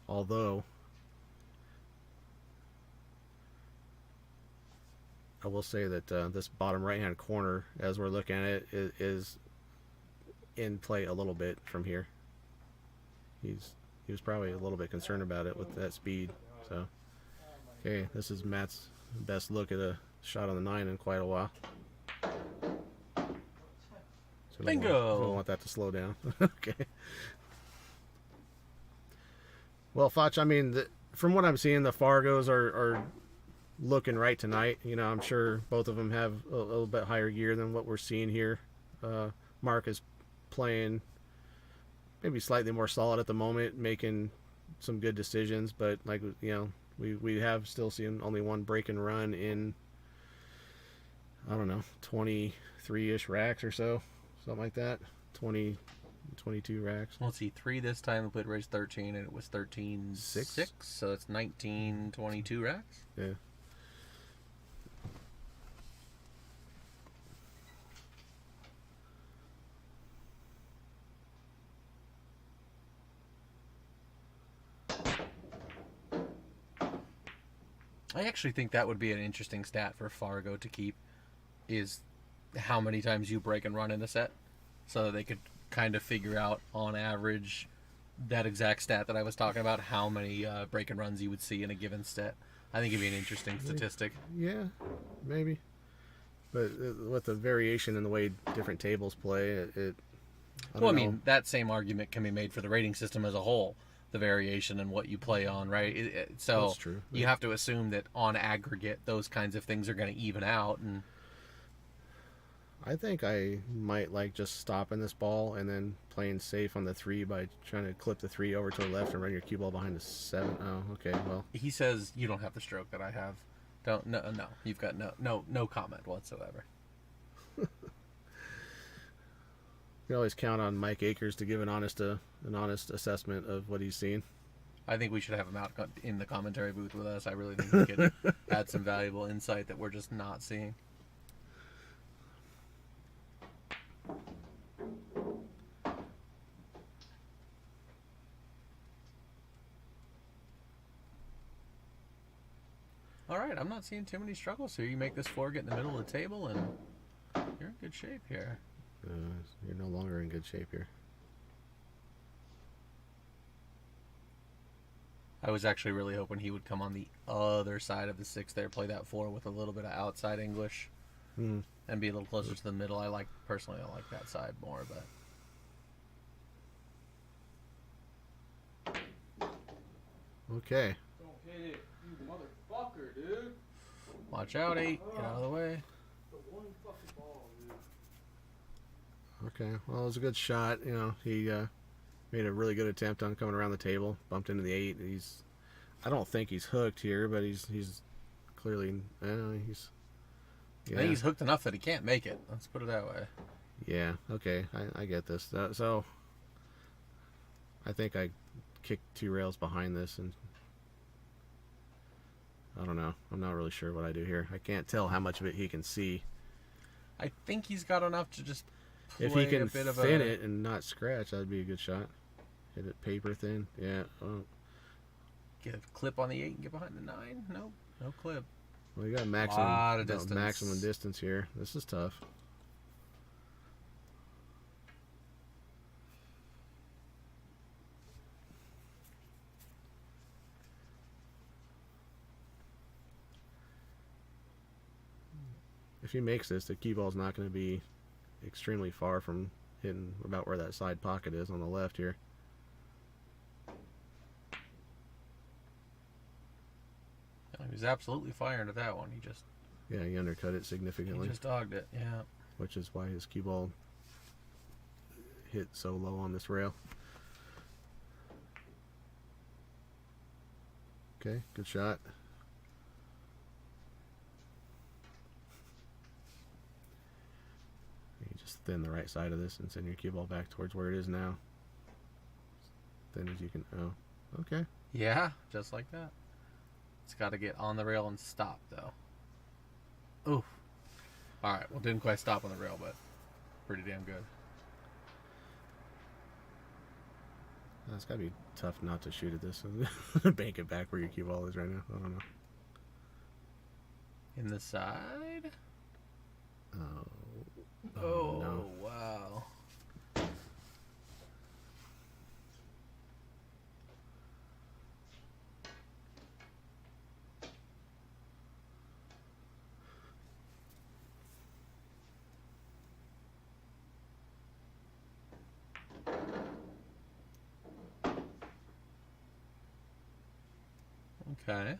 Although I will say that this bottom right hand corner, as we're looking at it, is in play a little bit from here. He was probably a little bit concerned about it with that speed. So, okay, this is Matt's best look at a shot on the 9 in quite a while. So Bingo! We don't want that to slow down. Okay. Well, Foch, I mean, from what I'm seeing, the Fargos are looking right tonight. You know, I'm sure both of them have a little bit higher gear than what we're seeing here. Mark is playing maybe slightly more solid at the moment, making some good decisions, but like, you know, we have still seen only one break and run in, I don't know, 23-ish racks or so, something like that. 20, 22 racks. Let's see, 3 this time. We played race 13, and it was 13-6, so it's 19, 22 racks. Yeah. I actually think that would be an interesting stat for Fargo to keep, is how many times you break and run in a set, so that they could kind of figure out on average that exact stat that I was talking about, how many break and runs you would see in a given set. I think it'd be an interesting statistic. Yeah, maybe. But with the variation in the way different tables play, I mean, that same argument can be made for the rating system as a whole. The variation in what you play on, right? So that's true. You have to assume that on aggregate, those kinds of things are going to even out. And I think I might like just stopping this ball and then playing safe on the 3 by trying to clip the 3 over to the left and run your cue ball behind the 7. Oh, okay. Well, he says you don't have the stroke that I have. No. You've got no comment whatsoever. you always count on Mike Akers to give an honest assessment of what he's seen. I think we should have him out in the commentary booth with us. I really think he could add some valuable insight that we're just not seeing. All right, I'm not seeing too many struggles here. You make this 4 get in the middle of the table, and you're in good shape here. You're no longer in good shape here. I was actually really hoping he would come on the other side of the 6 there, play that 4 with a little bit of outside English, and be a little closer to the middle. Personally, I like that side more, but Okay. Don't hit it, you motherfucker, dude. Watch out, 8. Get out of the way. The one fucking ball, dude. Okay. Well, it was a good shot. You know, he made a really good attempt on coming around the table. Bumped into the 8. I don't think he's hooked here, but he's clearly. He's. Yeah. I think he's hooked enough that he can't make it. Let's put it that way. Yeah. Okay. I get this. So. I think I kicked 2 rails behind this, and I don't know. I'm not really sure what I do here. I can't tell how much of it he can see. I think he's got enough to just play If he can a bit of thin it and not scratch, that'd be a good shot. Hit it paper thin. Yeah. Oh. Get a clip on the 8 and get behind the 9. No clip. Well, you got Lot of distance. maximum distance here. This is tough. If he makes this, the cue ball's not going to be extremely far from hitting about where that side pocket is on the left here. He was absolutely firing at that one. Yeah, he undercut it significantly. He just dogged it, yeah. Which is why his cue ball hit so low on this rail. Okay, good shot. You just thin the right side of this and send your cue ball back towards where it is now. As thin as you can. Oh, okay. Yeah, just like that. It's got to get on the rail and stop, though. Oof. All right, well, didn't quite stop on the rail, but pretty damn good. It's got to be tough not to shoot at this and bank it back where your cue ball is right now. I don't know. In the side? Oh, no. Wow. Okay.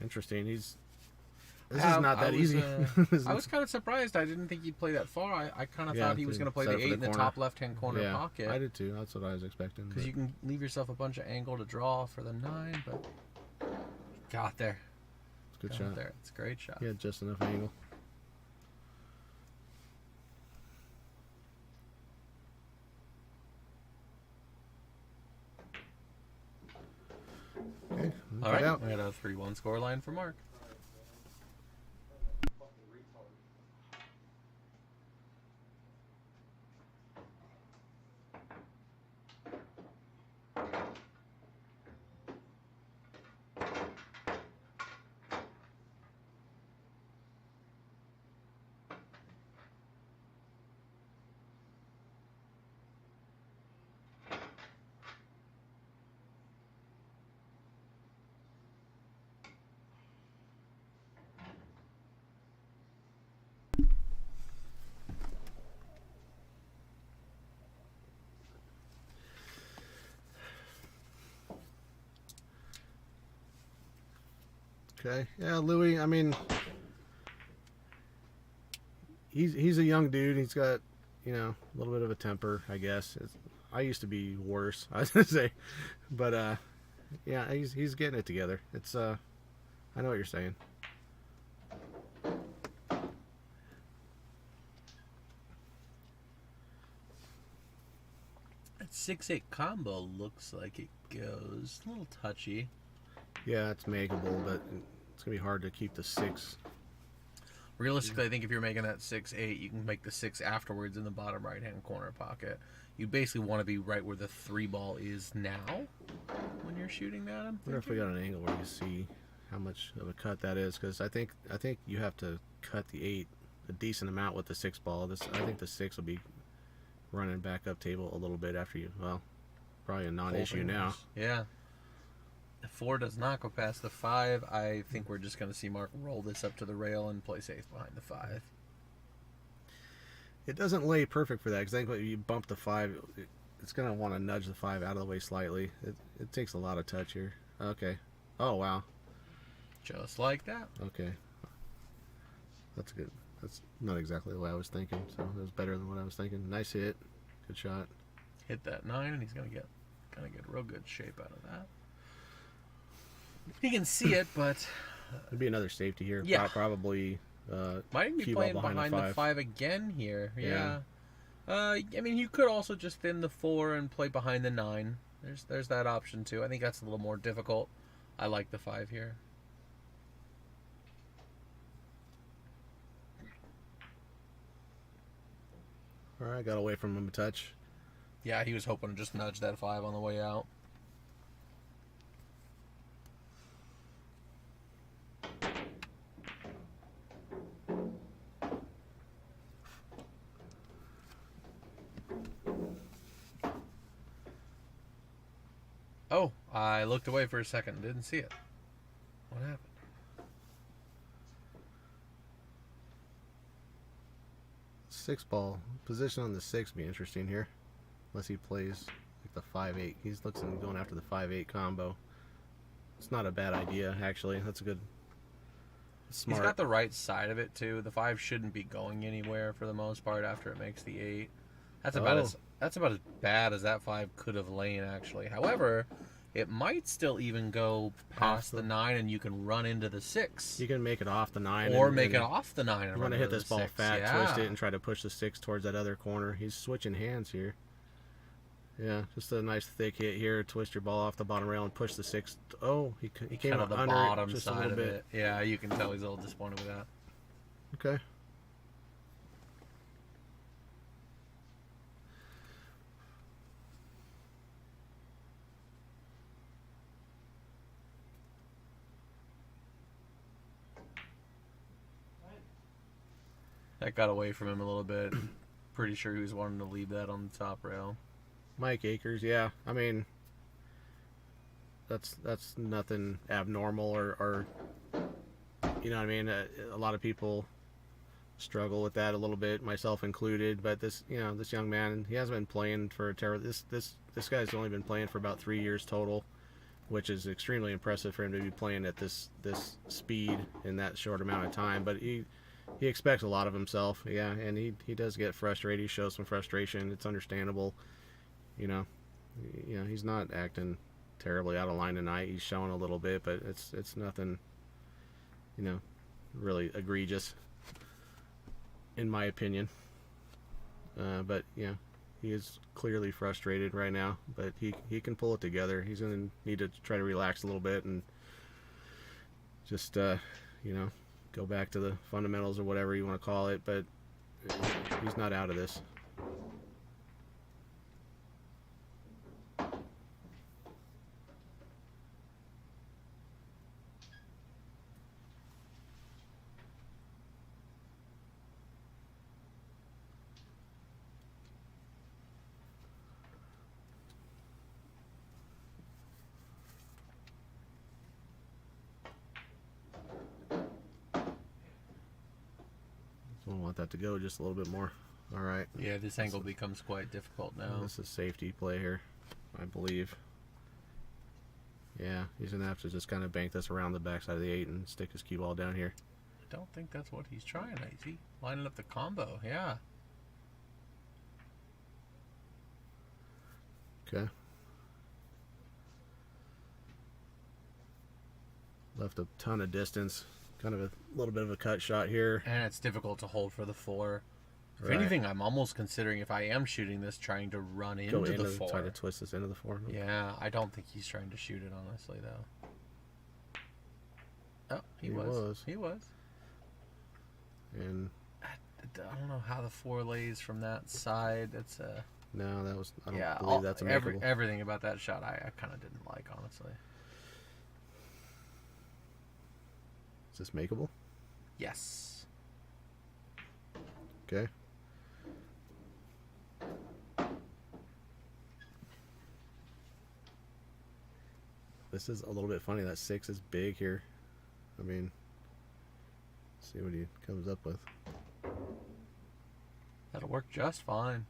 Interesting. This is I- not I that was, easy. I was kind of surprised. I didn't think he'd play that far. I kind of Yeah, thought he was to going to play set the up for 8 the in the corner. top left-hand corner Yeah, pocket. I did too. That's what I was expecting. Because you can leave yourself a bunch of angle to draw for the 9, but got there. It's a good Got shot. there. It's a great shot. He had just enough angle. Okay, All get right, out. we had a 3-1 score line for Mark. Fucking retard. Okay, yeah, Louis. I mean, he's a young dude. He's got, a little bit of a temper, I guess. I used to be worse, I was gonna say, but yeah, he's getting it together. It's I know what you're saying. That 6-8 combo looks like it goes a little touchy. Yeah, it's makeable, but it's gonna be hard to keep the 6. Realistically, I think if you're making that 6-8, you can make the 6 afterwards in the bottom right-hand corner pocket. You basically want to be right where the 3 ball is now when you're shooting that. I wonder if we got an angle where you see how much of a cut that is, because I think you have to cut the 8 a decent amount with the 6 ball. I think the 6 will be running back up table a little bit after you. Well, probably a non-issue now. Yeah. The 4 does not go past the 5. I think we're just going to see Mark roll this up to the rail and play safe behind the 5. It doesn't lay perfect for that, because I think when you bump the 5, it's going to want to nudge the 5 out of the way slightly. It takes a lot of touch here. Okay. Oh, wow. Just like that. Okay. That's good. That's not exactly the way I was thinking, so it was better than what I was thinking. Nice hit. Good shot. Hit that 9, and he's going to get real good shape out of that. He can see it, but There'd be another safety here. Yeah. Probably. Might even be cue ball playing behind the 5 again here. Yeah. I mean, you could also just thin the 4 and play behind the 9. There's that option too. I think that's a little more difficult. I like the 5 here. All right, got away from him a touch. Yeah, he was hoping to just nudge that 5 on the way out. Oh, I looked away for a second and didn't see it. What happened? Six ball position on the 6 be interesting here, unless he plays like the 5-8. He's looking going after the 5-8 combo. It's not a bad idea, actually. That's a good. Smart. He's got the right side of it too. The 5 shouldn't be going anywhere for the most part after it makes the 8. That's about as bad as that 5 could have lain actually. However, it might still even go past the 9 and you can run into the 6. You can make it off the 9. Or make it off the 9 and You run want to into hit this the ball 6. fat, Yeah. twist it, and try to push the 6 towards that other corner. He's switching hands here. Yeah, just a nice thick hit here. Twist your ball off the bottom rail and push the 6. Oh, he came Kind out of the under bottom it just a side little of bit. it. Yeah, you can tell he's a little disappointed with that. Okay. That got away from him a little bit. Pretty sure he was wanting to leave that on the top rail. Mike Akers, yeah. I mean, that's nothing abnormal or you know what I mean. A lot of people struggle with that a little bit, myself included. But this young man, he hasn't been playing for a terrible. This guy's only been playing for about 3 years total, which is extremely impressive for him to be playing at this speed in that short amount of time. But he expects a lot of himself, yeah, and he does get frustrated. He shows some frustration. It's understandable, you know. He's not acting terribly out of line tonight. He's showing a little bit, but it's nothing, really egregious, in my opinion. But he is clearly frustrated right now, but he can pull it together. He's going to need to try to relax a little bit and just, go back to the fundamentals or whatever you want to call it, but he's not out of this. I want that to go just a little bit more. All right. Yeah, this angle becomes quite difficult now. This is safety play here, I believe. Yeah, he's going to have to just kind of bank this around the backside of the 8 and stick his cue ball down here. I don't think that's what he's trying. Is he lining up the combo? Yeah. Okay. Left a ton of distance. Kind of a little bit of a cut shot here. And it's difficult to hold for the 4. If Right. anything, I'm almost considering, if I am shooting this, trying to run Go into into the 4. try to twist this into the 4. Yeah, I don't think he's trying to shoot it, honestly, though. Oh, he was. He was. And I don't know how the 4 lays from that side. It's a... no, that was. I don't yeah, believe that's a makeable. everything about that shot I kind of didn't like, honestly. Is this makeable? Yes. Okay. This is a little bit funny. That 6 is big here. I mean, see what he comes up with. That'll work just fine.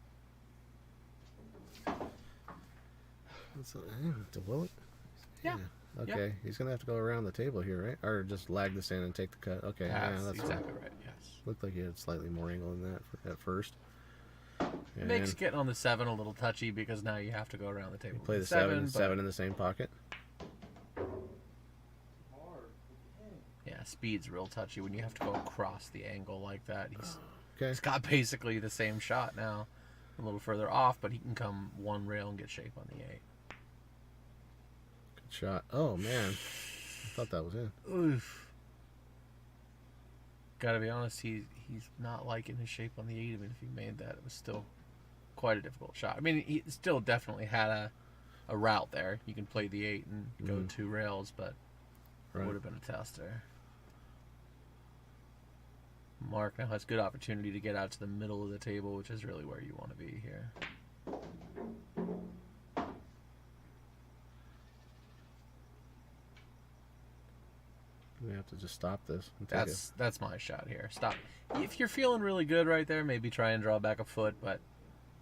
Will it? Yeah. Okay, he's gonna have to go around the table here, right? Or just lag this in and take the cut. Okay, That's that's exactly right, yes. Looked like he had slightly more angle than that at first. And Makes getting on the 7 a little touchy because now you have to go around the table. play the with 7 but- in the same pocket. Yeah, speed's real touchy when you have to go across the angle like that. Okay. He's got basically the same shot now, a little further off, but he can come one rail and get shape on the 8. Good shot. Oh man, I thought that was in. Oof. Gotta be honest, he's not liking his shape on the 8. Even if he made that, it was still quite a difficult shot. I mean, he still definitely had a route there. You can play the 8 and go 2 rails, but it would have been a tester. Mark now has good opportunity to get out to the middle of the table, which is really where you want to be here. We have to just stop this. And take That's my shot here. Stop. If you're feeling really good right there, maybe try and draw back a foot, but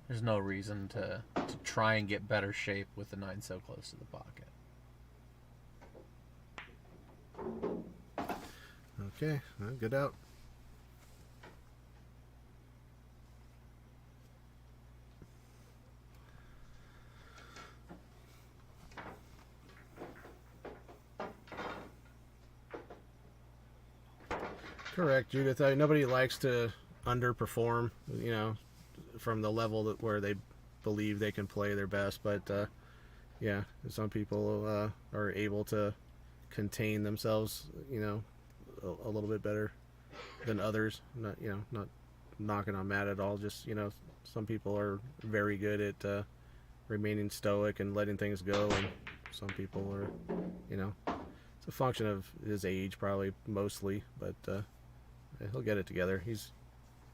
there's no reason to try and get better shape with the 9 so close to the pocket. Okay, good out. Correct, Judith. Nobody likes to underperform, from the level where they believe they can play their best. But yeah, some people are able to contain themselves, a little bit better than others. Not knocking on Matt at all. Just some people are very good at remaining stoic and letting things go, and some people are, it's a function of his age probably mostly, but he'll get it together. He's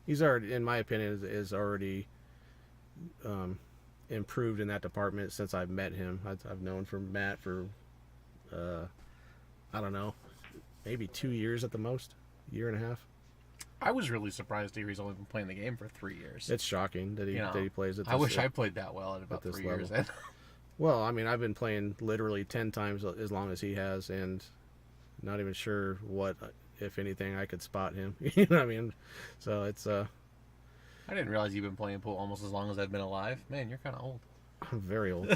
he's already, in my opinion, is already improved in that department since I've met him. I've known from Matt for I don't know, maybe 2 years at the most, year and a half. I was really surprised he's only been playing the game for 3 years. It's shocking that he plays it. I wish I played that well at about this 3 years. level. Well, I mean, I've been playing literally 10 times as long as he has, and not even sure what, if anything, I could spot him. You know what I mean? So it's I didn't realize you've been playing pool almost as long as I've been alive. Man, you're kind of old. I'm very old.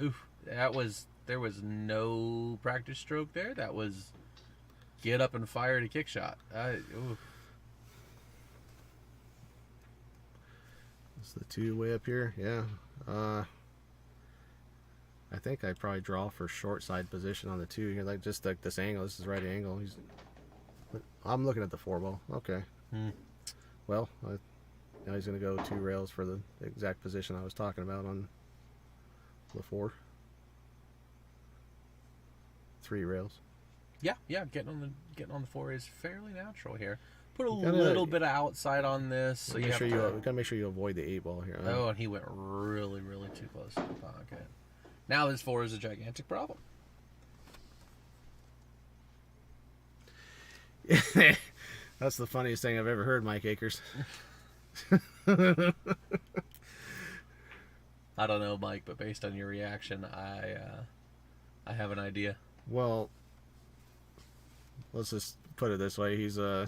Oof, there was no practice stroke there. That was get up and fire to kick shot. Oof. It's the 2 way up here. Yeah. I think I probably draw for short side position on the 2 here, like just like this angle. This is right angle. I'm looking at the 4 ball. Okay. Well, now he's going to go 2 rails for the exact position I was talking about on the 4. 3 rails. Yeah. Getting on the 4 is fairly natural here. Put a little bit of outside on this. So we gotta make sure you avoid the 8 ball here. Oh, and he went really, really too close to the pocket. Now this 4 is a gigantic problem. That's the funniest thing I've ever heard, Mike Akers. I don't know, Mike, but based on your reaction, I have an idea. Well, let's just put it this way: he's an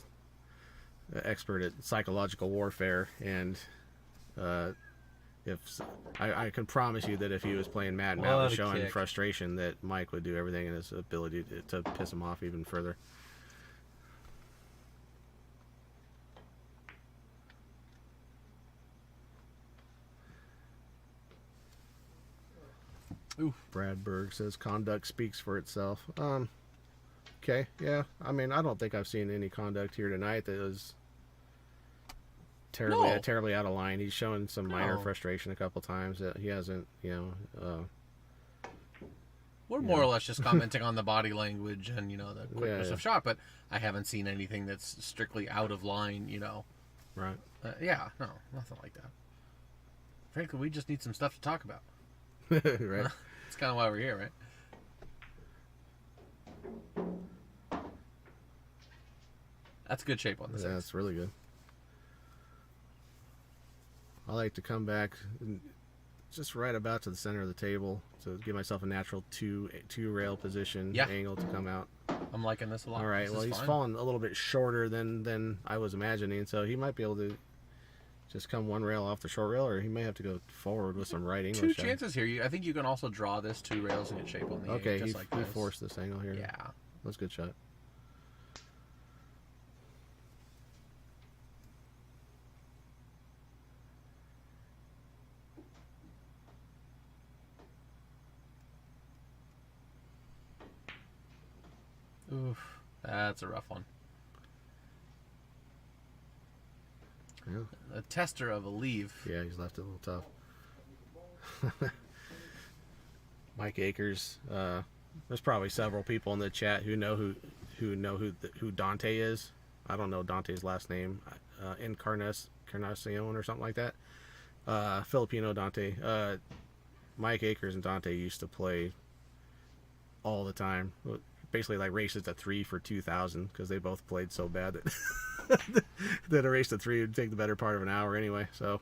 expert at psychological warfare, and I can promise you that if he was playing Matt and Matt was showing frustration, that Mike would do everything in his ability to piss him off even further. Oof. Brad Berg says conduct speaks for itself. Okay, yeah. I mean, I don't think I've seen any conduct here tonight that was terribly out of line. He's shown some minor frustration a couple times that he hasn't, we're more or less just commenting on the body language and, the quickness of shot, but I haven't seen anything that's strictly out of line, Right. No, nothing like that. Frankly, we just need some stuff to talk about. Right. That's kind of why we're here, right? That's good shape on this. Yeah, that's really good. I like to come back just right about to the center of the table to give myself a natural two rail position angle to come out. I'm liking this a lot. All right. Well, he's fallen a little bit shorter than I was imagining, so he might be able to just come 1 rail off the short rail, or he may have to go forward with some right English. 2 chances here. I think you can also draw this 2 rails and get shape on the okay, just he forced this angle here. Yeah. That's a good shot. Oof. That's a rough one. Yeah. A tester of a leave. Yeah, he's left it a little tough. Mike Akers. There's probably several people in the chat who know who Dante is. I don't know Dante's last name. Encarnacion or something like that. Filipino Dante. Mike Akers and Dante used to play all the time. Basically like races to 3 for 2,000 because they both played so bad that that a race to 3 would take the better part of an hour anyway. So,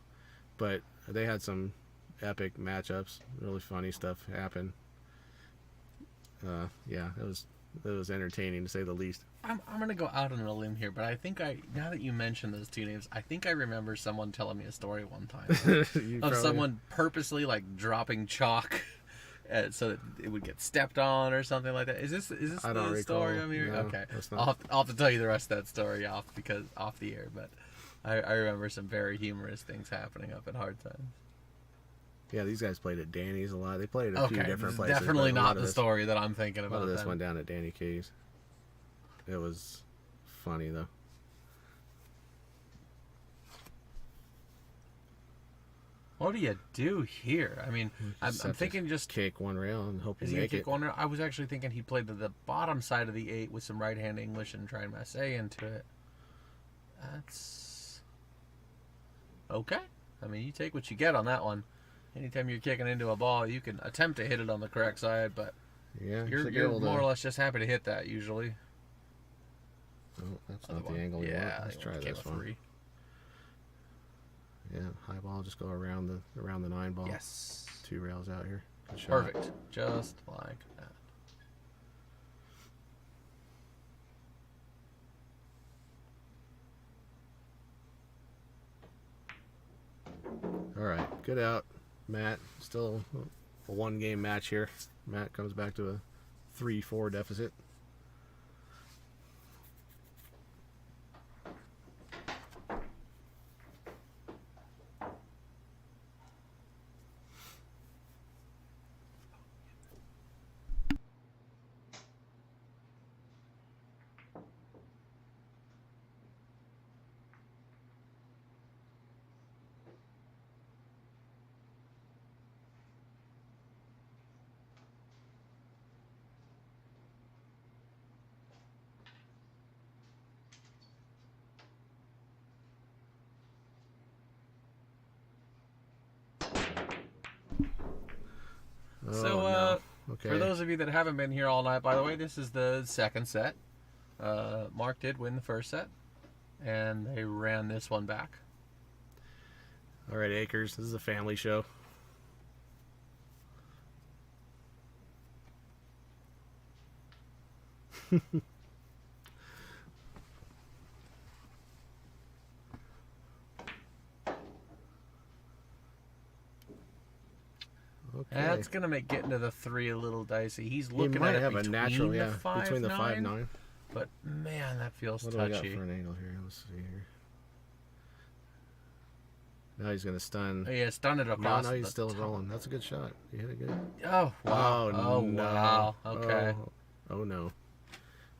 but they had some epic matchups. Really funny stuff happen. Yeah, it was entertaining to say the least. I'm gonna go out on a limb here, but I think now that you mention those 2 names, I think I remember someone telling me a story one time of someone purposely like dropping chalk so that it would get stepped on or something like that. Is this the story I'm hearing? No, okay, I'll have to tell you the rest of that story off the air, but I remember some very humorous things happening up at Hard Times. Yeah, these guys played at Danny's a lot. They played at a few different places. Definitely not the story that I'm thinking about. A lot of this went down at Danny K's. It was funny though. What do you do here? I mean, I'm Just have to thinking just kick one rail and hope you is he gonna make kick it. one? I was actually thinking he played to the bottom side of the 8 with some right hand English and try and masse into it. That's okay. I mean, you take what you get on that one. Anytime you're kicking into a ball, you can attempt to hit it on the correct side, but Yeah, you're more or less just happy to hit that usually. Oh, that's Other not the one. angle you Yeah, want. Let's you try want to kick this a one. 3. Yeah, high ball, just go around the 9 ball. Yes. 2 rails out here. Good shot. Perfect. Just like that. All right, good out, Matt. Still a 1-game match here. Matt comes back to a 3-4 deficit. Oh, So, no. Okay. for those of you that haven't been here all night, by the way, this is the second set. Mark did win the first set, and they ran this one back. All right, Akers, this is a family show. Okay. That's gonna make getting to the 3 a little dicey. He's He looking might at it have a between natural, the yeah, 5, between the 9, 5-9. but man, that feels What do I got touchy. for an angle here? Let's see here. Now he's gonna stun. Oh, yeah, stunned it No, across. no, he's the still top. rolling. That's a good shot. You hit it good. Oh wow! Oh, no. Wow! Okay. Oh no.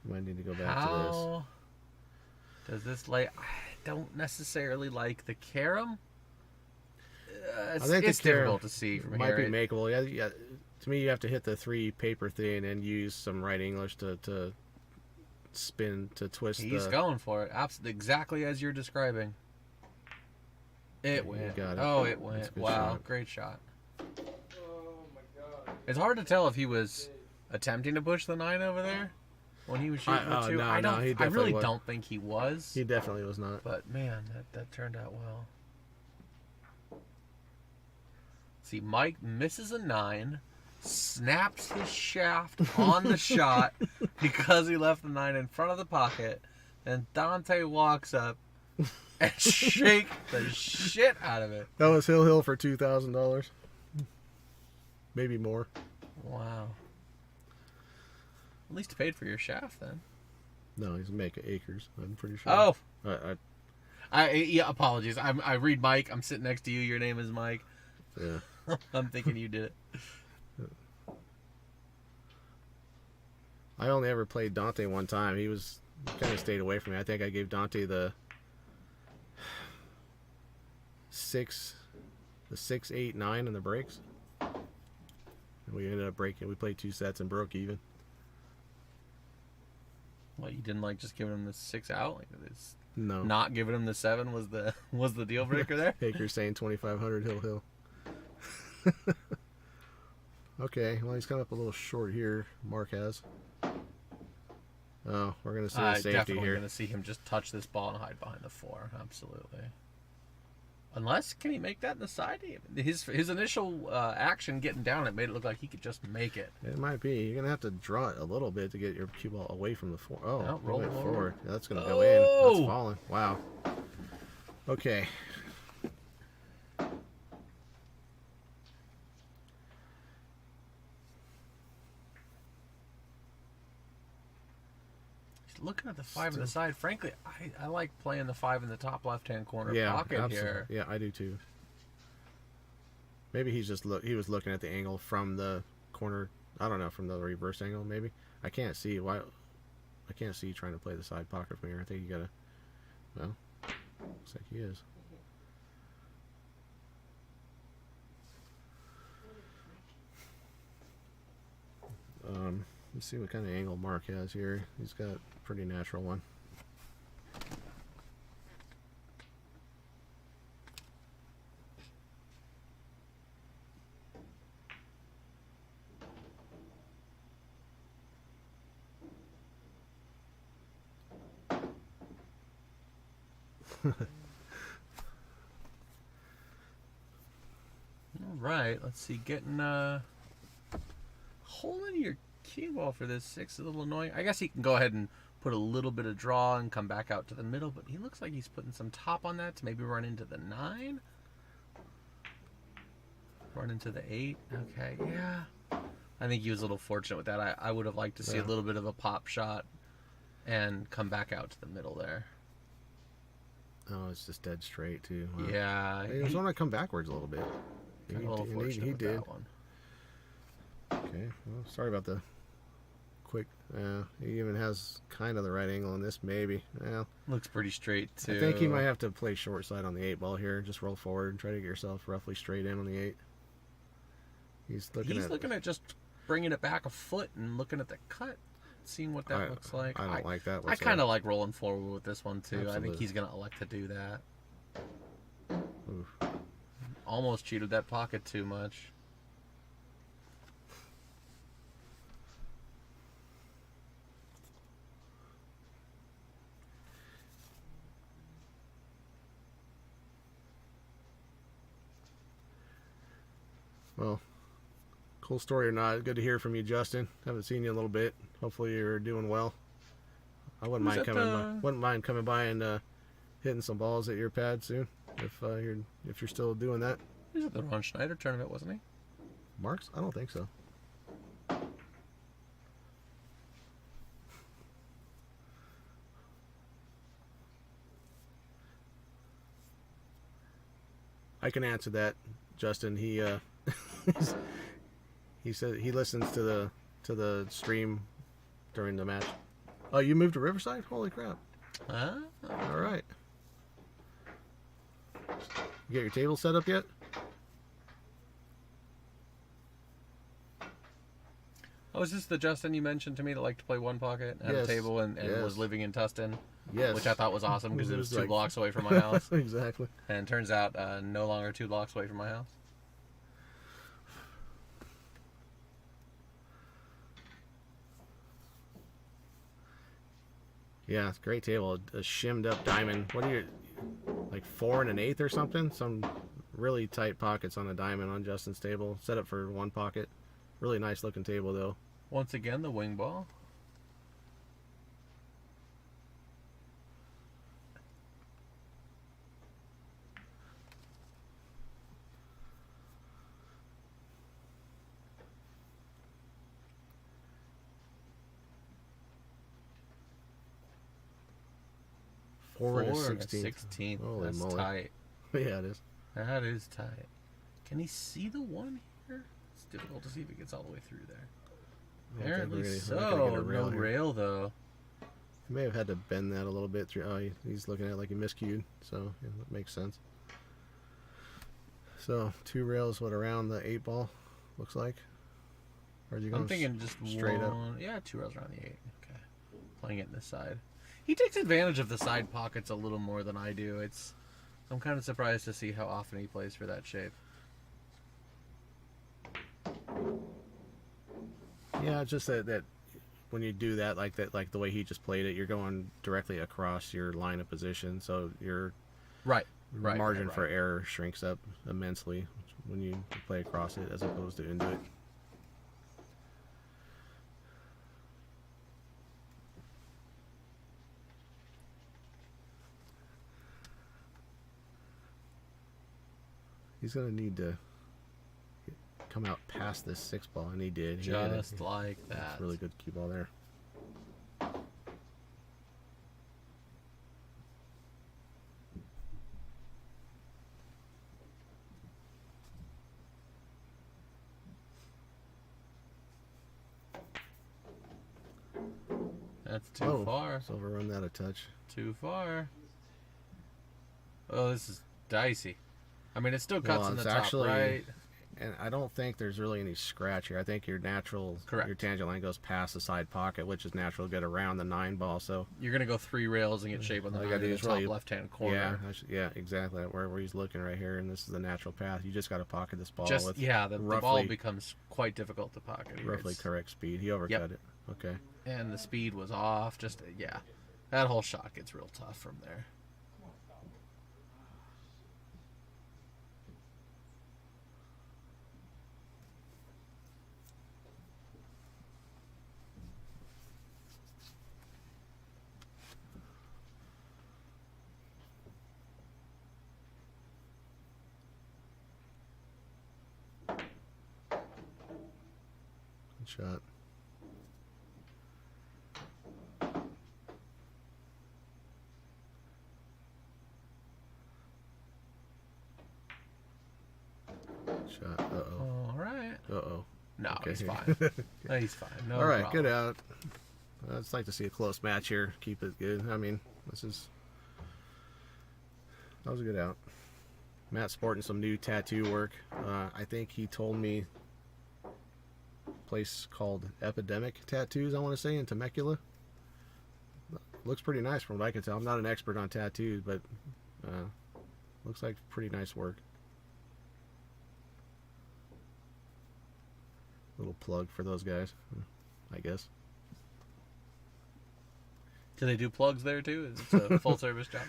You might need to go back to How does this lay? I don't necessarily like the carom. It's, I think the it's carom difficult to see this. from Might here. be makeable. Yeah, yeah. To me, you have to hit the 3 paper thing and use some right English to spin, to twist He's the... going for it. Absolutely, exactly as you're describing. It You went. got it. Oh, it That's a went. good Wow, shot. great shot. Oh my god. It's hard to tell if he was attempting to push the 9 over there when he was shooting the 2. No, I don't. no, he I definitely really was. don't think he was. He definitely was not. But man, that turned out well. See, Mike misses a 9, snaps his shaft on the shot because he left the 9 in front of the pocket, and Dante walks up and shake the shit out of it. That was Hill for $2,000. Maybe more. Wow. At least you paid for your shaft then. No, he's making Acres. I'm pretty sure. Oh, I apologies. I read Mike. I'm sitting next to you. Your name is Mike. yeah. I'm thinking you did it. I only ever played Dante one time. He was kind of stayed away from me. I think I gave Dante the 6, 8, 9 in the breaks. And we ended up breaking. We played 2 sets and broke even. What, you didn't like just giving him the 6 out? Like this, No. not giving him the 7 was the deal breaker there? Acres saying 2,500 Hill. Okay, well he's coming up a little short here. Mark has. Oh, we're gonna see a safety definitely here. going to see him just touch this ball and hide behind the 4. Absolutely. Unless, can he make that in the side? His initial action getting down, it made it look like he could just make it. It might be. You're gonna have to draw it a little bit to get your cue ball away from the 4. Oh, No, it roll went it forward. Yeah, that's gonna go in. Oh! That's falling. Wow. Okay. Looking at the 5 in the side, frankly, I like playing the 5 in the top left-hand corner Yeah, pocket absolutely. here. Yeah, I do too. Maybe he's just he was looking at the angle from the corner. I don't know, from the reverse angle. Maybe I can't see why. I can't see you trying to play the side pocket from here. I think you gotta. Well, looks like he is. Let's see what kind of angle Mark has here. He's got a pretty natural one. All right, let's see. Getting holding your cue ball for this 6 is a little annoying. I guess he can go ahead and put a little bit of draw and come back out to the middle, but he looks like he's putting some top on that to maybe run into the 9. Run into the 8. Okay, yeah. I think he was a little fortunate with that. I would have liked to see a little bit of a pop shot and come back out to the middle there. Oh, it's just dead straight too. Wow. Yeah. He was want to come backwards a little bit. A little fortunate he with did. that one. Okay, well, sorry about the quick. He even has kind of the right angle on this, maybe. Well, Looks pretty straight too. I think he might have to play short side on the 8 ball here. Just roll forward and try to get yourself roughly straight in on the 8. He's looking at just bringing it back a foot and looking at the cut, seeing what that looks like. I don't like that. I kind of like rolling forward with this one too. Absolutely. I think he's gonna elect to do that. Oof. Almost cheated that pocket too much. Well, cool story or not, good to hear from you, Justin. Haven't seen you in a little bit. Hopefully you're doing well. I wouldn't mind coming by and hitting some balls at your pad soon if you're still doing that. He was at the Ron Schneider tournament, wasn't he? Marks? I don't think so. I can answer that, Justin. He he said he listens to the stream during the match. Oh, you moved to Riverside? Holy crap! All right. You get your table set up yet? Oh, is this the Justin you mentioned to me that liked to play one pocket at Yes. a table and Yes. was living in Tustin? Yes. Which I thought was awesome because it was 2 like- blocks away from my house. Exactly. And it turns out no longer 2 blocks away from my house. Yeah, it's a great table. A shimmed up diamond. What are you, like 4 1/8 or something? Some really tight pockets on a diamond on Justin's table. Set up for 1 pocket. Really nice looking table though. Once again, the wing ball. Forward to 16. 16. Holy That's moly. tight. Yeah, it is. That is tight. Can he see the 1 here? It's difficult to see if it gets all the way through there. Apparently we're not gonna get a rail No here. rail though. He may have had to bend that a little bit through. Oh, he's looking at it like he miscued, so yeah, that makes sense. So 2 rails, what, around the 8 ball? Looks like. Or is he going I'm thinking just straight up? Yeah, 2 rails around the 8. Okay. Playing it in the side. He takes advantage of the side pockets a little more than I do. I'm kind of surprised to see how often he plays for that shape. Yeah, it's just that when you do that, like the way he just played it, you're going directly across your line of position, so your margin for error shrinks up immensely when you play across it as opposed to into it. He's gonna need to come out past this 6 ball, and he did. He hit it. Just like that. That's a really good cue ball there. That's too far. So overrun that a touch. Too far. Oh, this is dicey. I mean, it still cuts Well, in the it's top actually- right. And I don't think there's really any scratch here. I think your Correct. your tangent line goes past the side pocket, which is natural to get around the 9 ball. So You're gonna go 3 rails and get shape on the All you 9 gotta in do the is top really- left-hand corner. yeah, exactly. Where he's looking right here, and this is the natural path. You just got to pocket this ball Just with the ball roughly- becomes quite difficult to pocket. Here. roughly It's- correct speed. He overcut it. Okay. and the speed was off. Just that whole shot gets real tough from there. Good shot. Shot. All right. Uh-oh. No, Okay. he's fine. No, he's fine. No All right, problem. good out. I'd just like to see a close match here. Keep it good. I mean, that was a good out. Matt's sporting some new tattoo work. I think he told me a place called Epidemic Tattoos, I want to say, in Temecula. Looks pretty nice from what I can tell. I'm not an expert on tattoos, but looks like pretty nice work. Little plug for those guys, I guess. Do they do plugs there too? Is it a full service job?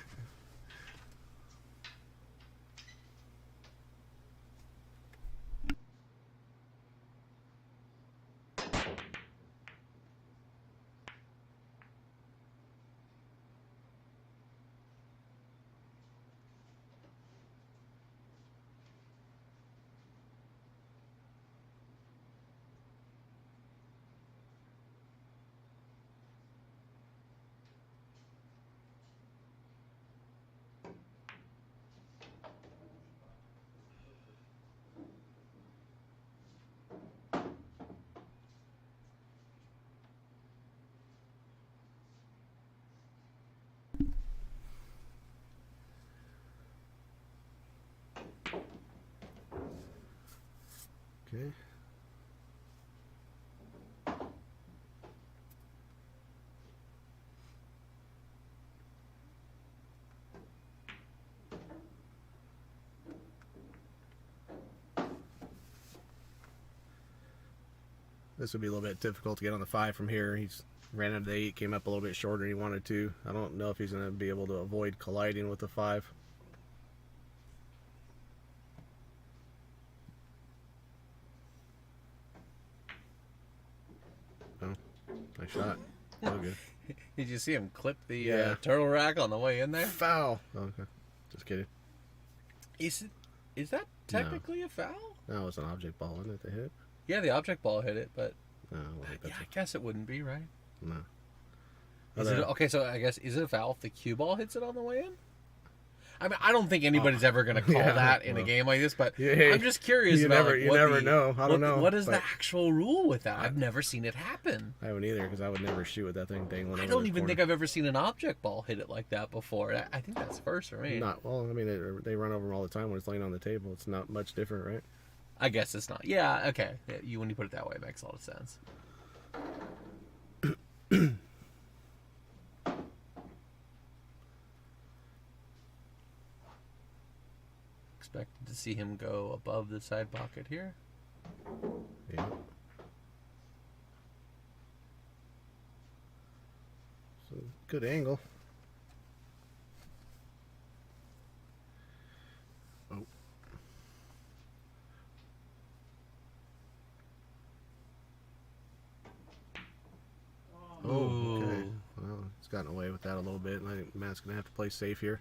Okay. This would be a little bit difficult to get on the 5 from here. He's ran into the 8, came up a little bit shorter than he wanted to. I don't know if he's going to be able to avoid colliding with the 5. Oh, nice shot. So good. Did you see him clip the Yeah. turtle rack on the way in there? Foul. Oh, okay. Just kidding. Is that technically a foul? That was an object ball, wasn't it, to hit? Yeah, the object ball hit it, but No, I don't think yeah, that's I guess it wouldn't be, right? no. Is Other- it okay? So I guess is it a foul if the cue ball hits it on the way in? I mean, I don't think anybody's ever going to call Yeah, that in a well. game like this, but Yeah, I'm just curious you about never- like, you what never the- know. I don't know, What is the but- actual rule with that? I've never seen it happen. I haven't either, because I would never shoot with that thing dangling I over don't the even corner. think I've ever seen an object ball hit it like that before. I think that's first for me. Not well. I mean, they run over them all the time when it's laying on the table. It's not much different, right? I guess it's not. Yeah, okay. Yeah, when you put it that way, it makes a lot of sense. Expected to see him go above the side pocket here. Yeah. So good angle. Oh. Oh, okay. Ooh. Well, he's gotten away with that a little bit. And I think Matt's gonna have to play safe here.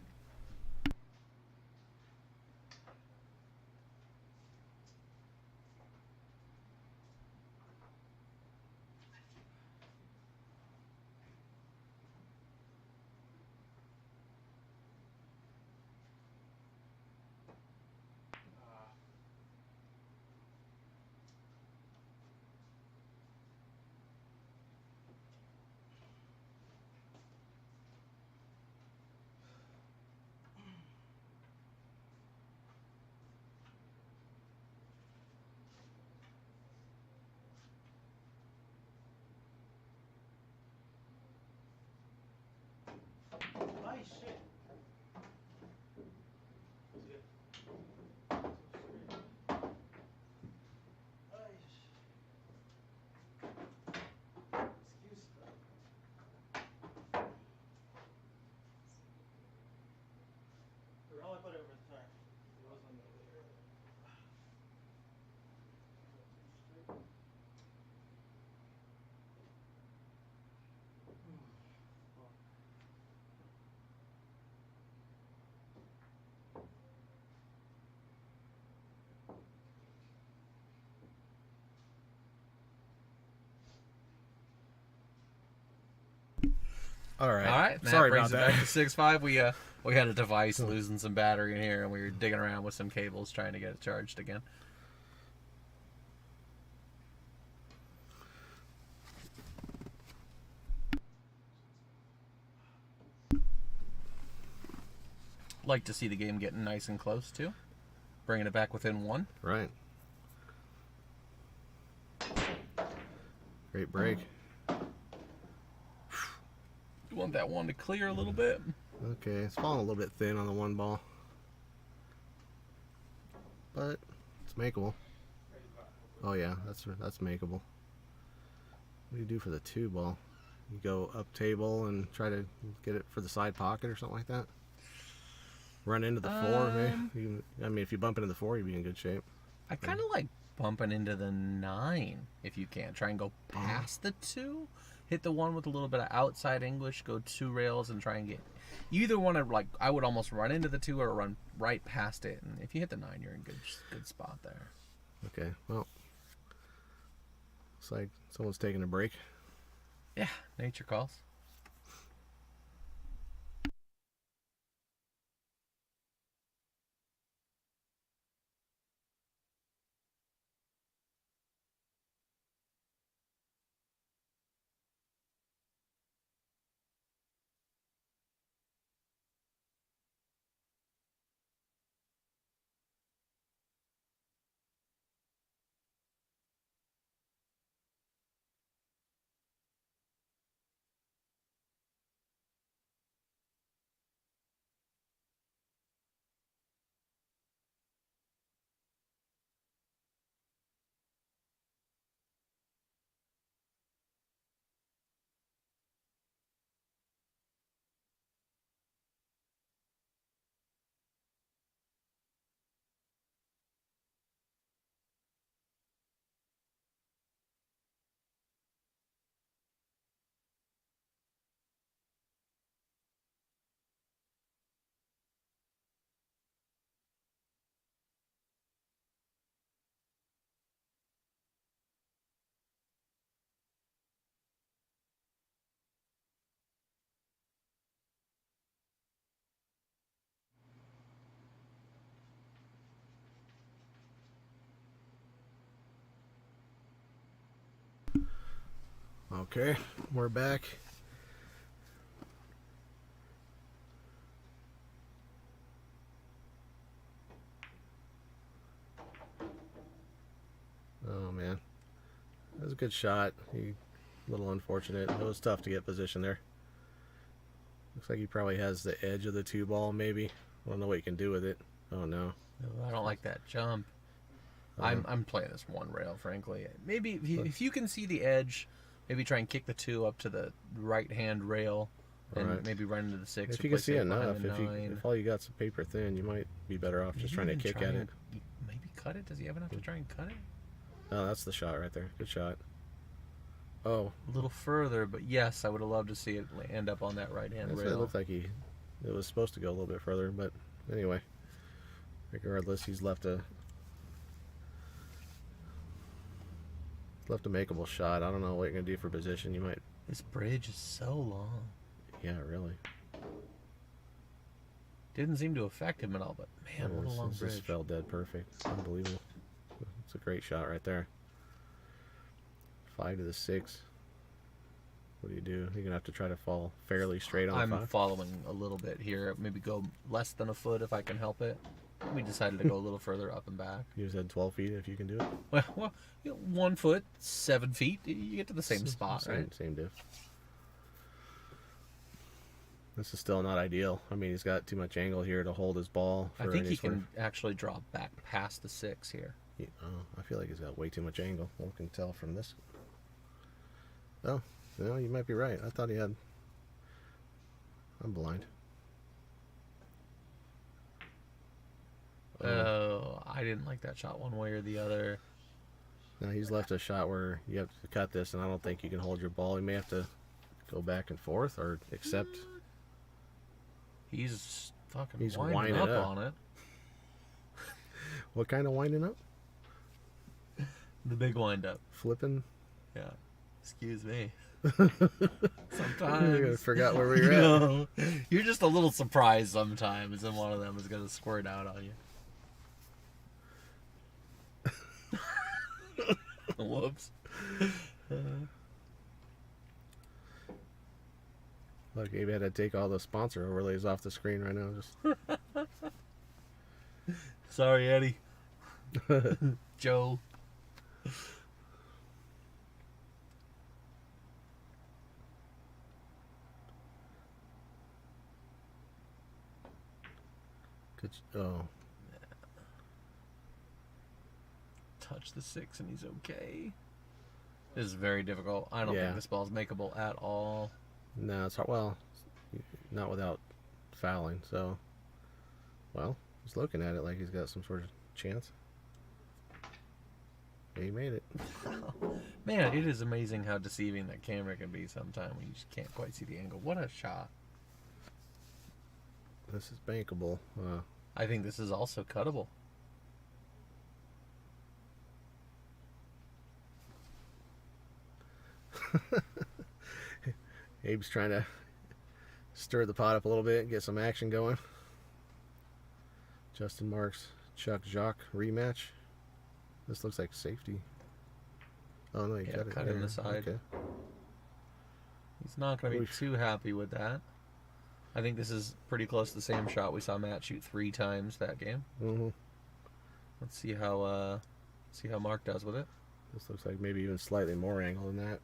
All right. All right. That Sorry brings about it back that. to 6.5. We had a device losing some battery in here, and we were digging around with some cables trying to get it charged again. Like to see the game getting nice and close too, bringing it back within 1. Right. Great break. You want that one to clear a little bit. Okay, it's falling a little bit thin on the 1 ball, but it's makeable. Oh yeah, that's makeable. What do you do for the 2 ball? You go up table and try to get it for the side pocket or something like that. Run into the 4, maybe. I mean, if you bump into the 4, you'd be in good shape. I kind of like bumping into the 9 if you can. Try and go past the 2. Hit the 1 with a little bit of outside English. Go 2 rails and try and get. You either want to, like, I would almost run into the 2 or run right past it. And if you hit the 9, you're in good spot there. Okay, well, looks like someone's taking a break. Yeah, nature calls. Okay, we're back. Oh man, that was a good shot. A little unfortunate. It was tough to get position there. Looks like he probably has the edge of the 2 ball, maybe. I don't know what you can do with it. Oh no. I don't like that jump. I'm playing this 1 rail, frankly. Maybe if you can see the edge, maybe try and kick the 2 up to the right-hand rail, and Right. maybe run into the 6. If you can see enough, if if all you got's paper thin, you might be better off just trying to kick at it. Maybe cut it. Does he have enough to try and cut it? Oh, that's the shot right there. Good shot. Oh, A little further, but yes, I would have loved to see it end up on that right-hand that's what it rail. looked like it was supposed to go a little bit further, but anyway, regardless, he's left a makeable shot. I don't know what you're gonna do for position. You might. This bridge is so long. Yeah, really. Didn't seem to affect him at all, but man, what a long This bridge. just fell dead perfect. Unbelievable. It's a great shot right there. 5 to the 6. What do you do? You're gonna have to try to fall fairly straight on the I'm 5. following a little bit here. Maybe go less than a foot if I can help it. We decided to go a little further up and back. You said 12 feet if you can do it. Well, 1 foot, 7 feet. You get to the same spot, right? Same diff. This is still not ideal. I mean, he's got too much angle here to hold his ball. I For think any he sort can actually drop back past the 6 here. I feel like he's got way too much angle. One can tell from this. Oh, no, you might be right. I thought he had. I'm blind. Oh, I didn't like that shot one way or the other. Now he's left a shot where you have to cut this, and I don't think you can hold your ball. You may have to go back and forth or accept. He's fucking He's winding winding up up. on it. What kind of winding up? The big wind up. Flipping? Yeah. Excuse me. Sometimes. I forgot where we were at. No. You're just a little surprised sometimes, and one of them is going to squirt out on you. Whoops. Look, Abe had to take all the sponsor overlays off the screen right now. Sorry, Eddie. Joe. Oh, Touch the 6 and he's okay. This is very difficult. I don't Yeah. think this ball's makeable at all. no, it's hard. Well, not without fouling. So, well, he's looking at it like he's got some sort of chance. He made it. Man, it is amazing how deceiving that camera can be sometimes when you just can't quite see the angle. What a shot. This is bankable. I think this is also cuttable. Abe's trying to stir the pot up a little bit, get some action going. Justin Marks, Chuck Jacques rematch. This looks like safety. Oh no, he Yeah, cut it cut in there. the side. Okay. He's not going to be Oof. too happy with that. I think this is pretty close to the same shot we saw Matt shoot 3 times that game. Mm-hmm. Let's see how Mark does with it. This looks like maybe even slightly more angle than that.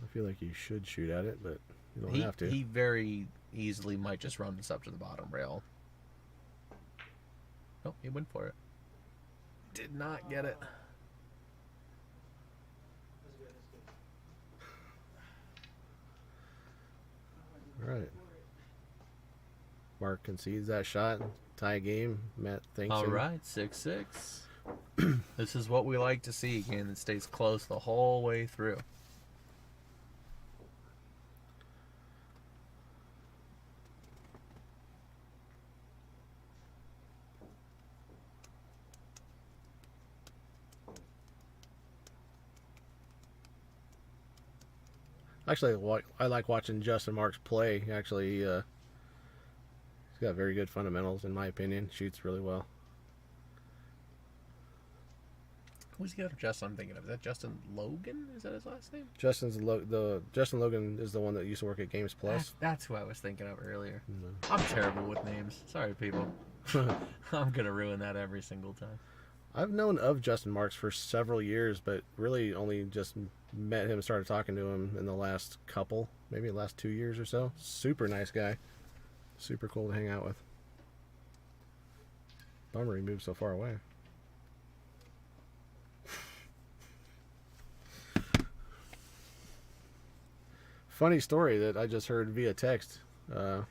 I feel like you should shoot at it, but you don't have to. He very easily might just run this up to the bottom rail. Oh, he went for it. Did not get it. That's good, that's good. All right. Mark concedes that shot. Tie game. Matt thanks All him. right, 6-6. This is what we like to see. Again, it stays close the whole way through. Actually, I like watching Justin Marks play. Actually, he's got very good fundamentals, in my opinion. Shoots really well. Who's the other Justin I'm thinking of? Is that Justin Logan? Is that his last name? Justin Logan is the one that used to work at Games Plus. That's who I was thinking of earlier. No. I'm terrible with names. Sorry, people. I'm going to ruin that every single time. I've known of Justin Marks for several years, but really only just met him, started talking to him in the last couple, maybe the last 2 years or so. Super nice guy. Super cool to hang out with. Bummer he moved so far away. Funny story that I just heard via text. Let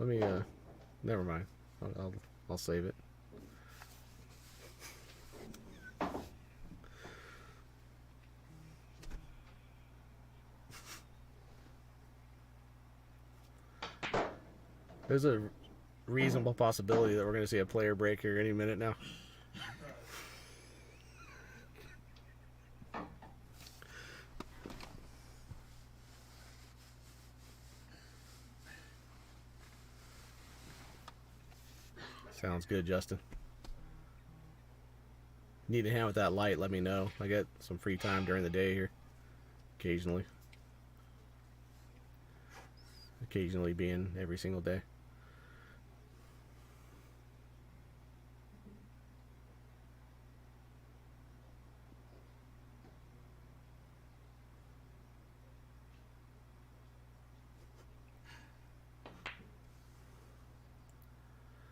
me, never mind. I'll save it. There's a reasonable possibility that we're going to see a player break here any minute now. Sounds good, Justin. Need a hand with that light, let me know. I get some free time during the day here. Occasionally. Occasionally being every single day.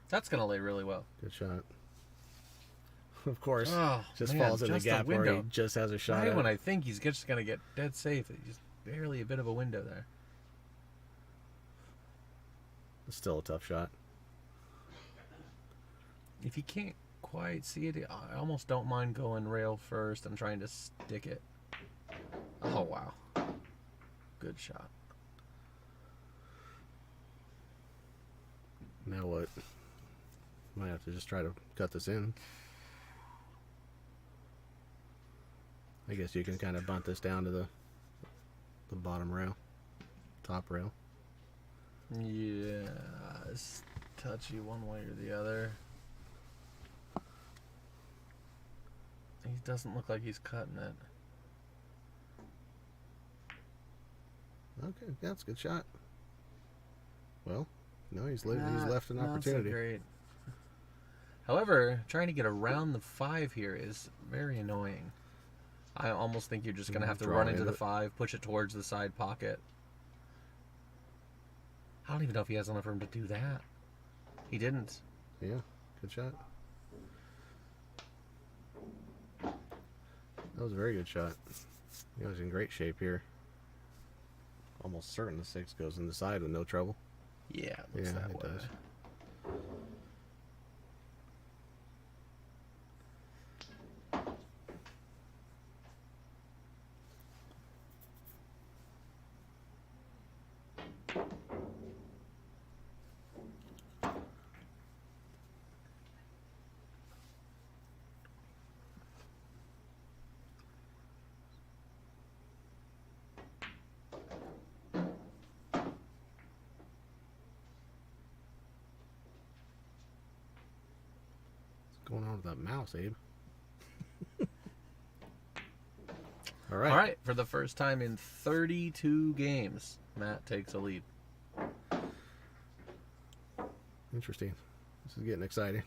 That's going to lay really well. Good shot. Of course. Oh, Just man, falls in the just a gap where he window. just has a shot Right at when it. I think he's just going to get dead safe, just barely a bit of a window there. It's still a tough shot. If you can't quite see it, I almost don't mind going rail first and trying to stick it. Oh, wow. Good shot. Now what? Might have to just try to cut this in. I guess you can kind of bunt this down to the bottom rail, top rail. Yeah, it's touchy one way or the other. He doesn't look like he's cutting it. Okay, that's a good shot. Well, no, he's left an Not so opportunity. great. However, trying to get around the 5 here is very annoying. I almost think you're just going to have to Draw run into into the it. 5, push it towards the side pocket. I don't even know if he has enough room to do that. He didn't. Yeah, good shot. That was a very good shot. He was in great shape here. Almost certain the 6 goes in the side with no trouble. Yeah, it looks Yeah, that it way. does. What's going on with that mouse, Abe? All right. All right, for the first time in 32 games, Matt takes a lead. Interesting. This is getting exciting.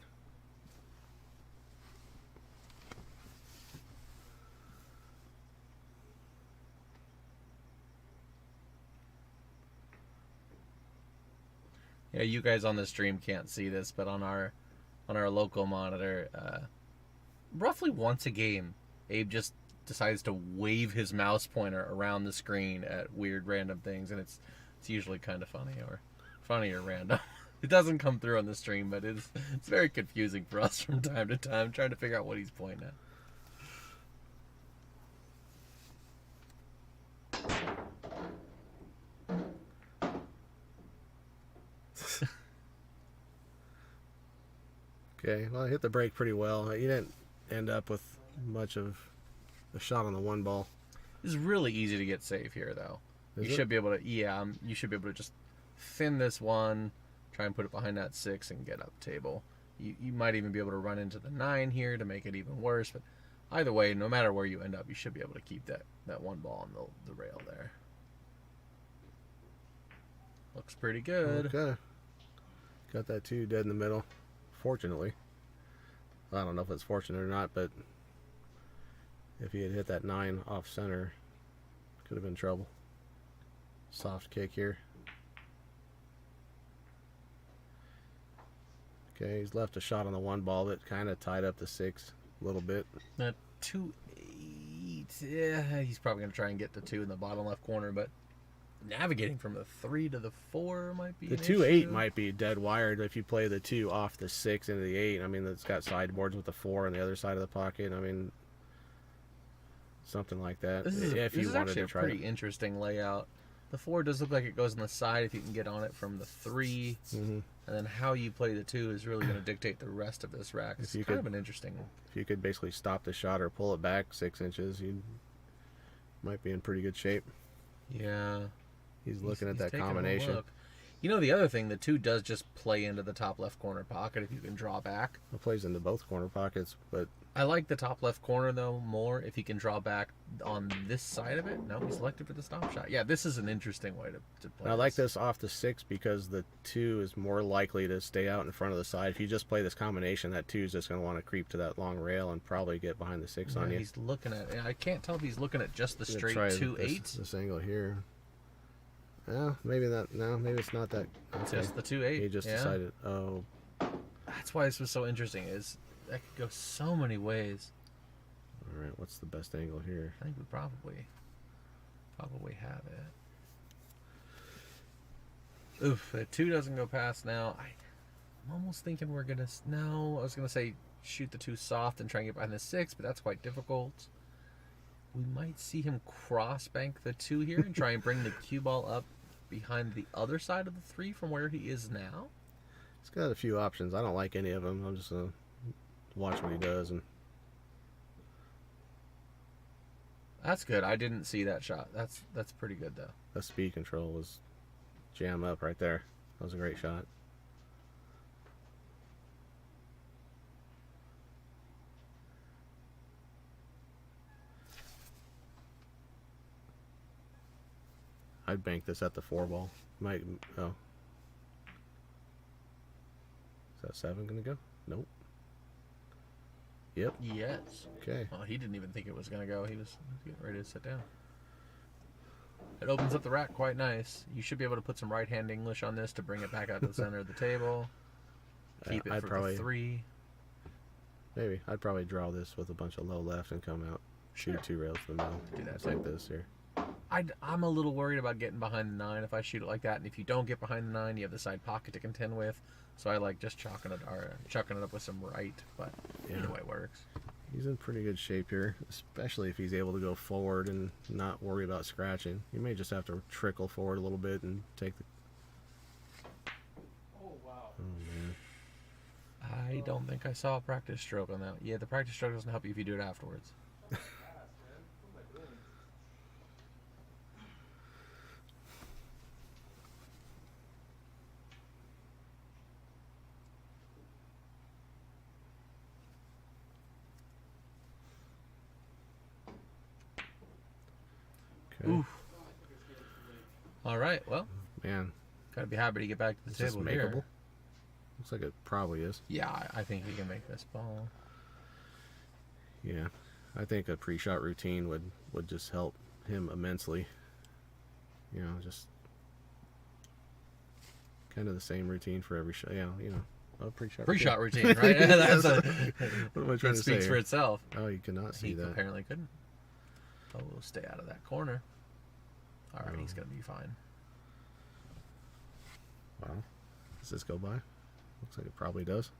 Yeah, you guys on the stream can't see this, but on our local monitor, roughly once a game, Abe just decides to wave his mouse pointer around the screen at weird random things, and it's usually kind of funny or random. It doesn't come through on the stream, but it's very confusing for us from time to time, trying to figure out what he's pointing at. Okay, well, I hit the brake pretty well. You didn't end up with much of a shot on the 1 ball. It's really easy to get safe here, though. Is You it? should be able to, you should be able to just thin this 1, try and put it behind that 6 and get up table. You might even be able to run into the 9 here to make it even worse, but either way, no matter where you end up, you should be able to keep that 1 ball on the rail there. Looks pretty good. Okay. Got that 2 dead in the middle. Fortunately. I don't know if it's fortunate or not, but if he had hit that 9 off center, could have been trouble. Soft kick here. Okay, he's left a shot on the 1 ball that kind of tied up the 6 a little bit. That 2-8, yeah, he's probably going to try and get the 2 in the bottom left corner, but navigating from the 3 to the 4 might be The an 2-8 issue. might be dead wired if you play the 2 off the 6 into the 8. I mean, it's got sideboards with the 4 on the other side of the pocket. I mean, something like that. This is, if this you is wanted actually to a try pretty it. interesting layout. The 4 does look like it goes on the side if you can get on it from the 3. Mm-hmm. And then how you play the 2 is really going to dictate the rest of this rack. It's you kind could- of an interesting. If you could basically stop the shot or pull it back 6 inches, you might be in pretty good shape. Yeah. He's looking at he's that taking a combination. look. You know, the other thing, the 2 does just play into the top left corner pocket if you can draw back. It plays into both corner pockets, but I like the top left corner, though, more if he can draw back on this side of it. No, he's selected for the stop shot. Yeah, this is an interesting way to play. I like this off the 6 because the 2 is more likely to stay out in front of the side. If you just play this combination, that 2 is just going to want to creep to that long rail and probably get behind the 6 on you. He's looking at. I can't tell if he's looking at just the I'm gonna straight try 2-8. This angle here. Yeah, maybe that. No, maybe it's not that. Okay. Just the 2-8. He just yeah. decided. Oh, That's why this was so interesting. Is that could go so many ways. all right. What's the best angle here? I think we probably have it. Oof, that 2 doesn't go past now. I'm almost thinking we're gonna. No, I was gonna say shoot the 2 soft and try and get behind the 6, but that's quite difficult. We might see him cross bank the 2 here and try and bring the cue ball up behind the other side of the 3 from where he is now. He's got a few options. I don't like any of them. I'm just gonna watch what he does and. That's good. I didn't see that shot. That's pretty good though. The speed control was jam up right there. That was a great shot. I'd bank this at the 4 ball. Might. Oh. Is that 7 gonna go? Nope. Yep. Yes. Okay. Well, he didn't even think it was gonna go. He was getting ready to sit down. It opens up the rack quite nice. You should be able to put some right-hand English on this to bring it back out to the center of the table. Keep it I'd for probably, the 3. Maybe. I'd probably draw this with a bunch of low left and come out. Sure. Shoot 2 rails to the middle. Do that It's too. like this here. I'm a little worried about getting behind the 9 if I shoot it like that. And if you don't get behind the 9, you have the side pocket to contend with. So I like just chucking it up with some right. But either way works. He's in pretty good shape here, especially if he's able to go forward and not worry about scratching. You may just have to trickle forward a little bit and take the... Oh, wow. Oh, man. I don't think I saw a practice stroke on that. Yeah, the practice stroke doesn't help you if you do it afterwards. Fast, man. What am I doing? Okay. Oof. All right, well, Man, gotta be happy to get back to the is this table makeable? here. Looks like it probably is. Yeah, I think we can make this ball. Yeah. I think a pre-shot routine would just help him immensely. You know, just kind of the same routine for every shot. Yeah, you know, a pre-shot Pre-shot routine, right? That's what am I trying it to speaks say? for itself. Oh, you cannot see He that. apparently couldn't. Oh, we'll stay out of that corner. All right, he's gonna be fine. Wow. Does this go by? Looks like it probably does.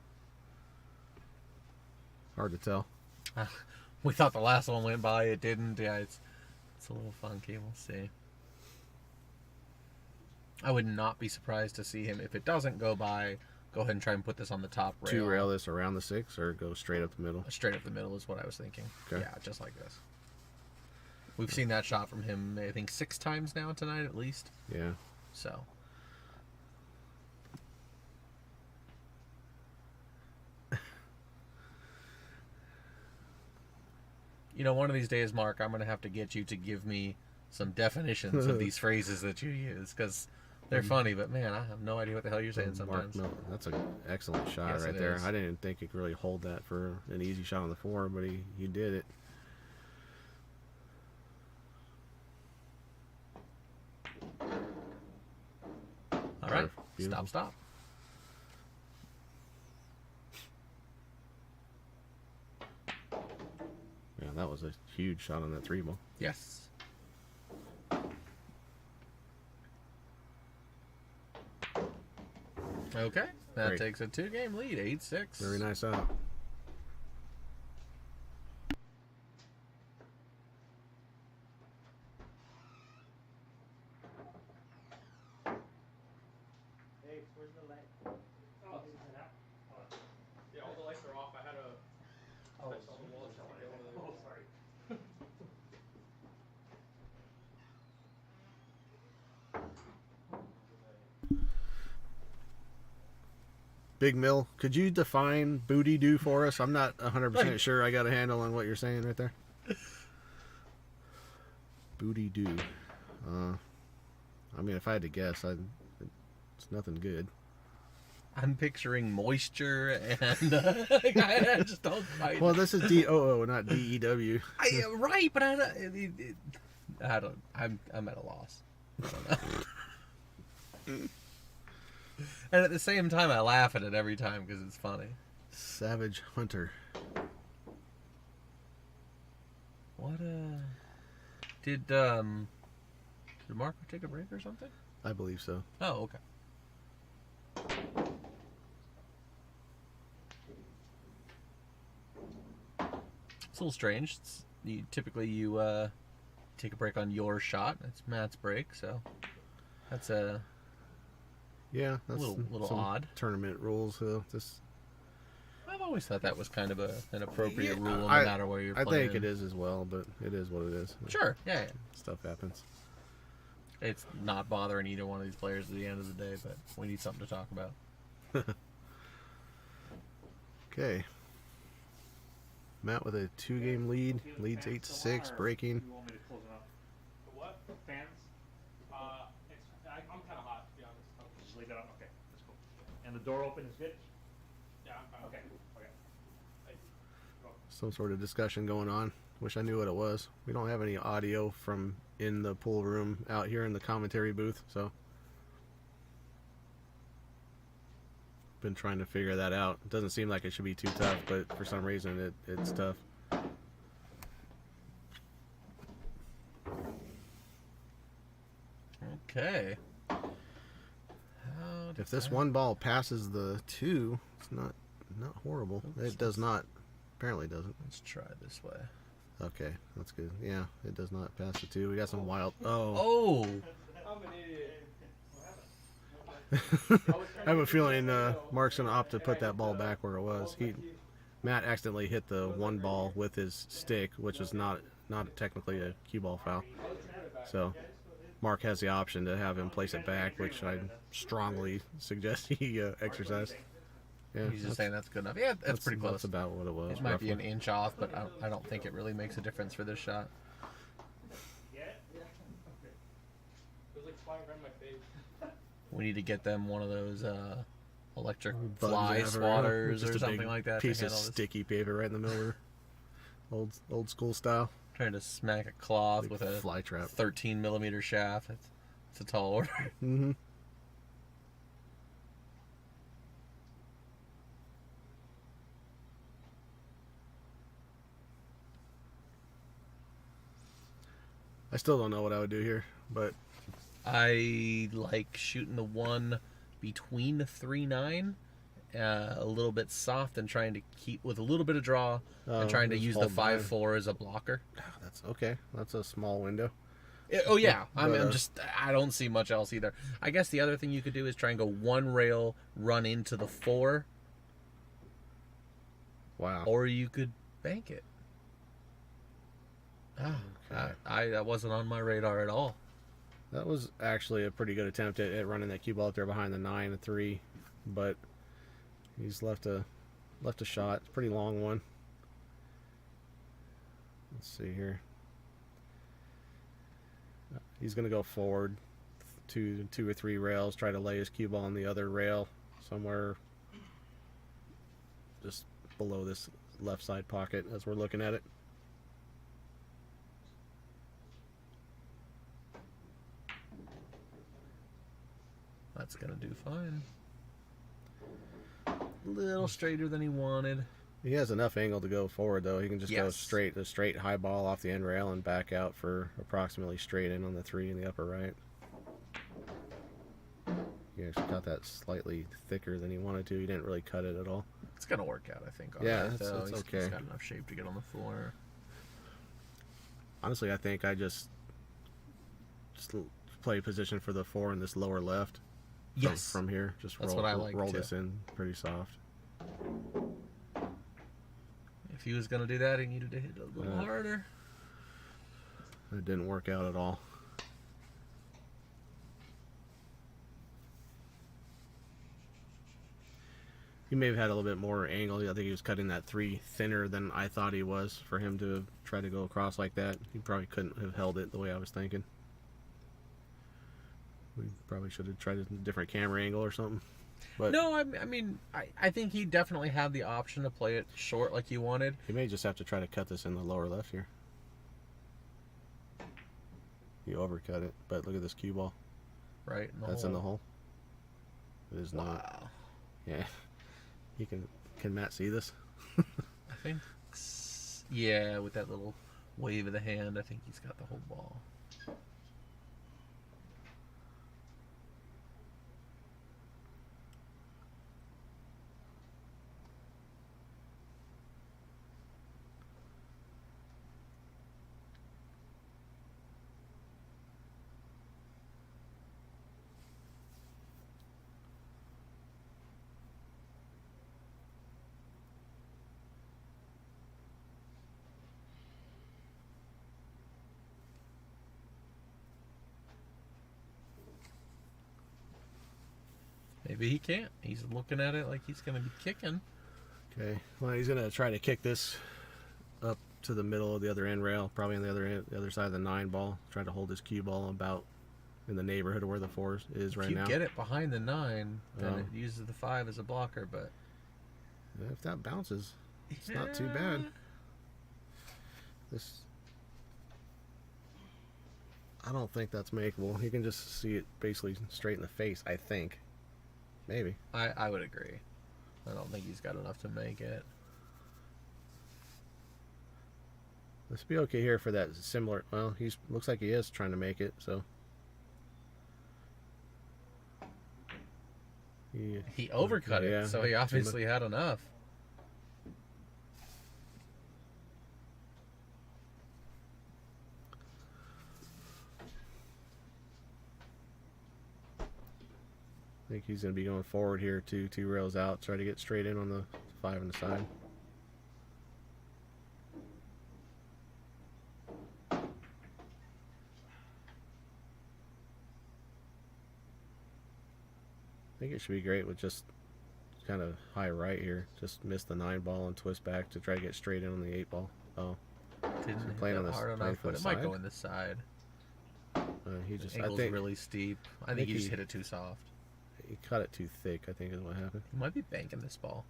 Hard to tell. We thought the last one went by. It didn't. Yeah, it's a little funky. We'll see. I would not be surprised to see him if it doesn't go by. Go ahead and try and put this on the top rail. 2 rail this around the 6 or go straight up the middle? Straight up the middle is what I was thinking. Okay. Yeah, just like this. We've seen that shot from him, I think, 6 times now tonight at least. Yeah. So. You know, one of these days, Mark, I'm going to have to get you to give me some definitions of these phrases that you use, because they're funny, but man, I have no idea what the hell you're saying sometimes. That's an excellent shot Yes, right it there. is. I didn't think he could really hold that for an easy shot on the 4, but he did it. All right, Beautiful. stop. Yeah, that was a huge shot on that 3 ball. Yes. Okay, that Great. takes a 2-game lead, 8-6. Very nice out. Hey, where's the light? Oh, is it out? Oh, Yeah, all the lights are off. I had to oh, touch all the walls just to get over there. oh, sorry. Big Mill, could you define booty do for us? I'm not 100% sure I got a handle on what you're saying right there. Booty do. I mean, if I had to guess, it's nothing good. I'm picturing moisture and I just don't fight. Well, this is DOO, not DEW. Right, but I don't. I'm at a loss. I don't know. And at the same time, I laugh at it every time because it's funny. Savage Hunter. What did Marco take a break or something? I believe so. Oh, okay. It's a little strange. Typically you take a break on your shot. It's Matt's break, so that's Yeah, that's little some odd. tournament rules. This I've always thought that was kind of an appropriate Yeah, rule, no I- matter where you're I playing. think it is as well, but it is what it is. Sure, yeah. Stuff happens. It's not bothering either one of these players at the end of the day, but we need something to talk about. Okay. Matt with a 2-game lead. Leads 8-6, breaking. You want me to close it up? The what? Fans? I'm kind of hot, to be honest. Just leave it on. Okay, that's cool. And the door open is good. Yeah, I'm fine. Okay. Okay. Thank you. Some sort of discussion going on. Wish I knew what it was. We don't have any audio from in the pool room out here in the commentary booth, so been trying to figure that out. It doesn't seem like it should be too tough, but for some reason it's tough. Okay. If this one ball passes the 2, it's not horrible. It does not. Apparently doesn't. Let's try this way. Okay, that's good. Yeah, it does not pass the 2. We got some wild. Oh. Oh! I'm an idiot. I have a feeling Mark's gonna opt to put that ball back where it was. Matt accidentally hit the one ball with his stick, which is not technically a cue ball foul. So Mark has the option to have him place it back, which I strongly suggest he exercise. Yeah, He's just saying that's good enough. Yeah, that's pretty close. That's about what it was. It might be an roughly. inch off, but I don't think it really makes a difference for this shot. It was like flying around my face. We need to get them one of those electric Bugs fly ever. swatters Just or a something big like that. Piece to of handle this. sticky paper right in the middle. Old school style. Trying to smack a cloth Big with a fly trap. 13 millimeter shaft. It's a tall order. Mm-hmm. I still don't know what I would do here, but I like shooting the one between the 3-9, a little bit soft, and trying to keep with a little bit of draw, and trying to just use the hold by. 5-4 as a blocker. that's okay. That's a small window. Oh yeah, But, I don't see much else either. I guess the other thing you could do is try and go one rail, run into the 4, Wow. or you could bank it. Okay. That wasn't on my radar at all. That was actually a pretty good attempt at running that cue ball up there behind the 9 and 3, but he's left a shot. It's a pretty long one. Let's see here. He's going to go forward 2 or 3 rails, try to lay his cue ball on the other rail somewhere just below this left side pocket as we're looking at it. That's gonna do fine. A little straighter than he wanted. He has enough angle to go forward, though. He can just go Yes. straight high ball off the end rail and back out for approximately straight in on the 3 in the upper right. He actually got that slightly thicker than he wanted to. He didn't really cut it at all. It's gonna work out, I think. On Yeah, that, it's though. He's okay. got enough shape to get on the floor. Honestly, I think I just play position for the 4 in this lower left. From here, just That's roll, what I like, roll too. this in pretty soft. If he was gonna do that, he needed to hit it a little harder. It didn't work out at all. He may have had a little bit more angle. I think he was cutting that 3 thinner than I thought he was for him to try to go across like that. He probably couldn't have held it the way I was thinking. We probably should have tried a different camera angle or something. But No, I mean, I think he definitely had the option to play it short like he wanted. he may just have to try to cut this in the lower left here. He overcut it, but look at this cue ball. Right? That's in the hole. It is not. Wow. Yeah. You can Matt see this? I think, yeah, with that little wave of the hand, I think he's got the whole ball. Maybe he can't. He's looking at it like he's going to be kicking. Okay. Well, he's gonna try to kick this up to the middle of the other end rail, probably on the other side of the 9 ball. Try to hold his cue ball about in the neighborhood of where the 4 is right If you now. get it behind the 9, then Oh. it uses the 5 as a blocker, but If that bounces, it's not too bad. This, I don't think that's makeable. You can just see it basically straight in the face, I think. Maybe. I would agree. I don't think he's got enough to make it. Let's be okay here for that similar. Well, he's looks like he is trying to make it, so. He overcut Yeah, it, so he obviously had enough. I think he's going to be going forward here, 2 rails out, try to get straight in on the 5 on the side. I think it should be great with just kind of high right here. Just miss the 9 ball and twist back to try to get straight in on the 8 ball. Oh, Didn't hit playing it on this- hard playing enough, from but the it might side? go in this side. he just. The I angle's think really steep. I think think he just he- hit it too soft. he cut it too thick. I think is what happened. He might be banking this ball.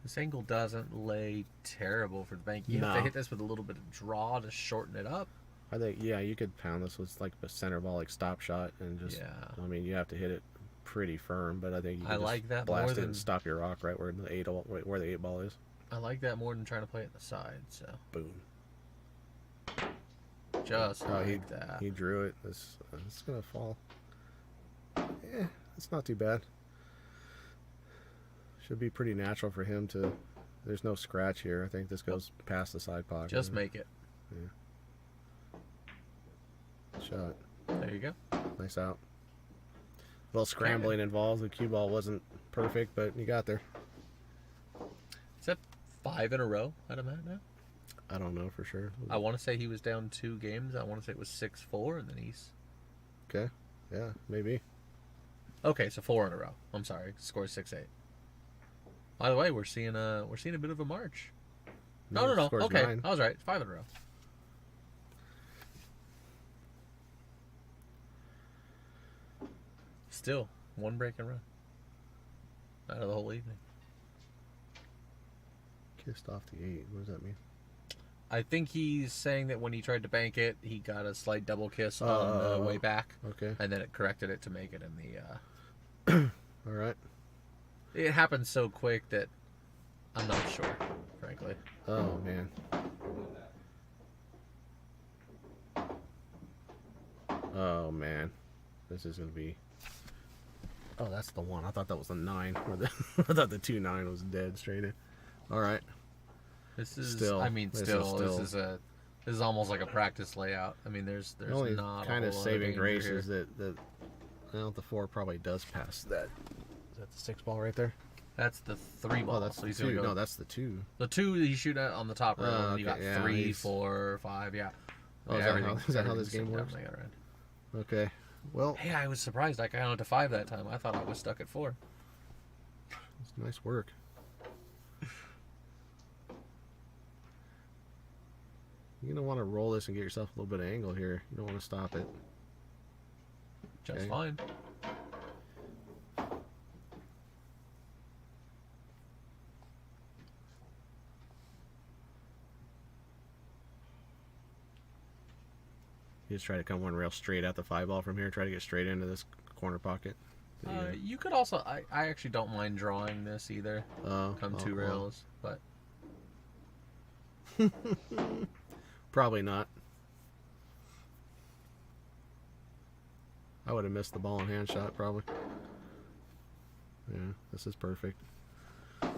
This angle doesn't lay terrible for the bank. You have to No. hit this with a little bit of draw to shorten it up. I think you could pound this with like a center ball, like stop shot, and just. Yeah. I mean, you have to hit it pretty firm, but I think you I can just like that more blast it than- and stop your rock right where the 8 ball is. I like that more than trying to play it in the side. So Boom. just Oh, like that. He drew it. It's gonna fall. Yeah, it's not too bad. Should be pretty natural for him to. There's no scratch here. I think this goes past the side pocket. Just make it. Shot. There you go. Nice out. A little scrambling involved. The cue ball wasn't perfect, but you got there. Is that 5 in a row out of Matt now? I don't know for sure. I want to say he was down 2 games. I want to say it was 6-4, and then he's Okay. Yeah, maybe. okay. So 4 in a row. I'm sorry. Scores 6-8. By the way, we're seeing a bit of a march. No. Scores Okay, 9. I was right. 5 in a row. Still 1 break and run out of the whole evening. Kissed off the 8. What does that mean? I think he's saying that when he tried to bank it, he got a slight double kiss on the way back, Okay. and then it corrected it to make it in the. All right. It happened so quick that I'm not sure, frankly. Oh man. Oh man. This is gonna be. Oh, that's the one. I thought that was the 9. Or the I thought the 2-9 was dead straight in. All right. This is. Still, I mean, this is still, still- this is almost like a practice layout. I mean, there's The only not kind a of whole saving danger grace here. is that well, the 4 probably does pass that. Is that the 6 ball right there? That's the 3 ball. Oh, that's so the he's 2. gonna go. No, that's the 2. The 2 that you shoot at on the top row, Oh, and you got okay, yeah, 3, he's- 4, 5. Yeah. Oh, is Yeah, that everything- how- is that how this everything's game synced up works? on the other end. Okay. Well, Hey, I was surprised. I counted to 5 that time. I thought I was stuck at 4. it's nice work. You're gonna want to roll this and get yourself a little bit of angle here. You don't want to stop it. Just Okay. fine. You just try to come 1 rail straight at the 5 ball from here. Try to get straight into this corner pocket. You could also. I actually don't mind drawing this either. Come 2 well, rails, but probably not. I would have missed the ball and hand shot probably. Yeah, this is perfect. I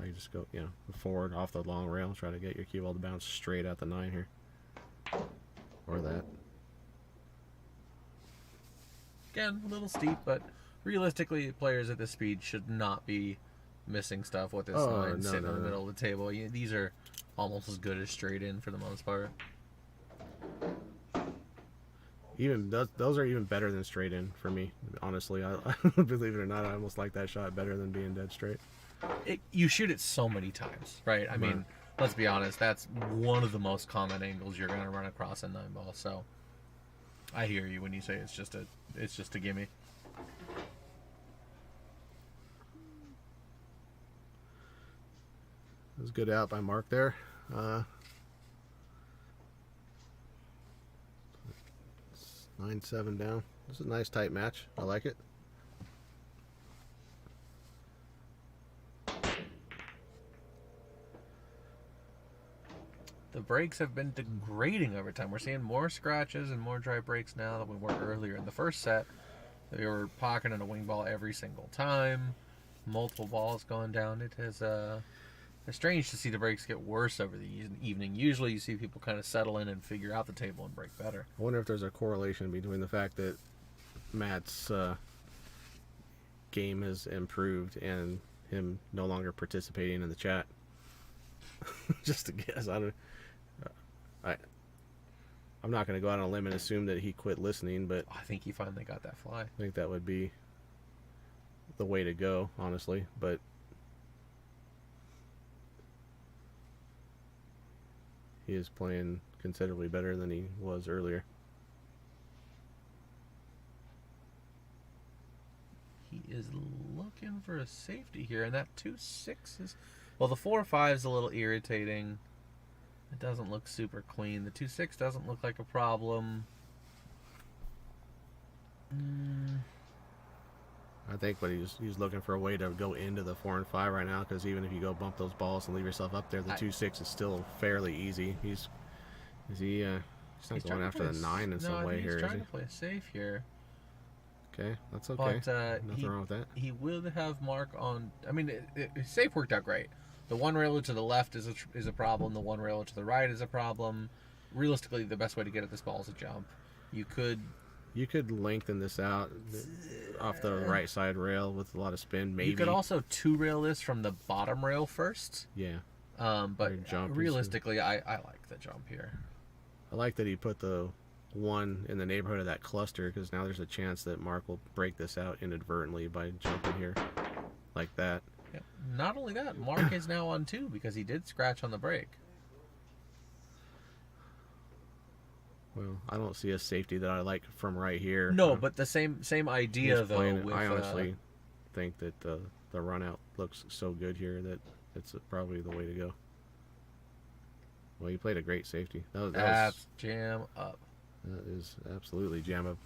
can just go, forward off the long rail, try to get your cue ball to bounce straight at the 9 here. Or that. again, a little steep. But realistically, players at this speed should not be missing stuff with this line sitting in the middle of the table. These are almost as good as straight in for the most part. Even those are even better than straight in for me. Honestly, I believe it or not, I almost like that shot better than being dead straight. You shoot it so many times, right? I mean, let's be honest. That's one of the most common angles you're going to run across in 9-ball. So, I hear you when you say it's just a gimme. It was good out by Mark there. 9-7 down. This is a nice tight match. I like it. The breaks have been degrading over time. We're seeing more scratches and more dry breaks now than we were earlier in the first set. They were pocketing a wing ball every single time. Multiple balls going down. It has it's strange to see the breaks get worse over the evening. Usually you see people kind of settle in and figure out the table and break better. I wonder if there's a correlation between the fact that Matt's game has improved and him no longer participating in the chat. Just to guess. I'm not going to go out on a limb and assume that he quit listening, but I think he finally got that fly. I think that would be the way to go, honestly. But he is playing considerably better than he was earlier. He is looking for a safety here, and that 2-6 is... Well, the 4-5 is a little irritating. It doesn't look super clean. The 2-6 doesn't look like a problem. I think but he's looking for a way to go into the 4 and 5 right now, because even if you go bump those balls and leave yourself up there, the 2-6 is still fairly easy. He's not going after the 9 in some way here, is he? He's trying to play safe here. Okay, that's okay. But nothing wrong with that. He will have Mark on... I mean, safe worked out great. The one railer to the left is a problem. The one railer to the right is a problem. Realistically, the best way to get at this ball is a jump. You could lengthen this out off the right side rail with a lot of spin, maybe. You could also 2-rail this from the bottom rail first. Yeah. But realistically, I like the jump here. I like that he put the 1 in the neighborhood of that cluster, because now there's a chance that Mark will break this out inadvertently by jumping here like that. Yep. Not only that, Mark is now on 2 because he did scratch on the break. Well, I don't see a safety that I like from right here. No, but the same idea though. I honestly think that the run out looks so good here that it's probably the way to go. Well, you played a great safety. That's jam up. That is absolutely jam up.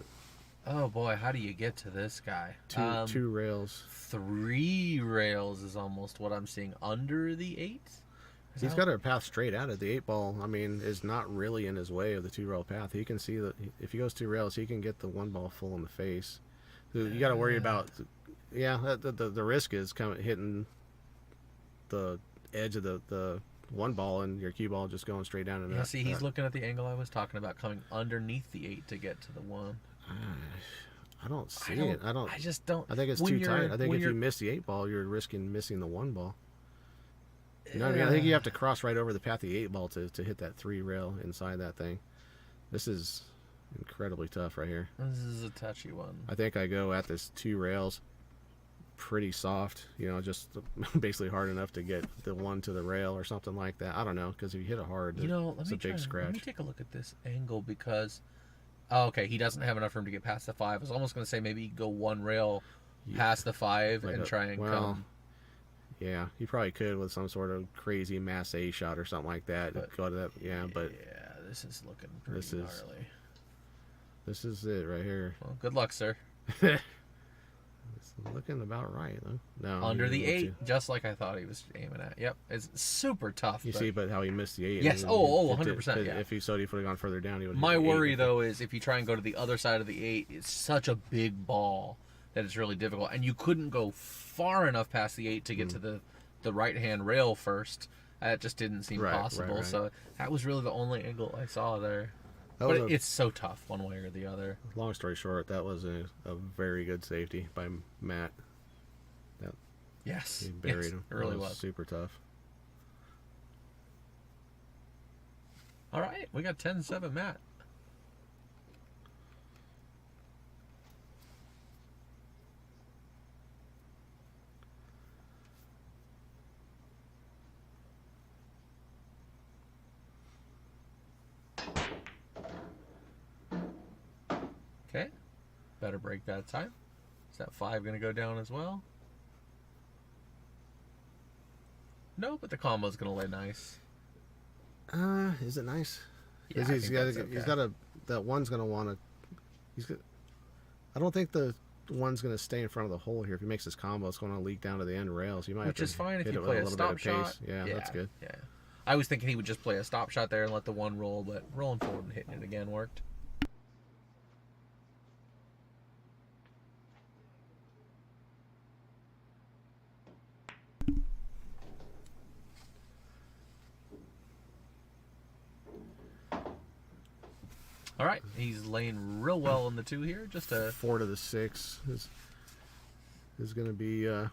Oh boy, how do you get to this guy? Two rails. 3 rails is almost what I'm seeing under the 8. He's got a path straight out of the 8 ball. I mean, is not really in his way of the 2-rail path. He can see that if he goes 2 rails, he can get the 1 ball full in the face. So you got to worry about, the risk is hitting the edge of the 1 ball and your cue ball just going straight down. See, he's looking at the angle I was talking about, coming underneath the 8 to get to the 1. I don't see it. I just don't. I think it's too tight. I think if you miss the 8 ball, you're risking missing the 1 ball. You know what I mean? I think you have to cross right over the path of the 8 ball to hit that 3 rail inside that thing. This is incredibly tough right here. This is a touchy one. I think I go at this 2 rails pretty soft, just basically hard enough to get the 1 to the rail or something like that. I don't know, because if you hit it hard, it's a big scratch. Let me take a look at this angle because... Oh, okay, he doesn't have enough room to get past the 5. I was almost going to say maybe he go 1 rail past the 5 and try and come... Yeah, he probably could with some sort of crazy mass A shot or something like that. Go to that, but yeah, this is looking pretty gnarly. This is it right here. Well, good luck, sir. It's looking about right, though. No, under the 8, just like I thought he was aiming at. Yep, it's super tough. You see, but how he missed the 8. Yes, 100%. Yeah. If he would have gone further down, he would. My worry though is if you try and go to the other side of the 8, it's such a big ball that it's really difficult, and you couldn't go far enough past the 8 to get to the right hand rail first. That just didn't seem possible. Right. So that was really the only angle I saw there. But it's so tough one way or the other. Long story short, that was a very good safety by Matt. Yes, he buried him. It really was super tough. All right, we got 10-7 Matt. Okay. Better break that time. Is that 5 going to go down as well? No, but the combo's going to lay nice. Is it nice? Yeah, I He's think got. that's He's okay. got a. That one's gonna want to. He's got. I don't think the one's gonna stay in front of the hole here. If he makes this combo, it's gonna leak down to the end rails. You might Which have to is fine if hit you it play with a little bit stop of shot. pace. Yeah, that's good. Yeah. I was thinking he would just play a stop shot there and let the one roll, but rolling forward and hitting it again worked. All right, he's laying real well in the 2 here. Just a 4 to the 6 is gonna be the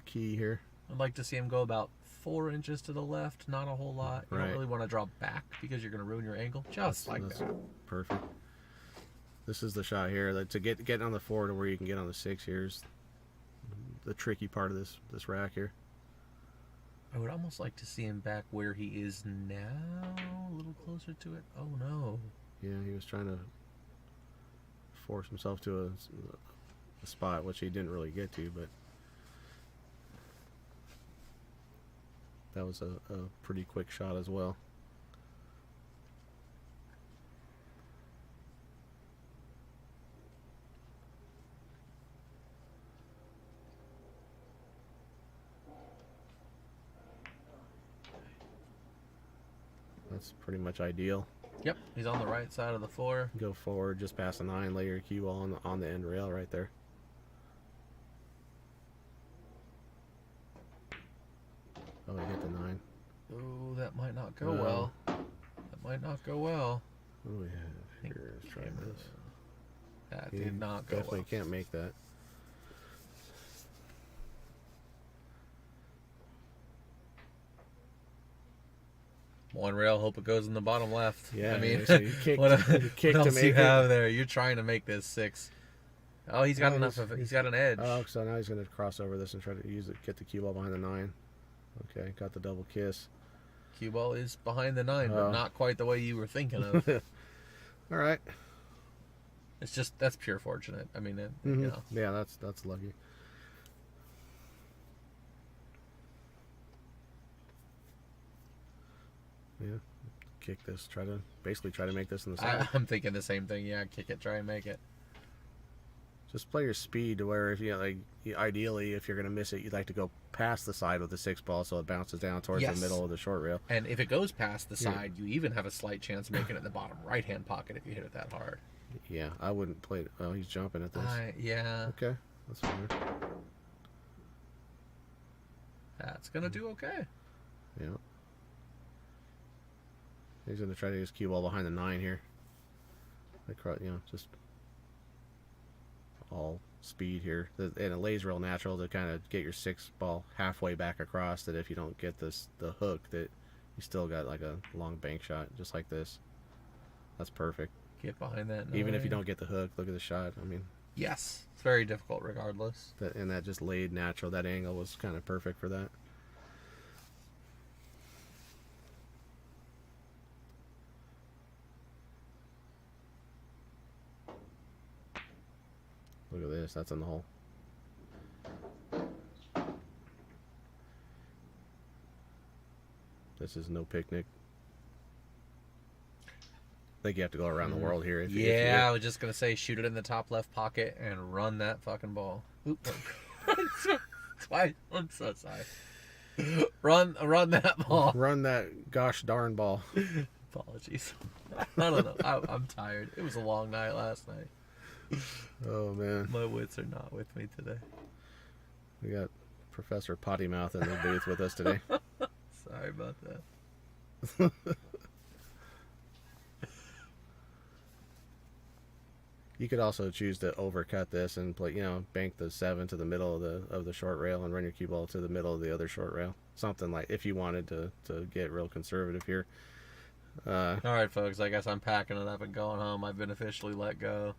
key here. I'd like to see him go about 4 inches to the left, not a whole lot. You Right. don't really want to draw back because you're going to ruin your angle. Just like That's that. perfect. This is the shot here. Like, to get on the 4 to where you can get on the 6 here is the tricky part of this rack here. I would almost like to see him back where he is now, a little closer to it. Oh no. Yeah, he was trying to force himself to a spot which he didn't really get to, but that was a pretty quick shot as well. That's pretty much ideal. Yep, he's on the right side of the 4. Go forward, just past the 9, lay your cue ball on the end rail right there. Oh, he hit the 9. Oh, that might not go No. well. That might not go well. What do we have here? Let's try this. That He did not go definitely well. can't make that. One rail, hope it goes in the bottom left. Yeah, I mean, so you kicked- what, you kicked what to else make you it. have there? You're trying to make this 6. Oh, he's got Oh, enough of it. He's got an edge. Oh, so now he's going to cross over this and try to use it, get the cue ball behind the 9. Okay, got the double kiss. Cue ball is behind the 9, but Oh. not quite the way you were thinking of. All right. It's just, that's pure fortunate. I mean, Mhm. you know. Yeah, that's lucky. Yeah, kick this. Basically try to make this in the side. I'm thinking the same thing. Yeah, kick it, try and make it. Just play your speed to where if ideally if you're gonna miss it, you'd like to go past the side with the 6 ball so it bounces down towards Yes. the middle of the short rail. And if it goes past the Yeah. side, you even have a slight chance of making it in the bottom right-hand pocket if you hit it that hard. Yeah, I wouldn't play it. Oh, he's jumping at this. Yeah, Okay, that's fine. that's gonna do okay. Yeah. He's gonna try to use cue ball behind the 9 here. Just all speed here, and it lays real natural to kind of get your 6 ball halfway back across. That if you don't get the hook, that you still got like a long bank shot, just like this. That's perfect. Get behind that. Even if you 9. don't get the hook, look at the shot. I mean, Yes, it's very difficult regardless. that just laid natural. That angle was kind of perfect for that. Look at this. That's in the hole. This is no picnic. I think you have to go around the world here. If you- Yeah, I was just gonna say, shoot it in the top left pocket and run that fucking ball. Oop. I'm so sorry. Run that ball. run that gosh darn ball. Apologies. I don't know. I'm tired. It was a long night last night. Oh man, My wits are not with me today. we got Professor Potty Mouth in the booth with us today. Sorry about that. You could also choose to overcut this and play, bank the 7 to the middle of the short rail and run your cue ball to the middle of the other short rail. Something like if you wanted to get real conservative here. All right, folks. I guess I'm packing it up and going home. I've been officially let go.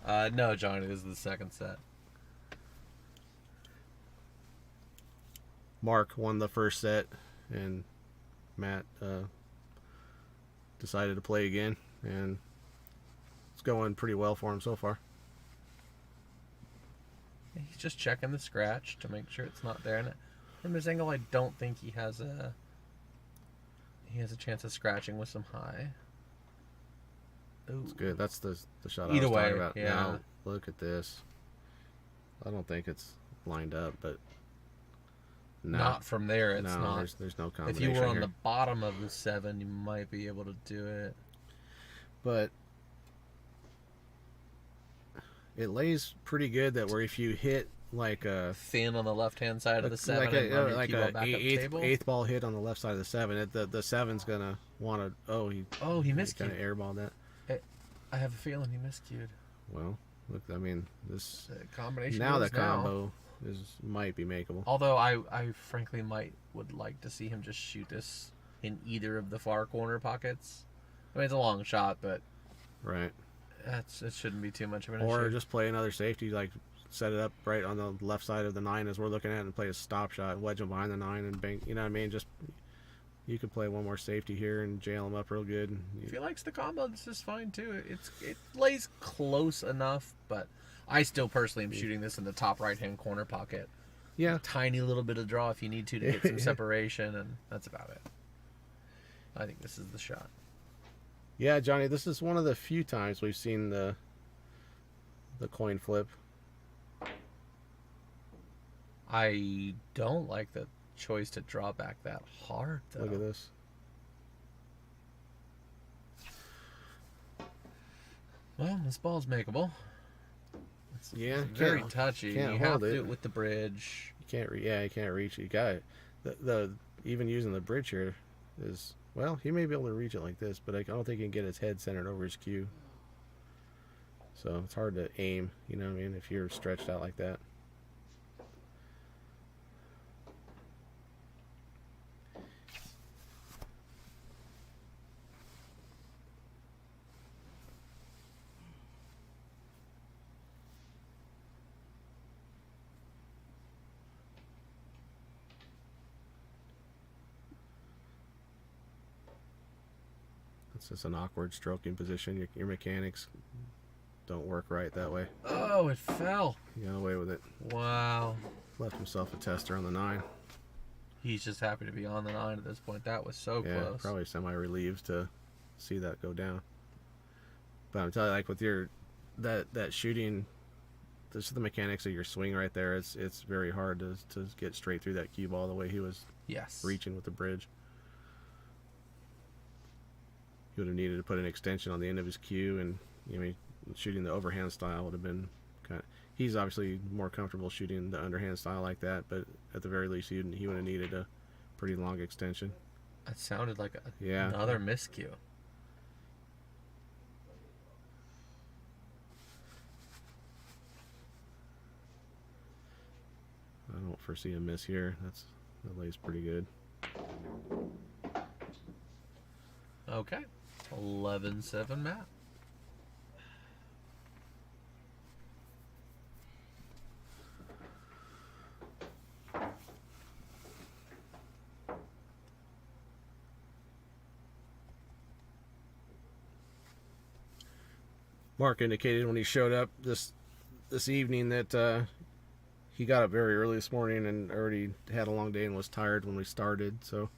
No, Johnny. This is the second set. Mark won the first set, and Matt decided to play again. and it's going pretty well for him so far. He's just checking the scratch to make sure it's not there. And from his angle, I don't think he has a chance of scratching with some high. Ooh. It's good. That's the shot Either I was way, talking about. yeah. Now, look at this. I don't think it's lined up, but no. Not from there. It's no, not. There's no If combination you were on here. the bottom of the 7, you might be able to do it. But it lays pretty good that where if you hit like a Thin on the left-hand side of the 7 like and run a your like cue ball a back up table. eighth ball hit on the left side of the 7, the 7's gonna want to. Oh, he missed kind of you. airballed that. I have a feeling he miscued. Well, look, I mean this The combination now the moves now. combo might be makeable. Although I frankly would like to see him just shoot this in either of the far corner pockets. I mean, it's a long shot, but Right. it shouldn't be too much of an Or issue. just play another safety, like set it up right on the left side of the 9 as we're looking at, and play a stop shot, wedge him behind the 9, and bang. You know what I mean? Just you could play one more safety here and jail him up real good. If he likes the combo, this is fine too. It lays close enough, but I still personally am shooting this in the top right-hand corner pocket. Yeah. Tiny little bit of draw if you need to get some separation, and that's about it. I think this is the shot. Yeah, Johnny, this is one of the few times we've seen the coin flip. I don't like the choice to draw back that hard, though. Look at this. Well, this ball's makeable. It's Yeah, very can't- touchy. can't You have hold to it. do it with the bridge. You can't you can't reach it. You got it. The even using the bridge here is, well, he may be able to reach it like this, but I don't think he can get his head centered over his cue. So it's hard to aim, you know what I mean, if you're stretched out like that. It's just an awkward stroking position. Your mechanics don't work right that way. Oh, it fell. He got away with it. Wow. Left himself a tester on the 9. He's just happy to be on the 9 at this point. That was so Yeah, close. probably semi-relieved to see that go down. But I'm telling you, like with your that shooting, this is the mechanics of your swing right there. It's very hard to get straight through that cue ball the way he was Yes. reaching with the bridge. He would have needed to put an extension on the end of his cue, and you know, shooting the overhand style would have been kind of. He's obviously more comfortable shooting the underhand style like that, but at the very least, he would have needed a pretty long extension. That sounded like Yeah. another miscue. I don't foresee a miss here. That lays pretty good. Okay. 11-7 Matt. Mark indicated when he showed up this evening that he got up very early this morning and already had a long day and was tired when we started. So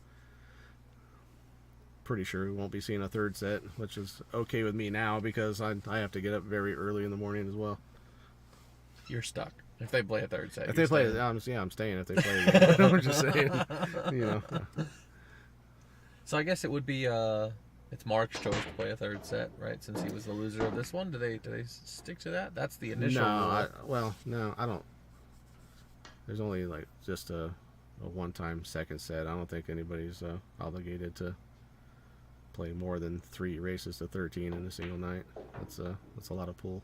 pretty sure we won't be seeing a third set, which is okay with me now because I have to get up very early in the morning as well. You're stuck. If they play a third set, If you're they play, staying. I'm staying. If they play, again. I'm just saying, you know. So I guess it would be it's Mark's choice to play a third set, right? Since he was the loser of this one, do they stick to that? That's the initial rule. No, I don't. There's only like just a one-time second set. I don't think anybody's obligated to play more than 3 races to 13 in a single night. That's a lot of pool.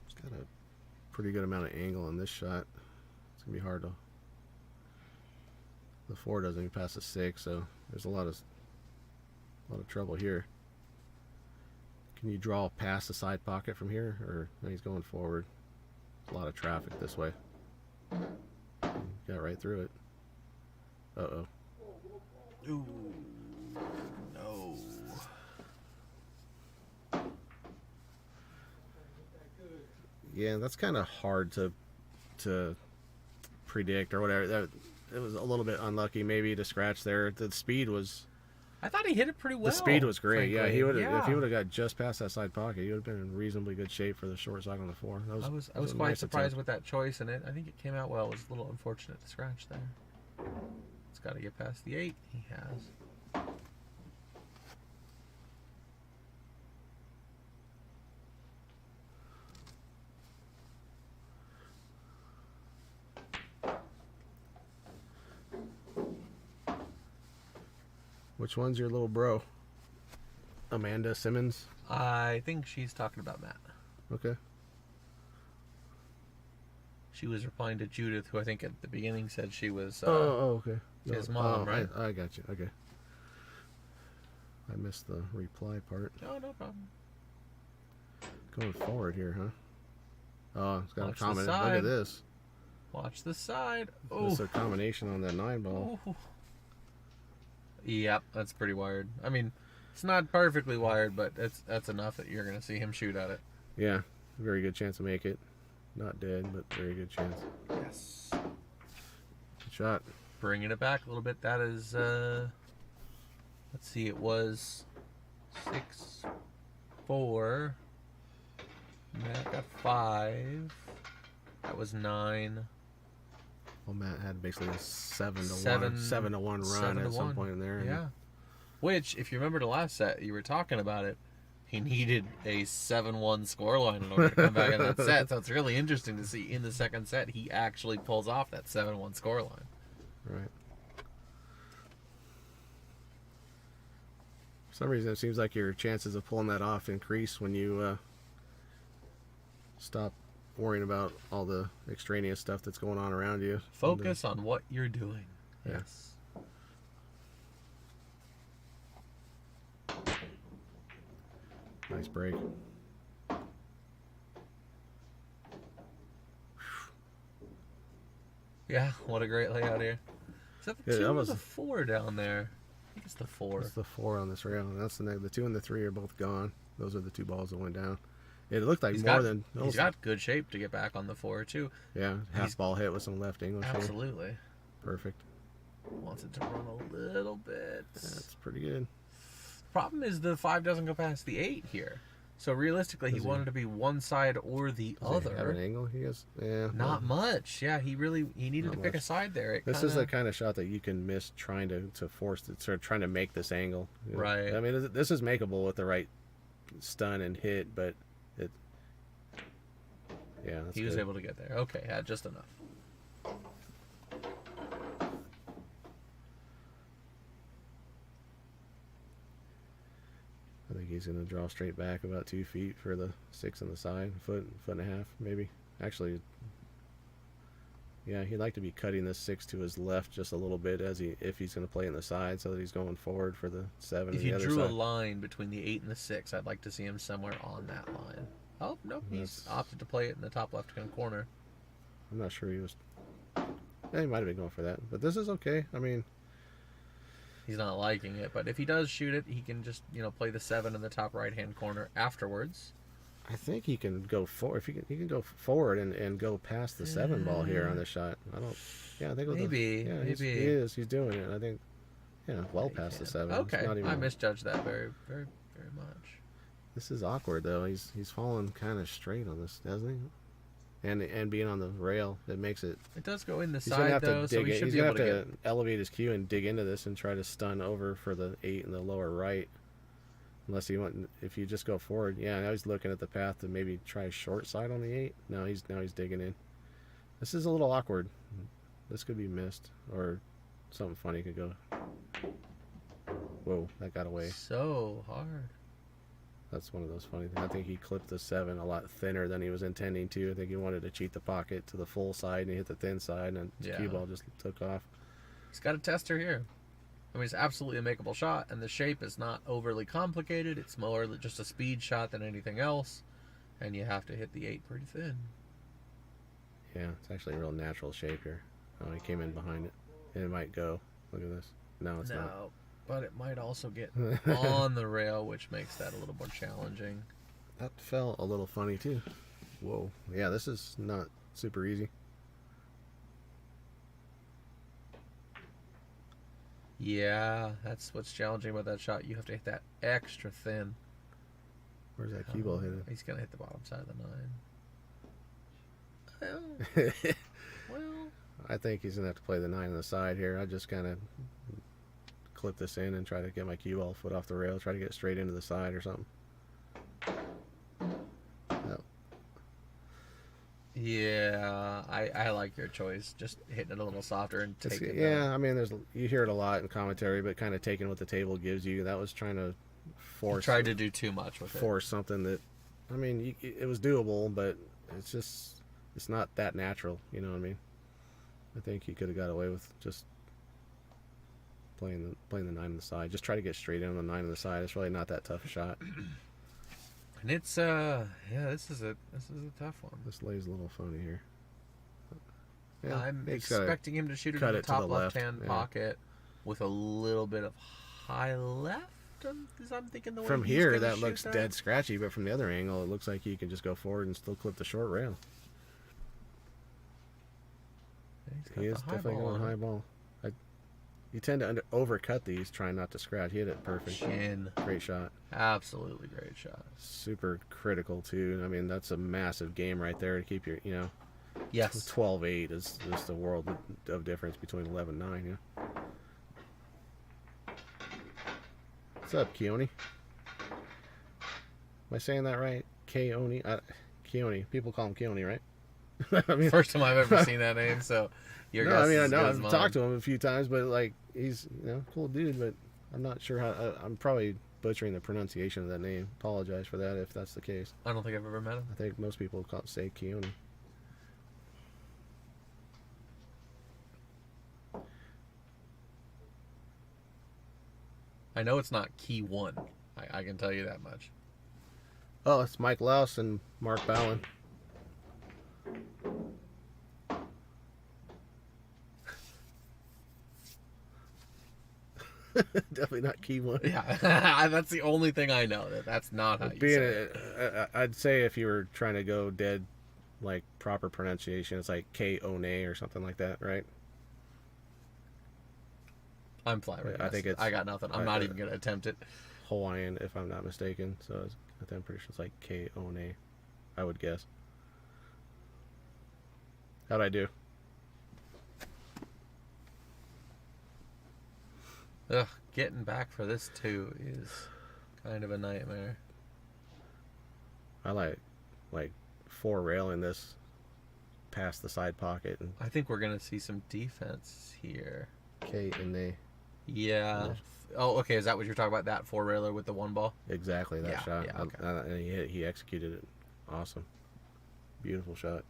It's got a pretty good amount of angle in this shot. It's gonna be hard to. The 4 doesn't even pass the 6, so there's a lot of trouble here. Can you draw past the side pocket from here, or no, he's going forward? A lot of traffic this way. Got right through it. Uh-oh. Ooh. No. Yeah, that's kind of hard to predict or whatever. That it was a little bit unlucky maybe to scratch there. The speed was I thought he hit it pretty well. the speed was great. Yeah, frankly. he would have if he would have got just past that side pocket, he would have been in reasonably good shape for the short side on the 4. That was, I was a quite nice surprised attempt. with that choice, and I think it came out well. It was a little unfortunate to scratch there. It's got to get past the 8. He has. Which one's your little bro? Amanda Simmons. I think she's talking about Matt. Okay. She was replying to Judith, who I think at the beginning said she was. Okay. his mom, right? I got you. Okay. I missed the reply part. No problem. Going forward here, huh? Oh, it's got Watch a the comment. Look side. at this. Watch the side. This Oh. a combination on that 9 ball. Oh. Yep, that's pretty wired. I mean, it's not perfectly wired, but that's enough that you're going to see him shoot at it. Yeah, very good chance to make it. Not dead, but very good chance. Yes. Good shot. Bringing it back a little bit. That is, let's see, it was 6-4. Matt got 5. That was 9. Well, Matt had basically a 7 to 1 run 7 to at some 1. point in there. and- Yeah. Which, if you remember the last set, you were talking about it. He needed a 7-1 scoreline in order to come back in that set. So it's really interesting to see in the second set he actually pulls off that 7-1 scoreline. Right. For some reason, it seems like your chances of pulling that off increase when you stop worrying about all the extraneous stuff that's going on around you. Focus on what you're doing. Yeah. Yes. Nice break. Yeah, what a great layout here. Is that the Yeah, 2 that or was- the 4 down there? I think it's the 4. That's the 4 on this rail. And that's the 2 and the 3 are both gone. Those are the 2 balls that went down. It looked like He's more got- than He's got good shape to get back on the 4 too. yeah, half he's- ball hit with some left English. Here. Absolutely. Perfect. Wants it to run a little bit. That's pretty good. Problem is the 5 doesn't go past the 8 here. So realistically, he Does he- wanted to be one side or the Does he have an other. angle? He has. Yeah. Not much. Yeah, he needed Not to pick a much. side there. It This is the kinda- kind of shot that you can miss trying to force it, sort of trying to make this angle. You know? Right. I mean, this is makeable with the right stun and hit, but it. Yeah, that's he was good. able to get there. Okay, yeah, just enough. I think he's going to draw straight back about 2 feet for the 6 on the side, foot and a half, maybe. Actually, yeah, he'd like to be cutting this 6 to his left just a little bit if he's going to play in the side, so that he's going forward for the 7 If on the you other drew a side. line between the 8 and the 6, I'd like to see him somewhere on that line. Oh, no, he's That's- opted to play it in the top left-hand corner. I'm not sure he was. Yeah, he might have been going for that, but this is okay. I mean, He's not liking it, but if he does shoot it, he can just, play the 7 in the top right-hand corner afterwards. I think he can go forward. If he can go forward and go past the 7 ball here on the shot. I don't. Yeah, I think with Maybe, The, yeah, maybe. he is. He's doing it. I think. Yeah, well He past the can. 7. It's Okay, not even- I misjudged that very, very, very much. This is awkward though. He's falling kind of straight on this, doesn't he? And being on the rail, it makes it. It does go in the He's gonna side, have though, to so dig he it. should He's be gonna able have to to get... elevate his cue and dig into this and try to stun over for the 8 in the lower right. Unless if you just go forward, yeah. Now he's looking at the path to maybe try short side on the 8. Now he's digging in. This is a little awkward. This could be missed or something funny could go. Whoa, that got away. So hard. That's one of those funny things. I think he clipped the 7 a lot thinner than he was intending to. I think he wanted to cheat the pocket to the full side and he hit the thin side and the Yeah. cue ball just took off. He's got a tester here. I mean, it's absolutely a makeable shot, and the shape is not overly complicated. It's more just a speed shot than anything else, and you have to hit the 8 pretty thin. Yeah, it's actually a real natural shape here. Oh, he came in behind it. And it might go. Look at this. No, it's No, but it might also get on the rail, which makes that a little more challenging. That fell a little funny too. Whoa. Yeah, this is not super easy. Yeah, that's what's challenging about that shot. You have to hit that extra thin. Where's that cue ball hitting? He's going to hit the bottom side of the 9. Well, I think he's going to have to play the 9 on the side here. I just kind of clip this in and try to get my cue ball foot off the rail. Try to get it straight into the side or something. No. yeah, I like your choice. Just hitting it a little softer and taking Yeah, I mean, you hear it a lot in commentary, but kind of taking what the table gives you. That was trying to force. Tried to do too much with it. Force something that, I mean, it was doable, but it's just, it's not that natural. You know what I mean? I think he could have got away with just playing the 9 on the side. Just try to get straight in on the 9 on the side. It's really not that tough a shot. And it's yeah, this is a tough one. This lays a little funny here. I'm he's gotta expecting him to shoot it cut in the it to top the left, left-hand yeah. pocket with a little bit of high left. Because I'm thinking the way From he's here, gonna that shoot looks dead scratchy, but from the other angle, it looks like he can just go forward and still clip the short rail. Yeah, He is definitely going high ball. You tend to overcut these, trying not to scratch. He hit it perfect. Chin. Great shot. Absolutely great shot. Super critical, too. I mean, that's a massive game right there to keep your, Yes. 12-8 is the world of difference between 11-9, yeah. What's up, Keone? Am I saying that right? Keone? Keone. People call him Keone, right? I mean, First time I've ever seen that name, so your guess is I as know. good as I've mine. talked to him a few times, but like he's cool dude, but I'm not sure how. I'm probably butchering the pronunciation of that name. Apologize for that if that's the case. I don't think I've ever met him. I think most people say Keone. I know it's not Key 1. I can tell you that much. Oh, it's Mike Louse and Mark Bowen. Definitely not Key 1. Yeah, that's the only thing I know. That's not how you say it. I'd say if you were trying to go dead, like proper pronunciation, it's like Keone or something like that, right? I'm flabbergasted. I think it's- I got nothing. I'm not even going to attempt it. Hawaiian, if I'm not mistaken. So I think I'm pretty sure it's like Keone, I would guess. How'd I do? Ugh, getting back for this too is kind of a nightmare. I like 4 rail in this past the side pocket and I think we're going to see some defense here. K and A. Yeah. Yeah. Oh, okay. Is that what you're talking about? That 4-railer with the 1 ball? Exactly that Yeah, shot. yeah, okay. And he executed it. Awesome. Beautiful shot.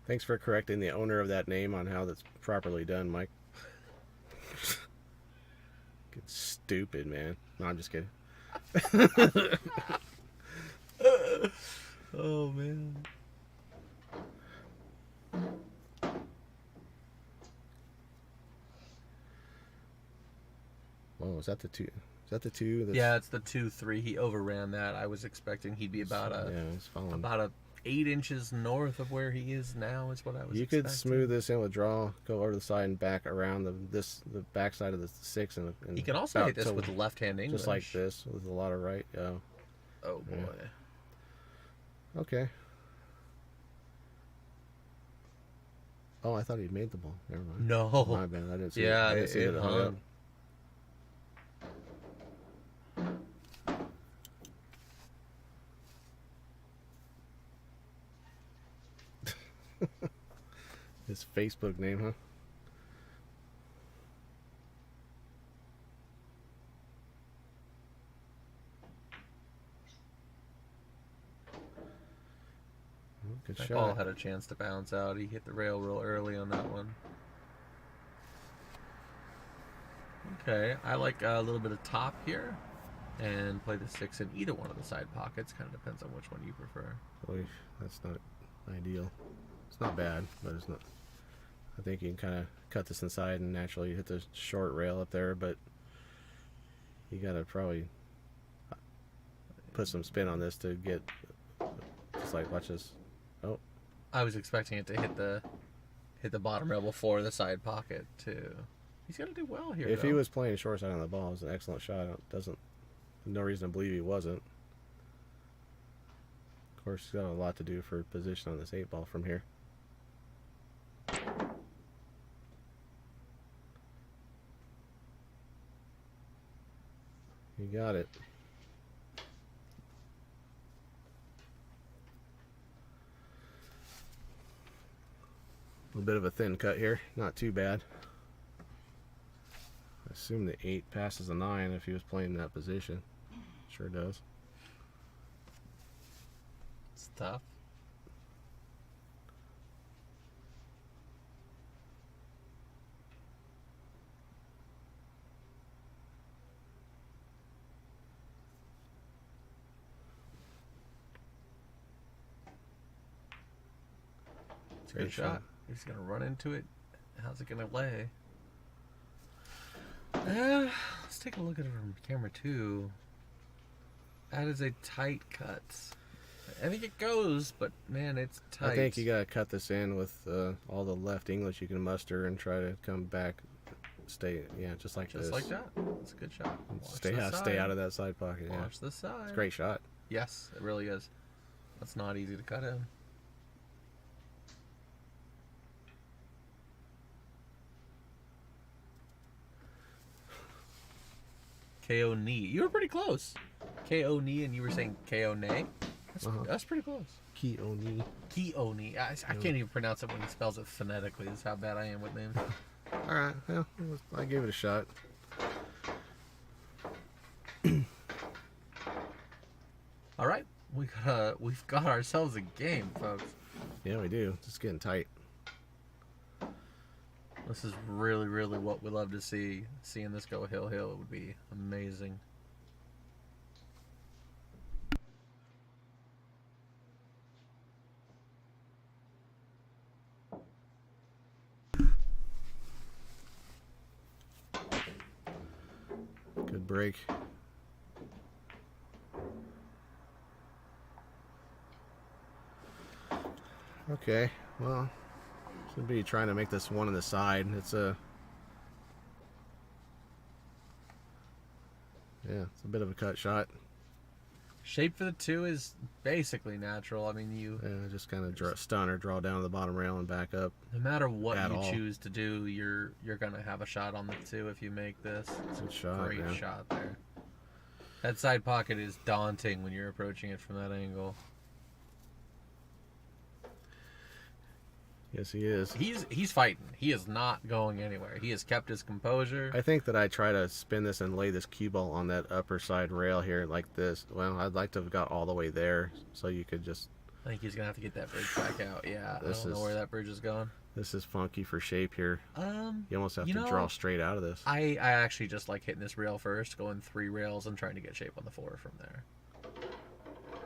Thanks for correcting the owner of that name on how that's properly done, Mike. Get stupid, man. No, I'm just kidding. Oh, man. Whoa, is that the 2? Is that the 2? That's, Yeah, it's the 2-3. He overran that. I was expecting he'd be about it's falling. about 8 inches north of where he is now. Is what I was. You expecting. could smooth this in with draw, go over to the side and back around the back side of the 6, and He can also about hit this to- with left-hand English. just like this with a lot of right. Yeah. Oh boy. Yeah. Okay. Oh, I thought he'd made the ball. Never mind. No. My bad. I didn't see Yeah, it. I didn't see it. Hung up. His Facebook name, huh? Good That shot. ball had a chance to bounce out. He hit the rail real early on that one. Okay, I like a little bit of top here, and play the 6 in either one of the side pockets. Kind of depends on which one you prefer. Boy, that's not ideal. It's not bad, but it's not. I think you can kind of cut this inside and naturally hit the short rail up there, but you gotta probably put some spin on this to get. Just like watch this. Oh, I was expecting it to hit the bottom rail before the side pocket too. He's got to do well here. if though. he was playing short side on the ball, it was an excellent shot. No reason to believe he wasn't. Of course, he's got a lot to do for position on this 8-ball from here. You got it. A little bit of a thin cut here, not too bad. I assume the 8 passes the 9 if he was playing in that position. Sure does. It's tough. It's a Great good shot. shot. He's gonna run into it. How's it gonna lay? Let's take a look at it from camera 2. That is a tight cut. I think it goes, but man, it's tight. I think you gotta cut this in with all the left English you can muster and try to come back. Stay, yeah, just like this. Just like that. It's a good shot. Watch Stay the out, side. stay out of that side pocket. Yeah, Watch the side. it's a great shot. Yes, it really is. That's not easy to cut in. KO knee. You were pretty close. KO knee, and you were saying KO nay. That's pretty close. Key Oni. KO knee. I can't even pronounce it when he spells it phonetically. That's how bad I am with names. All right, well, I gave it a shot. All right, we've got ourselves a game, folks. Yeah, we do. It's getting tight. This is really, really what we love to see. Seeing this go hill hill, it would be amazing. Good break. Okay, well, should be trying to make this one on the side. It's a bit of a cut shot. Shape for the 2 is basically natural. I mean, you Just kind of stun or draw down to the bottom rail and back up. no matter what At you all. choose to do, you're gonna have a shot on the 2 if you make this. Good shot, Great man. shot there. That side pocket is daunting when you're approaching it from that angle. Yes, he is. He's fighting. He is not going anywhere. He has kept his composure. I think that I try to spin this and lay this cue ball on that upper side rail here like this. Well, I'd like to have got all the way there so you could just... I think he's gonna have to get that bridge back out. Yeah, I This don't know is- where that bridge is going. This is funky for shape here. You almost have you to know, draw straight out of this. I actually just like hitting this rail first, going 3 rails and trying to get shape on the 4 from there.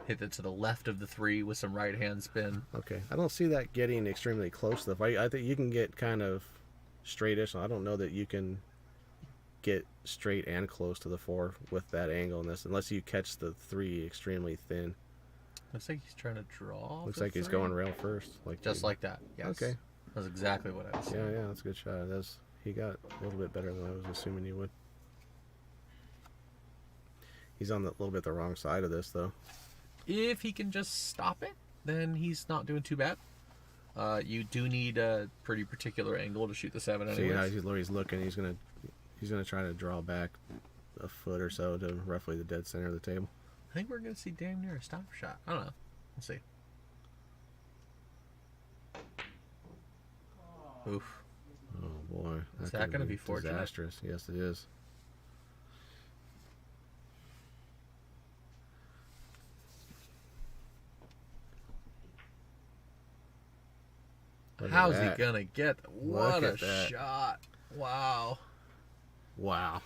Hit it to the left of the 3 with some right hand spin. Okay, I don't see that getting extremely close to the fight. I think you can get kind of straightish. I don't know that you can get straight and close to the 4 with that angle in this, unless you catch the 3 extremely thin. Looks like he's trying to draw. Looks the like he's 3. going rail first, Just like that. Yes. Okay. That's exactly what I was saying. Yeah, that's a good shot. He got a little bit better than I was assuming he would. He's on the little bit the wrong side of this though. If he can just stop it, then he's not doing too bad. You do need a pretty particular angle to shoot the 7 See how anyways. he's looking. He's gonna try to draw back a foot or so to roughly the dead center of the table. I think we're going to see damn near a stop shot. I don't know. We'll see. Oof. Oh boy, Is that could gonna be fortunate? disastrous? Yes, it is. Look at How's he that. gonna get? What Look a at that. shot! Wow. Wow.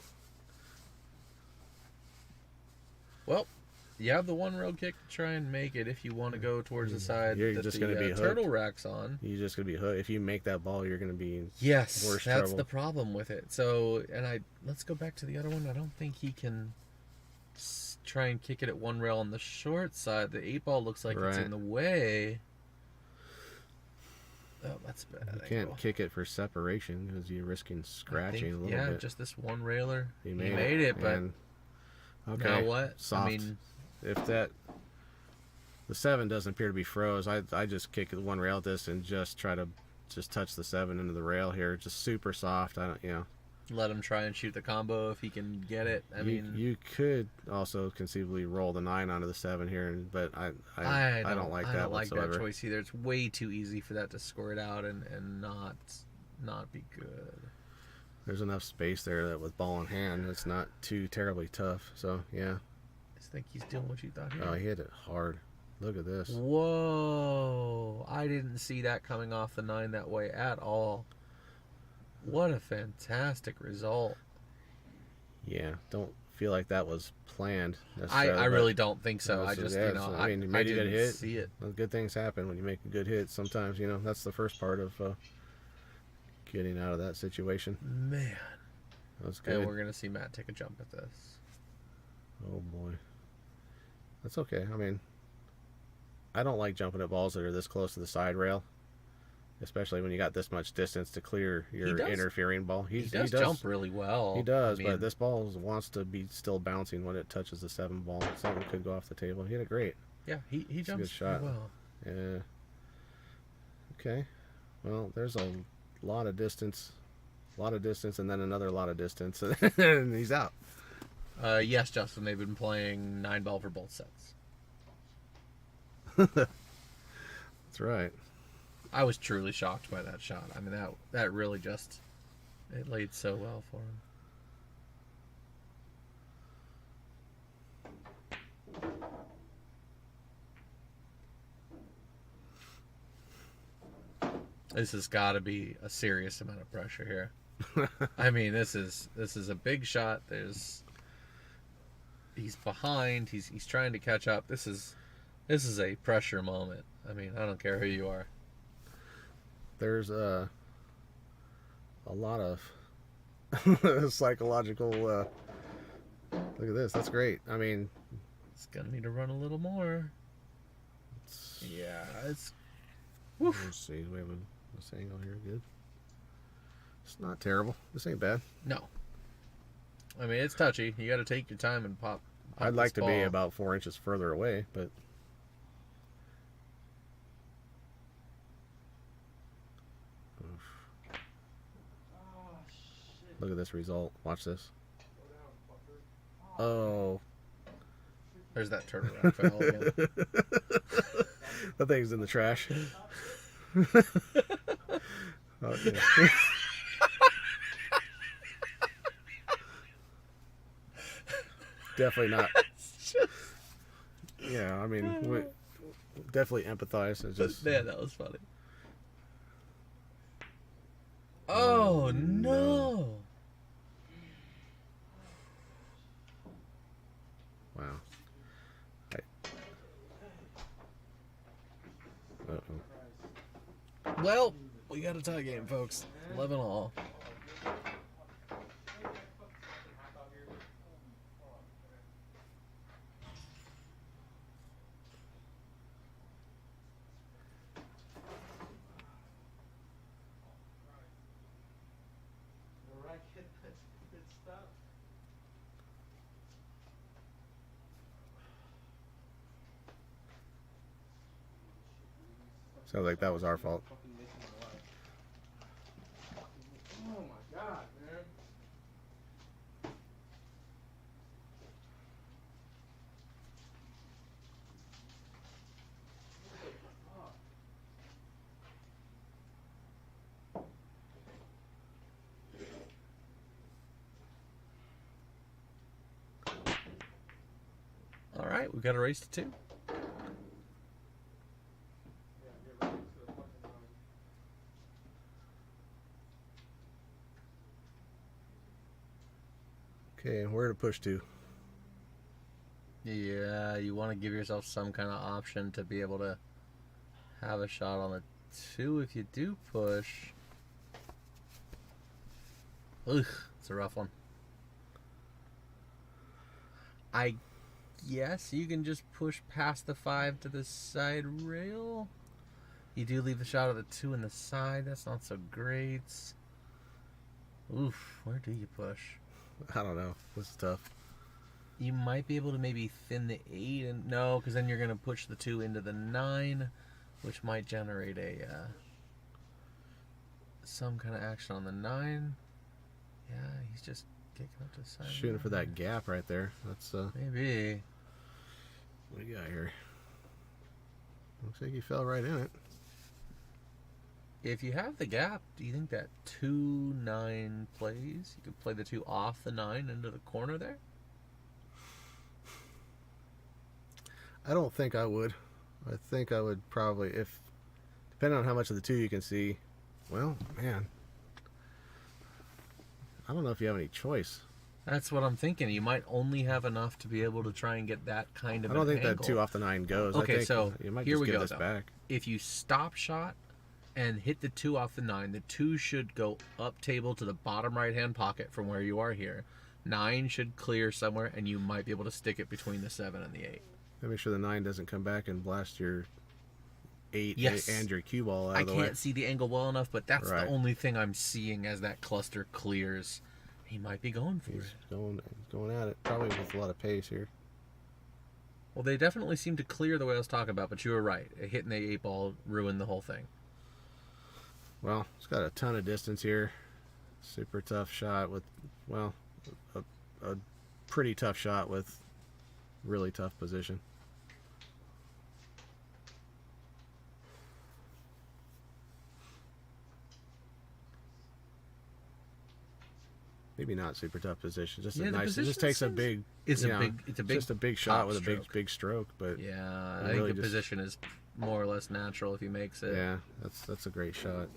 Well, you have the one rail kick to try and make it if you want to go towards the side You're that just the gonna be turtle hooked. rack's on. You're just gonna be hooked. If you make that ball, you're gonna be in Yes, worse that's trouble. the problem with it. So, and let's go back to the other one. I don't think he can try and kick it at one rail on the short side. The 8-ball looks like it's Right. in the way. Oh, that's bad. You can't kick it for separation because you're risking scratching a little yeah, bit. just this one railer. He made it, but and, okay, now what? Soft. I mean, If the 7 doesn't appear to be froze, I just kick the one rail at this and just try to just touch the 7 into the rail here, just super soft. I don't, let him try and shoot the combo if he can get it. I mean, you could also conceivably roll the 9 onto the 7 here, but I don't like I that don't like whatsoever. that choice either. It's way too easy for that to squirt out and not be good. There's enough space there that with ball in hand, it's not too terribly tough. So yeah. I think he's doing what you thought he Oh, did. he hit it hard. Look at this. Whoa! I didn't see that coming off the 9 that way at all. What a fantastic result. Yeah, don't feel like that was planned. I necessarily, really don't think so. No, I so, just, yeah, so, I mean, you made a good didn't hit. see it. Well, good things happen when you make a good hit. Sometimes, that's the first part of getting out of that situation. Man. That was good. And we're going to see Matt take a jump at this. Oh, boy. That's okay. I mean, I don't like jumping at balls that are this close to the side rail, especially when you got this much distance to clear your interfering ball. He does jump really well. He does, I mean, but this ball wants to be still bouncing when it touches the 7 ball. Something could go off the table. He hit it great. Yeah, he It's a jumps good shot. really well. Yeah. Okay. Well, there's a lot of distance, and then another lot of distance, and he's out. Yes, Justin, they've been playing 9-ball for both sets. That's right. I was truly shocked by that shot. I mean, that really just, it laid so well for him. This has got to be a serious amount of pressure here. I mean, this is a big shot. He's behind. He's trying to catch up. This is a pressure moment. I mean, I don't care who you are. There's a lot of psychological. Look at this. That's great. I mean, It's gonna need to run a little more. Yeah, it's. Let's see. We have this angle here. Good. It's not terrible. This ain't bad. No. I mean, it's touchy. You got to take your time and pop I'd like this to be ball. about 4 inches further away, but Oh, shit. look at this result. Watch this. Oh. There's that turtle rock foul again. That thing's in the trash. Okay. Definitely not. Yeah, I mean, we definitely empathize. It's just Man, that was funny. Oh no! wow. Uh-oh. Well, we got a tie game, folks. 11-all. The racket, good stuff. Sounds like that was our fault. Oh my god, man. right, we've got a race to 2. Yeah, get ready to the fucking line. Okay, where to push to? Yeah, you want to give yourself some kind of option to be able to have a shot on the 2 if you do push. Ugh, it's a rough one. I guess you can just push past the 5 to the side rail. You do leave the shot of the 2 in the side. That's not so great. Oof, where do you push? I don't know. This is tough. You might be able to maybe thin the 8 and no, because then you're going to push the 2 into the 9, which might generate a some kind of action on the 9. Yeah, he's just kicking up to the side. Shooting for that gap right there. That's Maybe. what do you got here? Looks like he fell right in it. If you have the gap, do you think that 2-9 plays? You could play the 2 off the 9 into the corner there? I don't think I would. I think I would probably, if depending on how much of the 2 you can see. Well, man, I don't know if you have any choice. That's what I'm thinking. You might only have enough to be able to try and get that kind of I don't think angle. that 2 off the 9 goes. Okay, I think so you might here just we give go, this though. back. If you stop shot and hit the 2 off the 9, the 2 should go up table to the bottom right-hand pocket from where you are here. 9 should clear somewhere, and you might be able to stick it between the 7 and the 8. Make sure the 9 doesn't come back and blast your 8 Yes. and your cue ball out I of the way. can't see the angle well enough, but that's Right. the only thing I'm seeing as that cluster clears. He might be going for He's it. going at it, probably with a lot of pace here. Well, they definitely seem to clear the way I was talking about, but you were right. Hitting the 8 ball ruined the whole thing. Well, it's got a ton of distance here. Super tough shot with, well, a pretty tough shot with really tough position. Maybe not super tough position. Just Yeah, a the nice. It position just takes a seems- big. It's you know, a big just a big shot top with a stroke. big stroke. But Yeah, I it think really the just- position is more or less natural if he makes it. yeah, that's a great shot.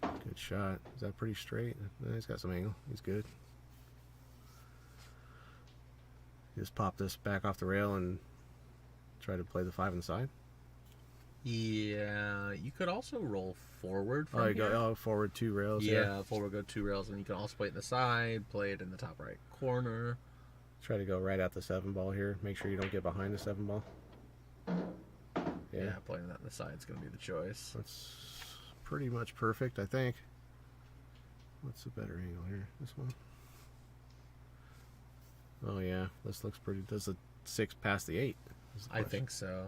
Good shot. Is that pretty straight? No, he's got some angle. He's good. Just pop this back off the rail and try to play the 5 inside. Yeah, you could also roll forward from Oh, you here. go forward 2 rails. Yeah, forward go 2 rails, and you can also play it in the side, play it in the top right corner. Try to go right at the 7 ball here. Make sure you don't get behind the 7 ball. Yeah, playing that in the side is going to be the choice. That's pretty much perfect, I think. What's a better angle here? This one? Oh yeah, this looks pretty. Does the 6 pass the 8? Is the I question. think so.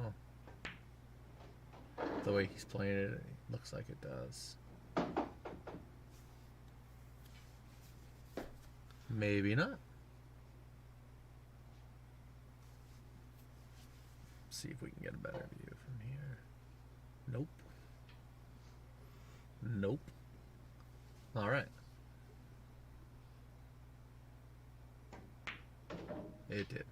The way he's playing it, it looks like it does. Maybe not. See if we can get a better view from here. Nope. Nope. All right. It did.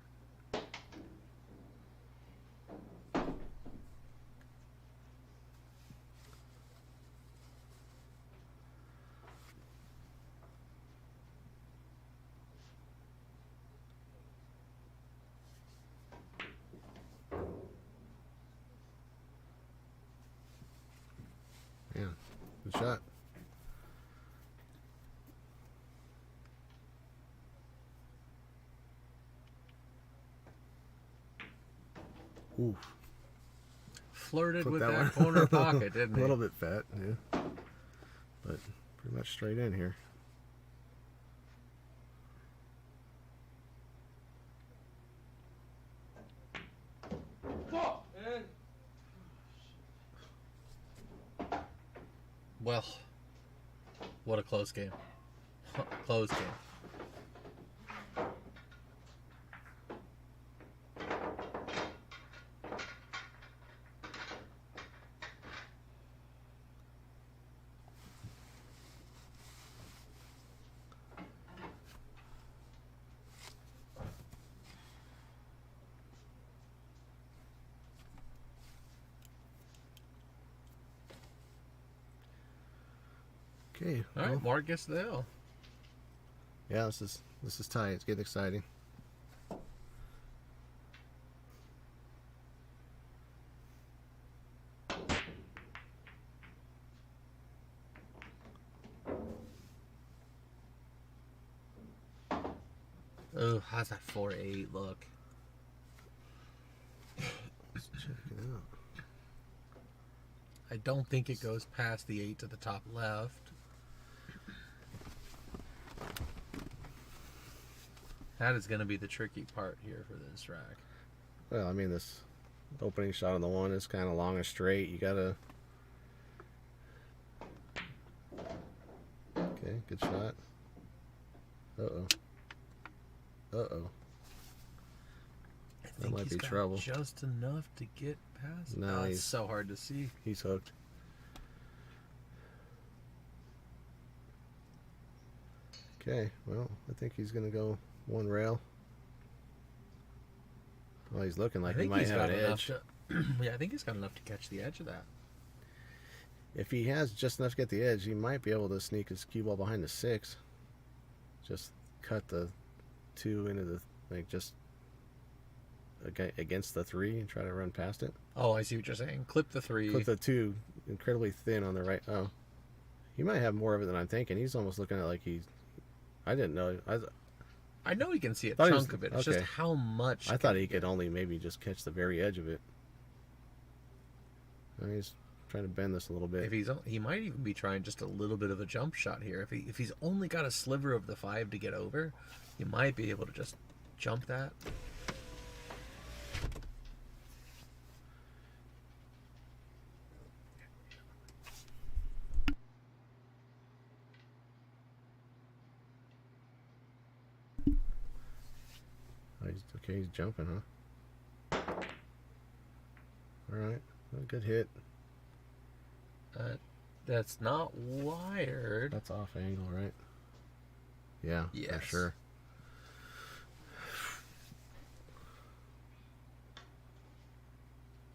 Yeah, good shot. Ooh, Flirted Put with that that one. corner pocket, didn't a he? little bit fat, yeah, but pretty much straight in here. Fuck, man. Well, what a close game. Close game. Okay. All right, Mark gets the hill. Yeah, this is tight. It's getting exciting. Oh, how's that 4-8 look? Let's check it out. I don't think it goes past the 8 to the top left. That is going to be the tricky part here for this rack. Well, I mean, this opening shot on the one is kind of long and straight. You gotta. Okay, good shot. Uh-oh. Uh-oh. I think might he's be got trouble. just enough to get past. No, It's he's- so hard to see. He's hooked. Okay, well, I think he's gonna go one rail. Well, he's looking like I he think might he's have got an enough edge. to. Yeah, I think he's got enough to catch the edge of that. If he has just enough to get the edge, he might be able to sneak his cue ball behind the 6. Just cut the 2 into the, like, just against the 3 and try to run past it. Oh, I see what you're saying. Clip the 3. Put the 2 incredibly thin on the right. Oh, he might have more of it than I'm thinking. He's almost looking at like he's. I didn't know. I know he can see a Thought he was- chunk of it. It's okay. just how much. I thought he could only maybe just catch the very edge of it. He's trying to bend this a little bit. If he might even be trying just a little bit of a jump shot here. If he's only got a sliver of the 5 to get over, you might be able to just jump that. He's jumping, huh? All right, well, good hit. That's not wired. That's off angle, right? Yeah, for Yes. sure.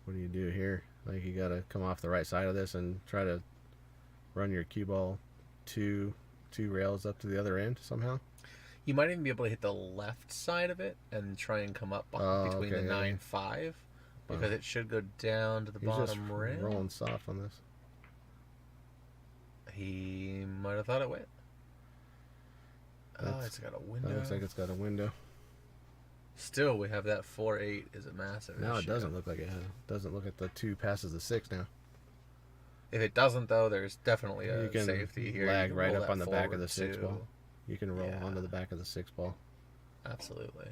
What do you do here? Like, you gotta come off the right side of this and try to run your cue ball two rails up to the other end somehow. You might even be able to hit the left side of it and try and come up between okay, the yeah. 9-5 because it should go down to the He's just bottom rail. rolling soft on this. He might have thought it went. Oh, it's got a window. That looks like it's got a window. Still, we have that 4-8 is a massive Now it issue. doesn't look like it doesn't look at the 2 passes the 6 now. If it doesn't, though, there's definitely You a can safety here. lag You can right roll up that on the back of forward, the 6 too. ball. You can roll Yeah. onto the back of the 6 ball. Absolutely.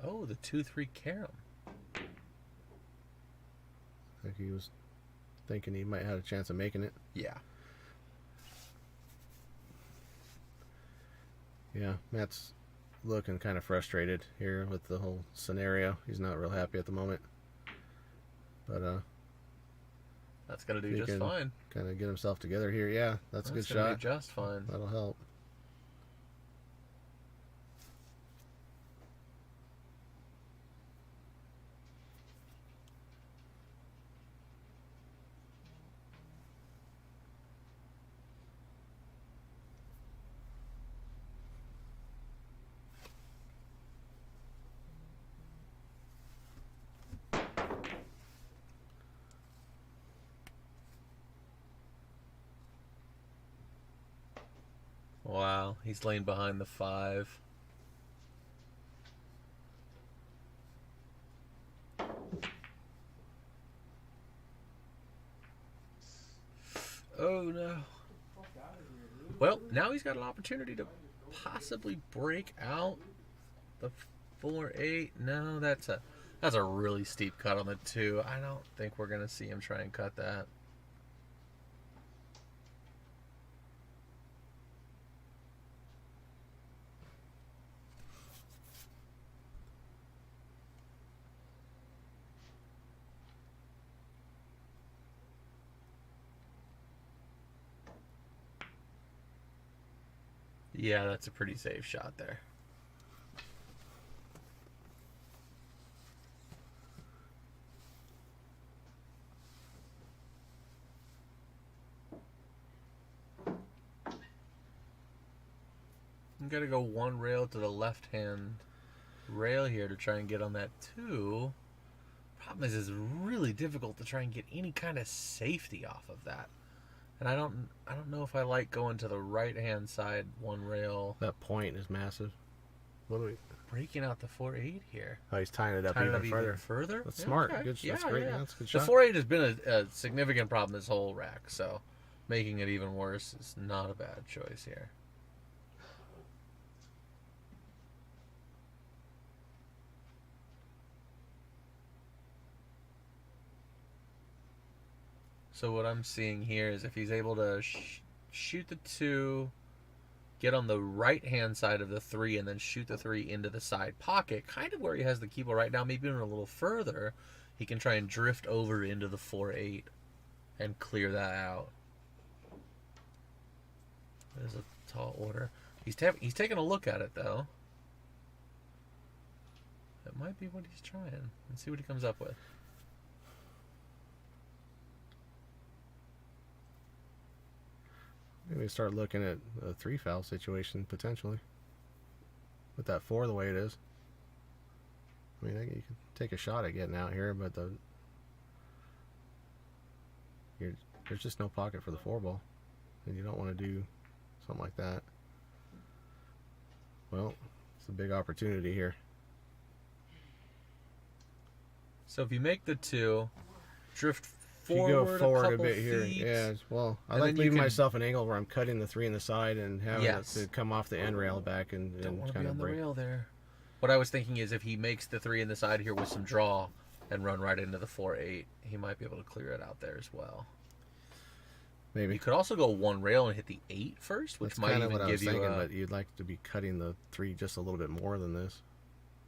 Oh, the 2-3 carom. I think he was thinking he might have a chance of making it. Yeah. Yeah, Matt's looking kind of frustrated here with the whole scenario. He's not real happy at the moment. But That's going to If do he just can fine. kind of get himself together here. Yeah, that's a good gonna shot. do just fine. That'll help. Wow, he's laying behind the 5. Oh no. Well, now he's got an opportunity to possibly break out the 4-8. No, that's a really steep cut on the 2. I don't think we're gonna see him try and cut that. Yeah, that's a pretty safe shot there. I'm gonna go one rail to the left hand rail here to try and get on that 2. Problem is, it's really difficult to try and get any kind of safety off of that. And I don't know if I like going to the right hand side one rail. That point is massive. What do we? Breaking out the 4-8 here. Oh, he's tying it up Tying it even up further. even further. That's Yeah, smart. okay. Good. Yeah, That's great. yeah. Yeah, that's a good The shot. 4-8 has been a significant problem this whole rack, so making it even worse is not a bad choice here. So what I'm seeing here is if he's able to shoot the 2, get on the right hand side of the 3, and then shoot the 3 into the side pocket, kind of where he has the keyboard right now, maybe even a little further, he can try and drift over into the 4-8 and clear that out. There's a tall order. He's taking a look at it though. That might be what he's trying. Let's see what he comes up with. Maybe start looking at a 3-foul situation potentially. With that 4 the way it is. I mean, you could take a shot at getting out here, but there's just no pocket for the 4 ball, and you don't want to do something like that. Well, it's a big opportunity here. So if you make the 2, drift If you forward, go forward a couple bit here, feet, yeah. Well, I and like then you leaving can- myself an angle where I'm cutting the 3 in the side and having Yes. it to come off the end rail back and Don't want to kind be of on the break. rail there. What I was thinking is if he makes the 3 in the side here with some draw and run right into the 4-8, he might be able to clear it out there as well. Maybe. You could also go one rail and hit the 8 first, which That's might kind of even what I was give you thinking, a... but you'd like to be cutting the 3 just a little bit more than this.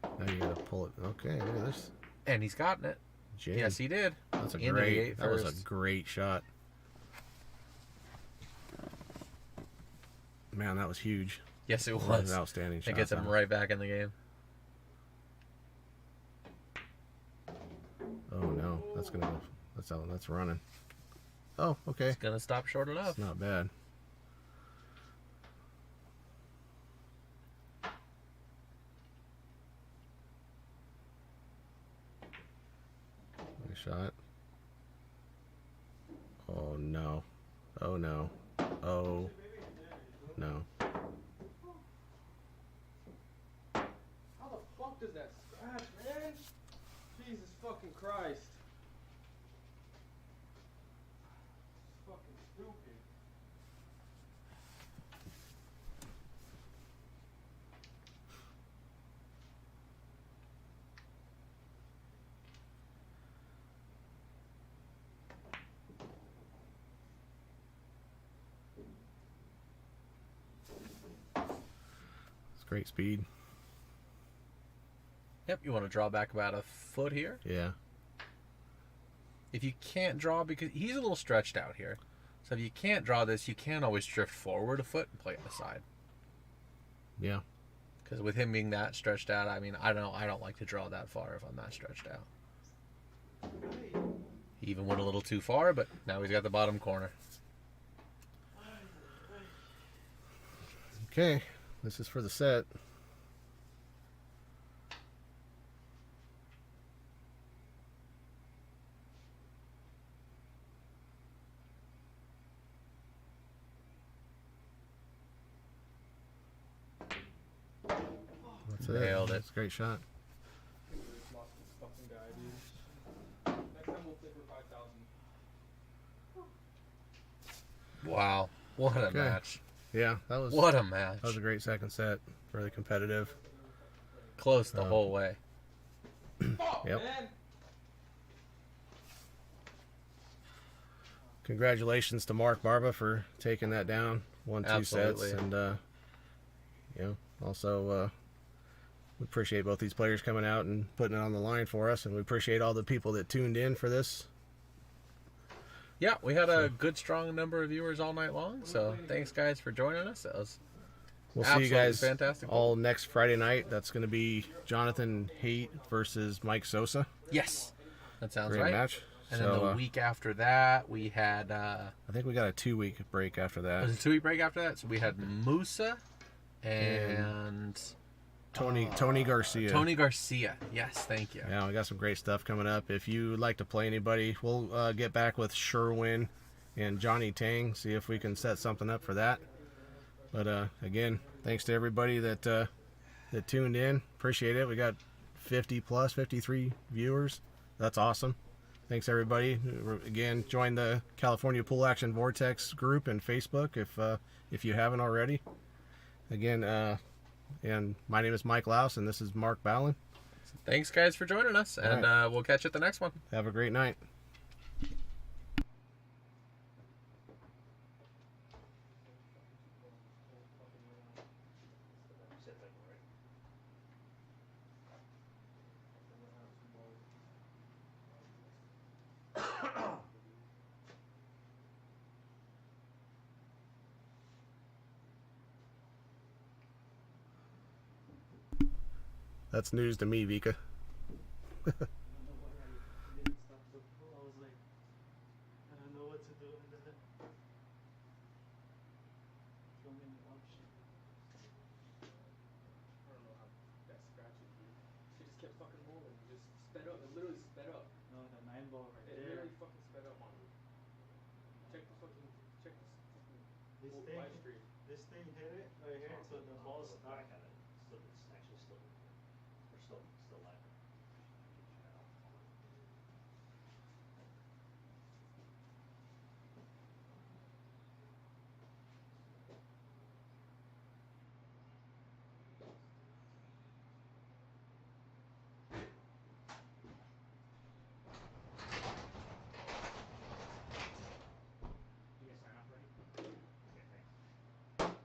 Now you gotta pull it. Okay, look at this. And he's gotten it. Jam. Yes, he did. That's a Into the great. 8 That was a first. great shot. Man, that was huge. Yes, it That was was. an outstanding shot. It gets him though. right back in the game. Oh no, that's gonna go. That's out. That's running. Oh, okay. It's going to stop short enough. It's not bad. Nice shot. Oh no. Oh no. Oh no. How the fuck does that scratch, man? Jesus fucking Christ. It's fucking stupid. It's great speed. Yep, you want to draw back about a foot here. Yeah. If you can't draw, because he's a little stretched out here. So if you can't draw this, you can always drift forward a foot and play it on the side. Yeah. Because with him being that stretched out, I mean, I don't like to draw that far if I'm that stretched out. He even went a little too far, but now he's got the bottom corner. Okay. This is for the set. That's it. Nailed it. That's a great shot. I just lost this fucking guy, dude. Next time we'll play for 5,000. Wow. What a Okay. match. Yeah, that was What a match. that was a great second set. Really competitive. Close the whole way. Yep. Man. Congratulations to Mark Barba for taking that down. 1-2 Absolutely. sets, and also we appreciate both these players coming out and putting it on the line for us, and we appreciate all the people that tuned in for this. Yeah, we had a good, strong number of viewers all night long. So thanks, guys, for joining us. That was We'll see you absolutely guys fantastic. all next Friday night. That's going to be Jonathan Haight versus Mike Sosa. Yes, that sounds Great right. match. And So, then the week after that, we had I think we got a 2-week break after that. was it a 2-week break after that? So we had Musa and Tony Garcia. Tony Garcia. Yes, thank you. Yeah, we got some great stuff coming up. If you would like to play anybody, we'll get back with Sherwin and Johnny Tang, see if we can set something up for that. But again, thanks to everybody that tuned in. Appreciate it. We got 53 viewers. That's awesome. Thanks everybody. Again, join the California Pool Action Vortex group in Facebook if you haven't already. Again, and my name is Mike Louse, and this is Mark Ballin. Thanks, guys, for joining us, and we'll catch you at the next one. Have a great night. Set that right. That's news to me, Vika. I don't know why I didn't stop the pool. I was like, I don't know what to do. And then so many options. I don't know how that scratches, dude. She just kept fucking rolling. Just sped up. It literally sped up. No, the 9 ball right It there. literally fucking sped up on me. Check this fucking This full thing, live stream. this thing hit it right here, so the ball Look stopped. back at it. Still, it's actually still. We're still live.